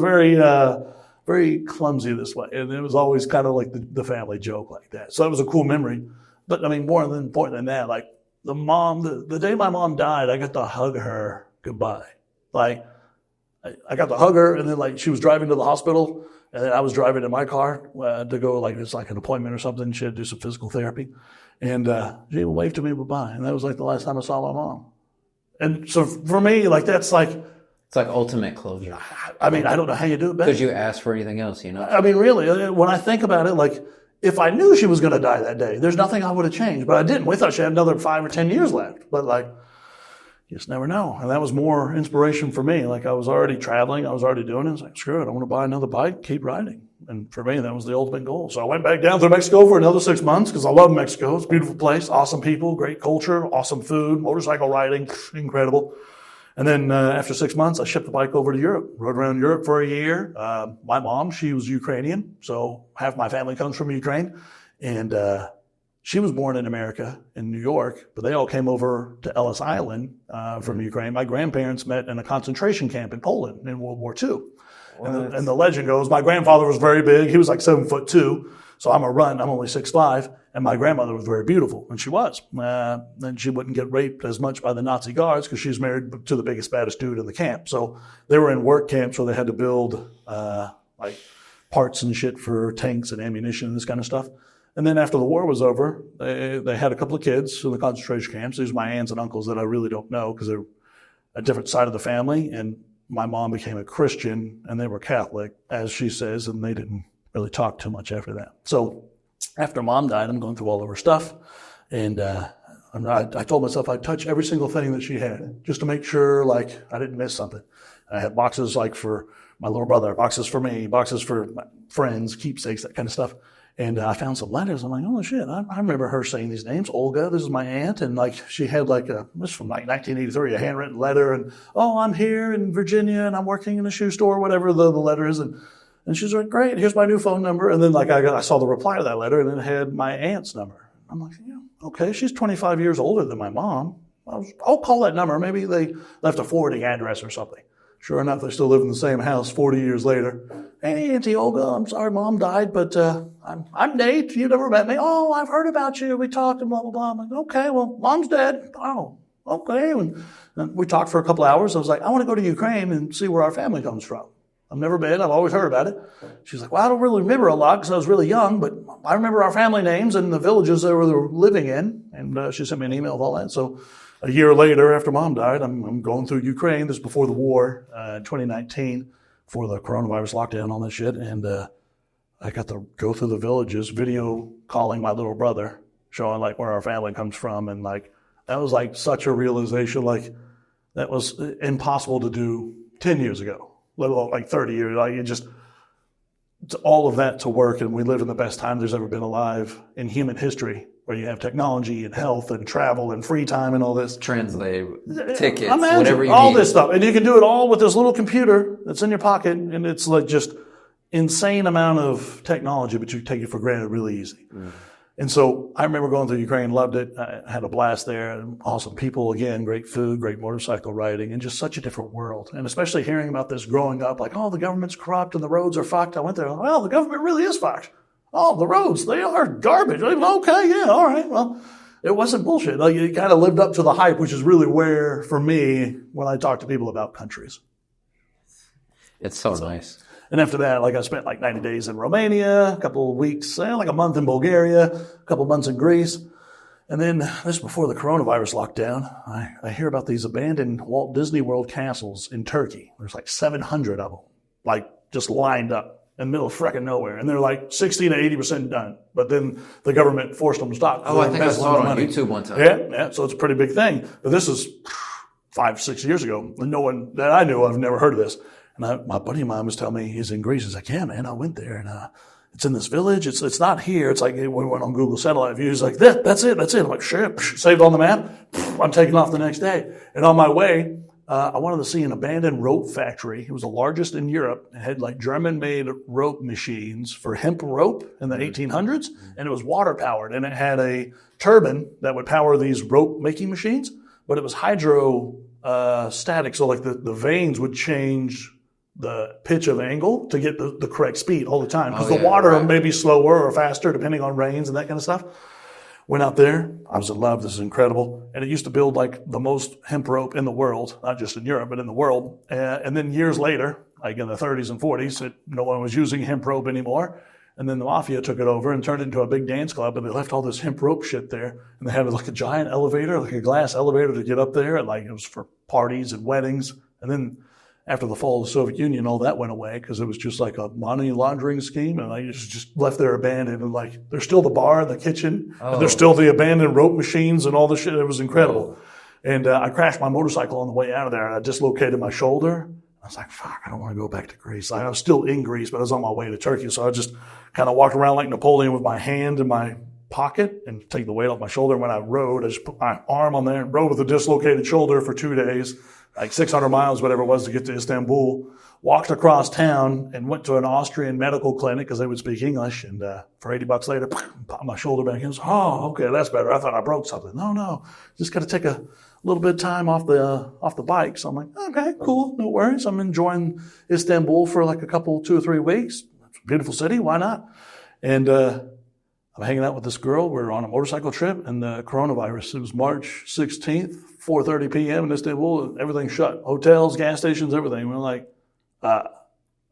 very clumsy this way. And it was always kind of like the family joke like that. So that was a cool memory. But I mean, more important than that, like the day my mom died, I got to hug her goodbye. Like, I got to hug her, and then like, she was driving to the hospital, and then I was driving in my car to go, like, it's like an appointment or something. She had to do some physical therapy. And she waved to me goodbye. And that was like the last time I saw my mom. And so for me, like, that's like, it's like ultimate closure. I mean, I don't know how you do it better. Because you ask for anything else, you know? I mean, really, when I think about it, like, if I knew she was going to die that day, there's nothing I would have changed. But I didn't. We thought she had another 5 or 10 years left. But like, you just never know. And that was more inspiration for me. Like, I was already traveling. I was already doing it. I was like, screw it. I want to buy another bike, keep riding. And for me, that was the ultimate goal. So I went back down through Mexico for another 6 months, because I love Mexico. It's a beautiful place, awesome people, great culture, awesome food, motorcycle riding, incredible. And then after 6 months, I shipped the bike over to Europe, rode around Europe for a year. My mom, she was Ukrainian, so half my family comes from Ukraine. And she was born in America, in New York, but they all came over to Ellis Island from Ukraine. My grandparents met in a concentration camp in Poland in World War II. And the legend goes, my grandfather was very big. He was like 7'2". So I'm only 6'5". And my grandmother was very beautiful, and she was. And she wouldn't get raped as much by the Nazi guards because she was married to the biggest, baddest dude in the camp. So they were in work camps where they had to build like parts and shit for tanks and ammunition and this kind of stuff. And then after the war was over, they had a couple of kids in the concentration camps. These are my aunts and uncles that I really don't know because they're a different side of the family. And my mom became a Christian, and they were Catholic, as she says, and they didn't really talk too much after that. So after mom died, I'm going through all of her stuff. And I told myself I'd touch every single thing that she had just to make sure, like, I didn't miss something. And I had boxes, like, for my little brother, boxes for me, boxes for my friends, keepsakes, that kind of stuff. And I found some letters. I'm like, oh, shit, I remember her saying these names. Olga, this is my aunt. And, like, she had, like, this from, like, 1983, a handwritten letter. And, oh, I'm here in Virginia, and I'm working in a shoe store, whatever the letter is. And she's like, great, here's my new phone number. And then, like, I saw the reply to that letter, and it had my aunt's number. I'm like, yeah, okay, she's 25 years older than my mom. I'll call that number. Maybe they left a forwarding address or something. Sure enough, they still live in the same house 40 years later. Hey, Auntie Olga, I'm sorry Mom died, but I'm Nate. You never met me. Oh, I've heard about you. We talked and blah, blah, blah. I'm like, okay, well, Mom's dead. Oh, okay. And we talked for a couple hours. I was like, I want to go to Ukraine and see where our family comes from. I've never been. I've always heard about it. She's like, well, I don't really remember a lot because I was really young, but I remember our family names and the villages that we were living in. And she sent me an email with all that. So a year later, after Mom died, I'm going through Ukraine. This is before the war, 2019, before the coronavirus lockdown, all that shit. And I got to go through the villages, video calling my little brother, showing like where our family comes from. And like, that was like such a realization, like that was impossible to do 10 years ago, let alone like 30 years. Like it just, all of that to work. And we live in the best time there's ever been alive in human history, where you have technology and health and travel and free time and all this. Translate, tickets, Imagine whatever you all need. this stuff. And you can do it all with this little computer that's in your pocket. And it's like just insane amount of technology, but you take it for granted really easy. And so I remember going through Ukraine, loved it. I had a blast there. Awesome people, again, great food, great motorcycle riding, and just such a different world. And especially hearing about this growing up, like, oh, the government's corrupt and the roads are fucked. I went there, well, the government really is fucked. Oh, the roads, they are garbage. Like, okay, yeah, all right. Well, it wasn't bullshit. Like, it kind of lived up to the hype, which is really where, for me, when I talk to people about countries. It's so nice. And after that, like I spent like 90 days in Romania, a couple of weeks, like a month in Bulgaria, a couple of months in Greece. And then this is before the coronavirus lockdown. I hear about these abandoned Walt Disney World castles in Turkey. There's like 700 of them, like just lined up in the middle of frickin' nowhere. And they're like 60 to 80% done. But then the government forced them to stop. Oh, I think I saw it on YouTube one time. Yeah. So it's a pretty big thing. But this is 5-6 years ago. And no one that I knew, I've never heard of this. And my buddy of mine was telling me he's in Greece. He's like, yeah, man, I went there and it's in this village. It's not here. It's like we went on Google Satellite View. He's like, that's it. I'm like, shit, saved on the map. I'm taking off the next day. And on my way, I wanted to see an abandoned rope factory. It was the largest in Europe. It had like German-made rope machines for hemp rope in the 1800s, and it was water powered. And it had a turbine that would power these rope making machines, but it was hydro static. So like the vanes would change the pitch of angle to get the correct speed all the time. Because the water may be slower or faster depending on rains and that kind of stuff. Went out there. I was in love. This is incredible. And it used to build like the most hemp rope in the world, not just in Europe, but in the world. And then years later, like in the 30s and 40s, no one was using hemp rope anymore. And then the mafia took it over and turned it into a big dance club, and they left all this hemp rope shit there. And they had like a giant elevator, like a glass elevator to get up there. And like it was for parties and weddings. And then after the fall of the Soviet Union, all that went away because it was just like a money laundering scheme. And I just left there abandoned. And like there's still the bar and the kitchen. And there's still the abandoned rope machines and all this shit. It was incredible. And I crashed my motorcycle on the way out of there, and I dislocated my shoulder. I was like, fuck, I don't want to go back to Greece. I was still in Greece, but I was on my way to Turkey. So I just kind of walked around like Napoleon with my hand in my pocket and take the weight off my shoulder. When I rode, I just put my arm on there and rode with a dislocated shoulder for 2 days, like 600 miles, whatever it was, to get to Istanbul. Walked across town and went to an Austrian medical clinic because they would speak English. And for $80 later, popped my shoulder back in. I was, oh, okay, that's better. I thought I broke something. No, just got to take a little bit of time off the bike. So I'm like, okay, cool, no worries. I'm enjoying Istanbul for like 2 or 3 weeks. It's a beautiful city, why not? And I'm hanging out with this girl. We're on a motorcycle trip, and the coronavirus. It was March 16th, 4:30 p.m. in Istanbul. Everything shut. Hotels, gas stations, everything. We're like,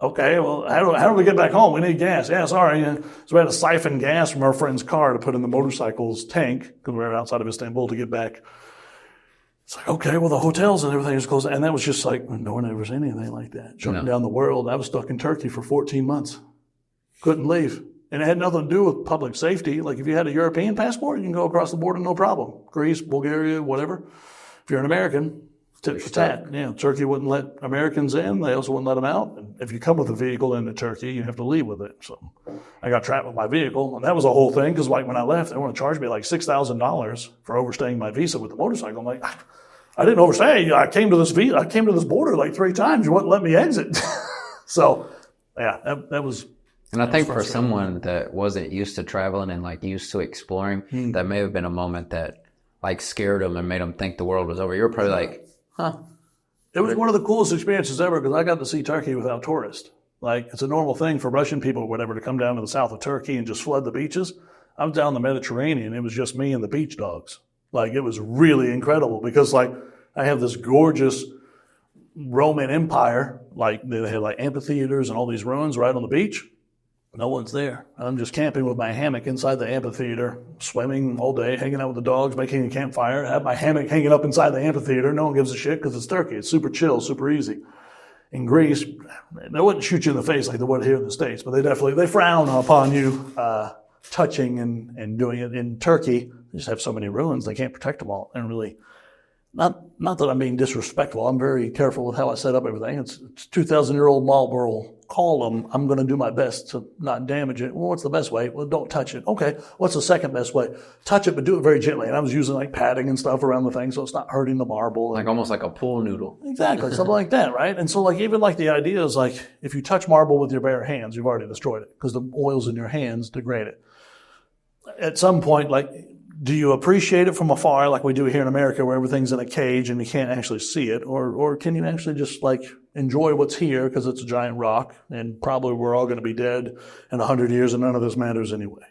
okay, well, how do we get back home? We need gas. Yeah, sorry. So we had to siphon gas from our friend's car to put in the motorcycle's tank because we were outside of Istanbul to get back. It's like, okay, well, the hotels and everything is closed. And that was just like, no one ever seen anything like that. Shutting down the world. I was stuck in Turkey for 14 months. Couldn't leave. And it had nothing to do with public safety. Like if you had a European passport, you can go across the border, no problem. Greece, Bulgaria, whatever. If you're an American, tit for tat. Yeah, Turkey wouldn't let Americans in. They also wouldn't let them out. And if you come with a vehicle into Turkey, you have to leave with it. So I got trapped with my vehicle. And that was a whole thing because like when I left, they want to charge me like $6,000 for overstaying my visa with the motorcycle. I'm like, I didn't overstay. I came to this border like 3 times. You wouldn't let me exit. So yeah, that was. And I think for someone that wasn't used to traveling and like used to exploring, that may have been a moment that like scared them and made them think the world was over. You were probably like, huh. It was one of the coolest experiences ever because I got to see Turkey without tourists. Like it's a normal thing for Russian people or whatever to come down to the south of Turkey and just flood the beaches. I was down the Mediterranean. It was just me and the beach dogs. Like it was really incredible because like I have this gorgeous Roman Empire. Like they had like amphitheaters and all these ruins right on the beach. No one's there. I'm just camping with my hammock inside the amphitheater, swimming all day, hanging out with the dogs, making a campfire. I have my hammock hanging up inside the amphitheater. No one gives a shit because it's Turkey. It's super chill, super easy. In Greece, they wouldn't shoot you in the face like they would here in the States, but they frown upon you touching and doing it. In Turkey, they just have so many ruins, they can't protect them all. And really, not that I'm being disrespectful. I'm very careful with how I set up everything. It's 2,000-year-old Marlboro column. I'm going to do my best to not damage it. Well, what's the best way? Well, don't touch it. Okay, what's the second best way? Touch it, but do it very gently. And I was using like padding and stuff around the thing so it's not hurting the marble. Like almost like a pool noodle. Exactly, something like that, right? And so like even like the idea is like if you touch marble with your bare hands, you've already destroyed it because the oils in your hands degrade it. At some point, like, do you appreciate it from afar like we do here in America where everything's in a cage and you can't actually see it? Or can you actually just like enjoy what's here because it's a giant rock and probably we're all going to be dead in 100 years and none of this matters anyway.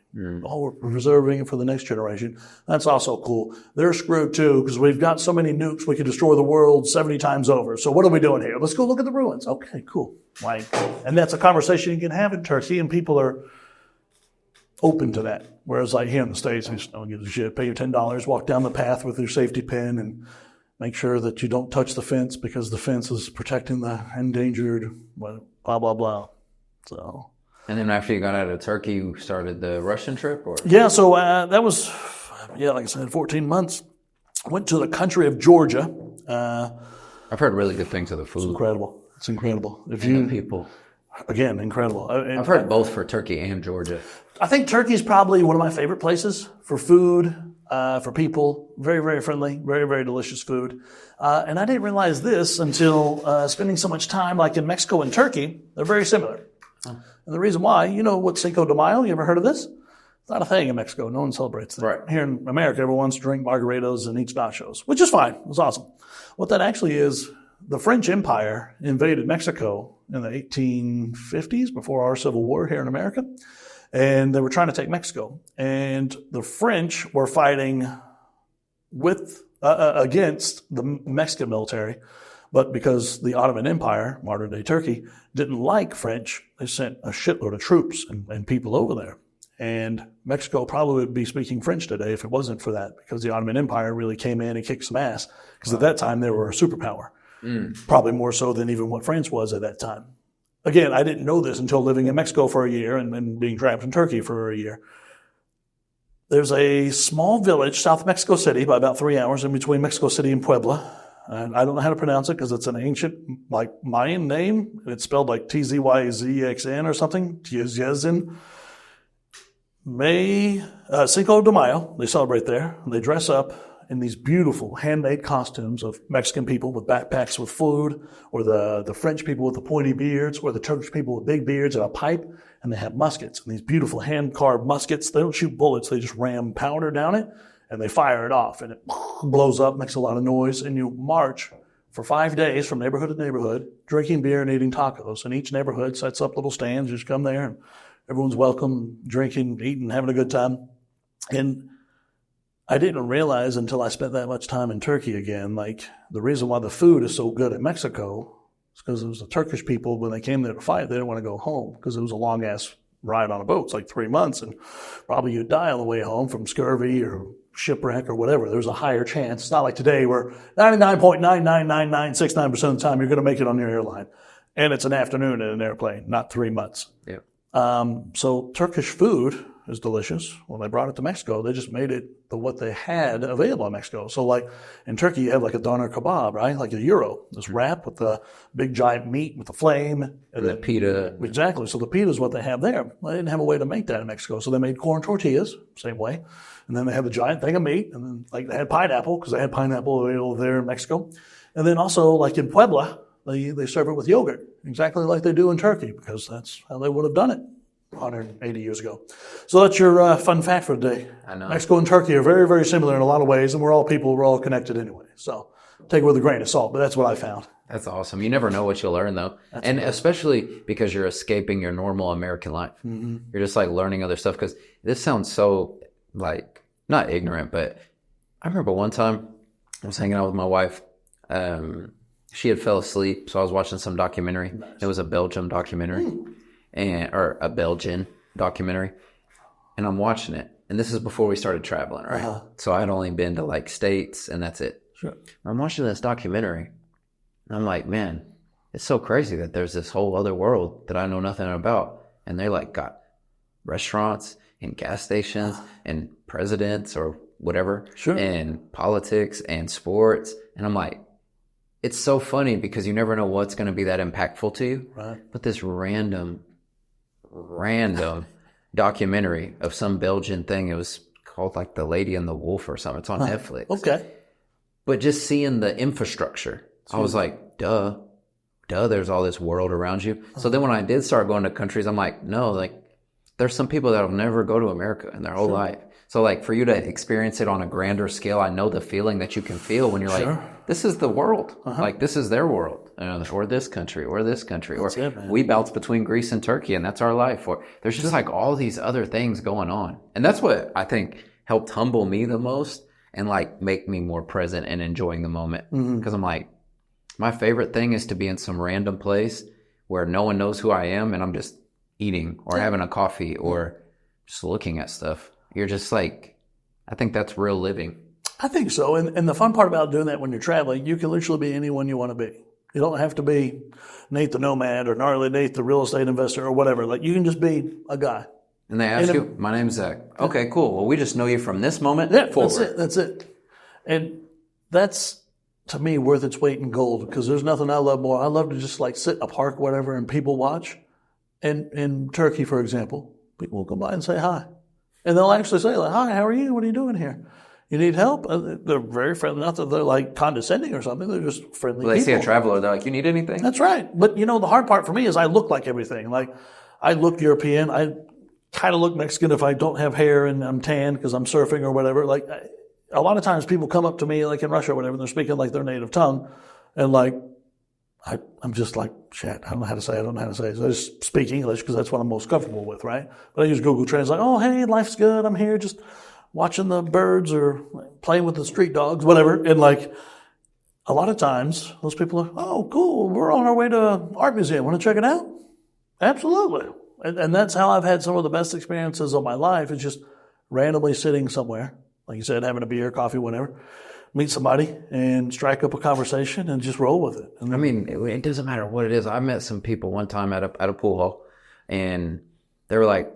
Oh, we're preserving it for the next generation. That's also cool. They're screwed too because we've got so many nukes we could destroy the world 70 times over. So what are we doing here? Let's go look at the ruins. Okay, cool. Like, and that's a conversation you can have in Turkey and people are open to that. Whereas like here in the States, we just don't give a shit. Pay your $10, walk down the path with your safety pin and make sure that you don't touch the fence because the fence is protecting the endangered, blah, blah, blah. So. And then after you got out of Turkey, you started the Russian trip? Or? Yeah, so that was, like I said, 14 months. Went to the country of Georgia. I've heard really good things of the food. It's incredible. If and you the people. Again, incredible. I've heard both for Turkey and Georgia. I think Turkey is probably one of my favorite places for food, for people. Very, very friendly, very, very delicious food. And I didn't realize this until spending so much time like in Mexico and Turkey. They're very similar. And the reason why, you know what Cinco de Mayo, you ever heard of this? It's not a thing in Mexico. No one celebrates that. Right. Here in America, everyone wants to drink margaritas and eat nachos, which is fine. It's awesome. What that actually is, the French Empire invaded Mexico in the 1850s before our Civil War here in America. And they were trying to take Mexico. And the French were fighting against the Mexican military. But because the Ottoman Empire, modern-day Turkey, didn't like French, they sent a shitload of troops and people over there. And Mexico probably would be speaking French today if it wasn't for that, because the Ottoman Empire really came in and kicked some ass. Because at that time, they were a superpower. Probably more so than even what France was at that time. Again, I didn't know this until living in Mexico for a year and being trapped in Turkey for a year. There's a small village, South Mexico City, by about 3 hours in between Mexico City and Puebla. And I don't know how to pronounce it because it's an ancient, like, Mayan name. It's spelled like Tzyzxn or something. Tzyzxn. Cinco de Mayo, they celebrate there. They dress up in these beautiful handmade costumes of Mexican people with backpacks with food, or the French people with the pointy beards, or the Turkish people with big beards and a pipe, and they have muskets, and these beautiful hand-carved muskets. They don't shoot bullets, they just ram powder down it, and they fire it off, and it blows up, makes a lot of noise, and you march for 5 days from neighborhood to neighborhood, drinking beer and eating tacos, and each neighborhood sets up little stands. You just come there, and everyone's welcome, drinking, eating, having a good time. And I didn't realize until I spent that much time in Turkey again, like the reason why the food is so good in Mexico is because it was the Turkish people, when they came there to fight, they didn't want to go home because it was a long ass ride on a boat. It's like 3 months, and probably you'd die on the way home from scurvy or shipwreck or whatever. There's a higher chance. It's not like today where 99.99969% of the time you're going to make it on your airline. And it's an afternoon in an airplane, not 3 months. Yep. So Turkish food is delicious. When they brought it to Mexico, they just made it what they had available in Mexico. So like in Turkey, you have like a doner kebab, right? Like a gyro, this wrap with the big giant meat with the flame. And the pita. Exactly. So the pita is what they have there. They didn't have a way to make that in Mexico. So they made corn tortillas, same way. And then they had the giant thing of meat. And then like they had pineapple, because they had pineapple available there in Mexico. And then also like in Puebla, they serve it with yogurt, exactly like they do in Turkey, because that's how they would have done it 180 years ago. So that's your fun fact for the day. I know. Mexico and Turkey are very, very similar in a lot of ways, and we're all people, we're all connected anyway. So take it with a grain of salt, but that's what I found. That's awesome. You never know what you'll learn, though. And especially because you're escaping your normal American life. Mm-hmm. You're just like learning other stuff, because this sounds so like, not ignorant, but I remember one time I was hanging out with my wife. She had fell asleep, so I was watching some documentary. Nice. It was a Belgium documentary, or a Belgian documentary, and I'm watching it. And this is before we started traveling, right? Uh-huh. So I had only been to like states, and that's it. Sure. I'm watching this documentary, and I'm like, man, it's so crazy that there's this whole other world that I know nothing about. And they like got restaurants and gas stations and presidents or whatever, and politics and sports. And I'm like, it's so funny because you never know what's going to be that impactful to you. Right. But this random documentary of some Belgian thing, it was called like The Lady and the Wolf or something. It's on Netflix. Okay. But just seeing the infrastructure, I was like, duh, there's all this world around you. So then when I did start going to countries, I'm like, no, like there's some people that'll never go to America in their whole life. So like for you to experience it on a grander scale, I know the feeling that you can feel when you're like, this is the world. Like this is their world, or this country, or this country, or we bounce between Greece and Turkey and that's our life. Or there's just like all these other things going on. And that's what I think helped humble me the most and like make me more present and enjoying the moment. Because I'm like, my favorite thing is to be in some random place where no one knows who I am and I'm just eating or having a coffee or just looking at stuff. You're just like, I think that's real living. I think so. And the fun part about doing that when you're traveling, you can literally be anyone you want to be. You don't have to be Nate the Nomad or Gnarly Nate the real estate investor or whatever. Like you can just be a guy. And they ask you, my name's Zach. Okay, cool. Well, we just know you from this moment forward. That's it. And that's, to me, worth its weight in gold because there's nothing I love more. I love to just like sit in a park, whatever, and people watch. And in Turkey, for example, people will come by and say hi. And they'll actually say, like, hi, how are you? What are you doing here? You need help? They're very friendly. Not that they're like condescending or something. They're just friendly people. They see a traveler. They're like, you need anything? That's right. But, the hard part for me is I look like everything. Like, I look European. I kind of look Mexican if I don't have hair and I'm tan because I'm surfing or whatever. Like, a lot of times people come up to me, like in Russia or whatever, and they're speaking like their native tongue. And, like, I'm just like, shit, I don't know how to say it. So I just speak English because that's what I'm most comfortable with, right? But I use Google Translate. Oh, hey, life's good. I'm here just watching the birds or playing with the street dogs, whatever. And like a lot of times those people are, oh, cool. We're on our way to an art museum. Want to check it out? Absolutely. And that's how I've had some of the best experiences of my life is just randomly sitting somewhere, like you said, having a beer, coffee, whatever. Meet somebody and strike up a conversation and just roll with it. I mean, it doesn't matter what it is. I met some people one time at a pool hall, and they were like,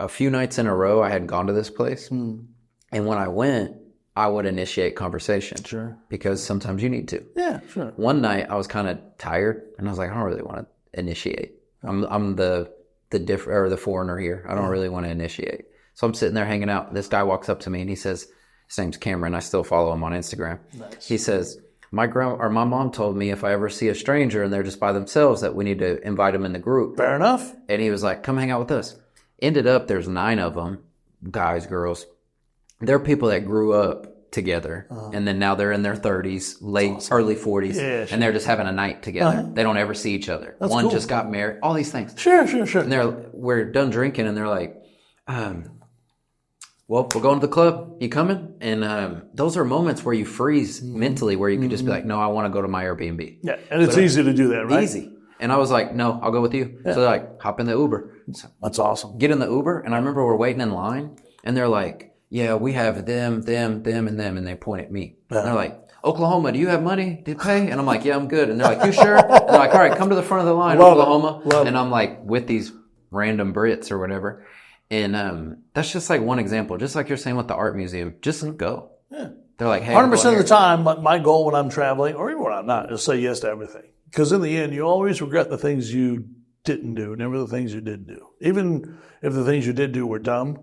a few nights in a row, I had gone to this place, and when I went, I would initiate conversation. Sure. Because sometimes you need to. Yeah, sure. One night, I was kind of tired, and I was like, I don't really want to initiate. I'm the foreigner here. I don't really want to initiate. So I'm sitting there hanging out. This guy walks up to me, and he says, his name's Cameron. I still follow him on Instagram. Nice. He says, my mom told me if I ever see a stranger and they're just by themselves that we need to invite them in the group. Fair enough. And he was like, come hang out with us. Ended up, there's 9 of them, guys, girls. They're people that grew up together. And then now they're in their 30s, early 40s. And they're just having a night together. They don't ever see each other. That's One cool. just got married. All these things. Sure. And we're done drinking and they're like, well, we're going to the club. You coming? And those are moments where you freeze mentally, where you can just be like, no, I want to go to my Airbnb. Yeah, and it's easy to do that, right? Easy. And I was like, no, I'll go with you. Yeah. So they're like, hop in the Uber. So that's awesome. Get in the Uber. And I remember we're waiting in line. And they're like, yeah, we have them, and them. And they point at me. Yeah. And they're like, Oklahoma, do you have money to pay? And I'm like, yeah, I'm good. And they're like, you sure? And they're like, all right, come to the front of the line, Oklahoma. And I'm like, with these random Brits or whatever. And that's just like one example. Just like you're saying with the art museum, just go. Yeah. They're like, hey, 100% of the time, my goal when I'm traveling, or even when I'm not, is say yes to everything. Because in the end, you always regret the things you didn't do, never the things you did do. Even if the things you did do were dumb,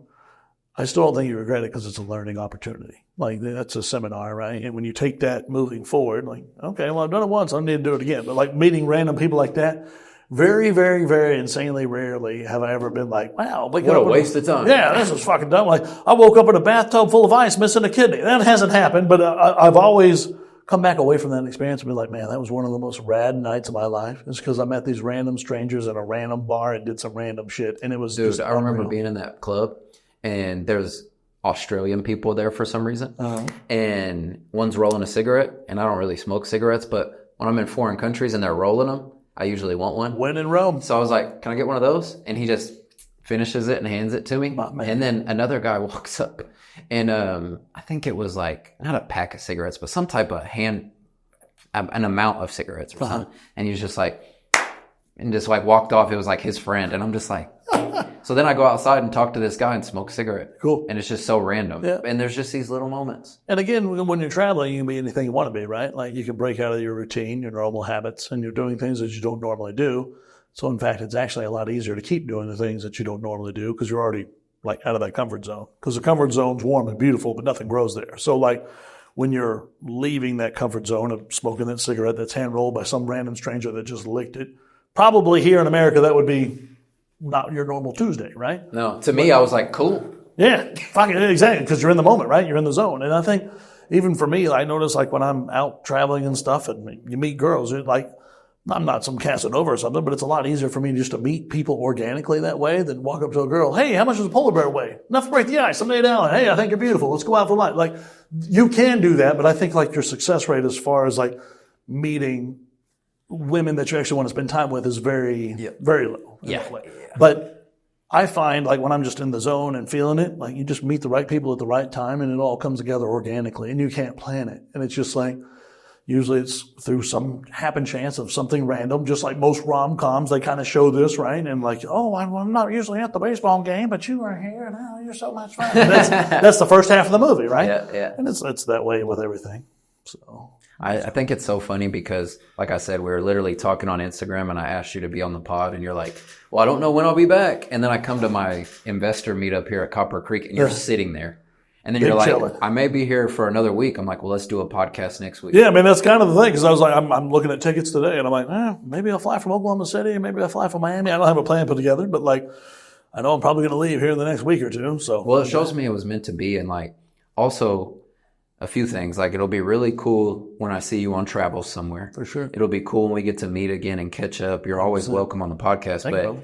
I still don't think you regret it because it's a learning opportunity. Like, that's a seminar, right? And when you take that moving forward, like, okay, well, I've done it once, I don't need to do it again. But like meeting random people like that, very, very, very insanely rarely have I ever been like, wow. What a waste of time. Yeah, this is fucking dumb. Like, I woke up in a bathtub full of ice missing a kidney. That hasn't happened, but I've always come back away from that experience and be like, man, that was one of the most rad nights of my life. It's because I met these random strangers in a random bar and did some random shit. And it was Dude, I remember being in that club and there's Australian people there for some reason. And one's rolling a cigarette, and I don't really smoke cigarettes, but when I'm in foreign countries and they're rolling them, I usually want one. When in Rome. So I was like, can I get one of those? And he just finishes it and hands it to me. And then another guy walks up and I think it was like, not a pack of cigarettes, but some type of an amount of cigarettes or something. And he was just like, and just like walked off. It was like his friend. And I'm just like, so then I go outside and talk to this guy and smoke a cigarette. Cool. And it's just so random. Yeah. And there's just these little moments. And again, when you're traveling, you can be anything you want to be, right? Like you can break out of your routine, your normal habits, and you're doing things that you don't normally do. So in fact, it's actually a lot easier to keep doing the things that you don't normally do because you're already like out of that comfort zone. Because the comfort zone's warm and beautiful, but nothing grows there. So like when you're leaving that comfort zone of smoking that cigarette that's hand rolled by some random stranger that just licked it, probably here in America that would be not your normal Tuesday, right? No, to me, I was like, cool. Yeah, fucking exactly, because you're in the moment, right? You're in the zone. And I think even for me, I notice like when I'm out traveling and stuff and you meet girls, it's like, I'm not some Casanova or something, but it's a lot easier for me just to meet people organically that way than walk up to a girl. Hey, how much does a polar bear weigh? Enough to break the ice. Someday down. Hey, I think you're beautiful. Let's go out for lunch. Like you can do that, but I think like your success rate as far as like meeting women that you actually want to spend time with is very, very low. Yeah. But I find like when I'm just in the zone and feeling it, like you just meet the right people at the right time and it all comes together organically and you can't plan it. And it's just like, usually it's through some happen chance of something random, just like most rom-coms, they kind of show this, right? And like, oh, I'm not usually at the baseball game, but you are here and oh, you're so much fun. That's the first half of the movie, right? Yeah. And it's that way with everything. So I think it's so funny because, like I said, we were literally talking on Instagram and I asked you to be on the pod and you're like, well, I don't know when I'll be back. And then I come to my investor meetup here at Copper Creek and you're sitting there. And then you're like, chilling. I may be here for another week. I'm like, well, let's do a podcast next week. Yeah, I mean, that's kind of the thing because I was like, I'm looking at tickets today and I'm like, maybe I'll fly from Oklahoma City, maybe I'll fly from Miami. I don't have a plan put together, but like, I know I'm probably going to leave here in the next week or two. So, well, it shows me it was meant to be. And like, also a few things, like it'll be really cool when I see you on travel somewhere. For sure. It'll be cool when we get to meet again and catch up. You're always welcome on the podcast. Thank you.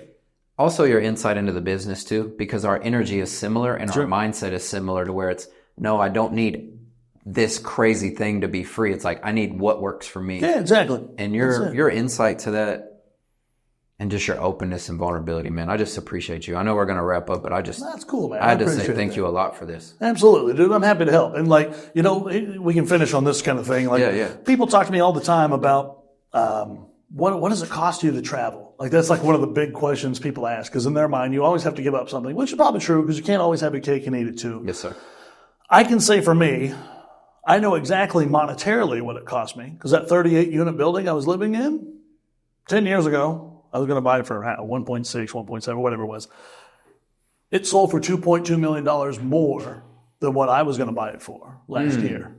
Also your insight into the business too, because our energy is similar and our mindset is similar to where it's, no, I don't need this crazy thing to be free. It's like, I need what works for me. Yeah, exactly. And your insight to that and just your openness and vulnerability, man, I just appreciate you. I know we're going to wrap up, but that's cool, man. I had to say thank you a lot for this. Absolutely, dude. I'm happy to help. And like, you know, we can finish on this kind of thing. Like, people talk to me all the time about, what does it cost you to travel? Like, that's like one of the big questions people ask, because in their mind, you always have to give up something, which is probably true because you can't always have your cake and eat it too. Yes, sir. I can say for me, I know exactly monetarily what it cost me because that 38 unit building I was living in 10 years ago, I was going to buy it for 1.6, 1.7, whatever it was. It sold for $2.2 million more than what I was going to buy it for last year.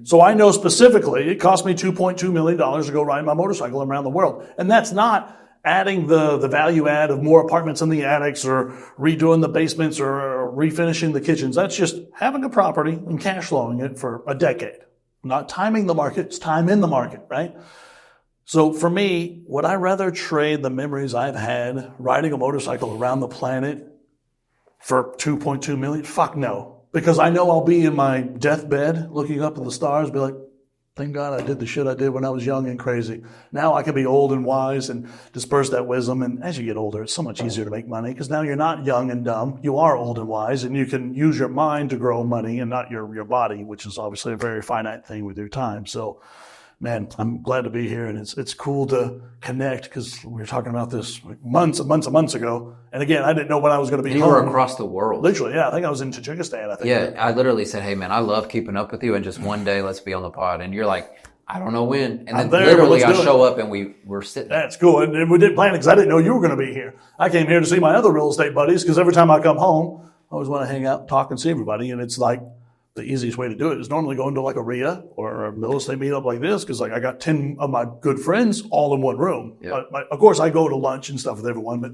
So I know specifically it cost me $2.2 million to go ride my motorcycle around the world. And that's not adding the value add of more apartments in the attics or redoing the basements or refinishing the kitchens. That's just having a property and cash flowing it for a decade. Not timing the market, it's time in the market, right? So for me, would I rather trade the memories I've had riding a motorcycle around the planet for $2.2 million? Fuck no. Because I know I'll be in my deathbed looking up at the stars, be like, thank God I did the shit I did when I was young and crazy. Now I can be old and wise and disperse that wisdom. And as you get older, it's so much easier to make money because now you're not young and dumb. You are old and wise, and you can use your mind to grow money and not your body, which is obviously a very finite thing with your time. So, man, I'm glad to be here, and it's cool to connect because we were talking about this months and months ago. And again, I didn't know when I was going to be home. You were across the world. Literally, yeah. I think I was in Tajikistan, I think. Yeah, I literally said, hey, man, I love keeping up with you, and just one day let's be on the pod. And you're like, I don't know when. And then literally I show up, and we were sitting there. That's cool. And we didn't plan it because I didn't know you were going to be here. I came here to see my other real estate buddies because every time I come home, I always want to hang out, talk, and see everybody. And it's like, the easiest way to do it is normally going to like a RIA or a real estate meetup like this because like I got 10 of my good friends all in one room. Yeah. Of course, I go to lunch and stuff with everyone, but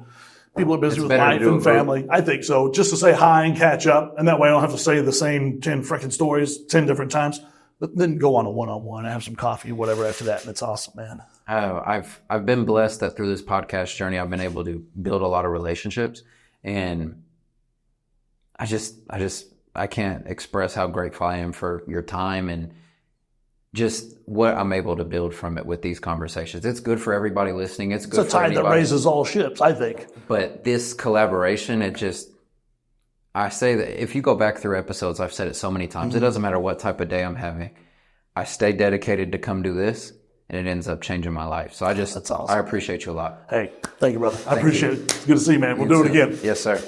people are busy with life and family. I think so. Just to say hi and catch up, and that way I don't have to say the same 10 freaking stories 10 different times. But then go on a one-on-one, have some coffee, whatever after that, and it's awesome, man. I've been blessed that through this podcast journey, I've been able to build a lot of relationships, and I can't express how grateful I am for your time and just what I'm able to build from it with these conversations. It's good for everybody listening. It's good for anybody. It's a tide that raises all ships, I think. But this collaboration, I say that if you go back through episodes, I've said it so many times, It doesn't matter what type of day I'm having. I stay dedicated to come do this. and it ends up changing my life. So That's awesome. I appreciate you a lot. Hey, thank you, brother. I appreciate it. It's good to see you, man. We'll do it again. Yes, sir.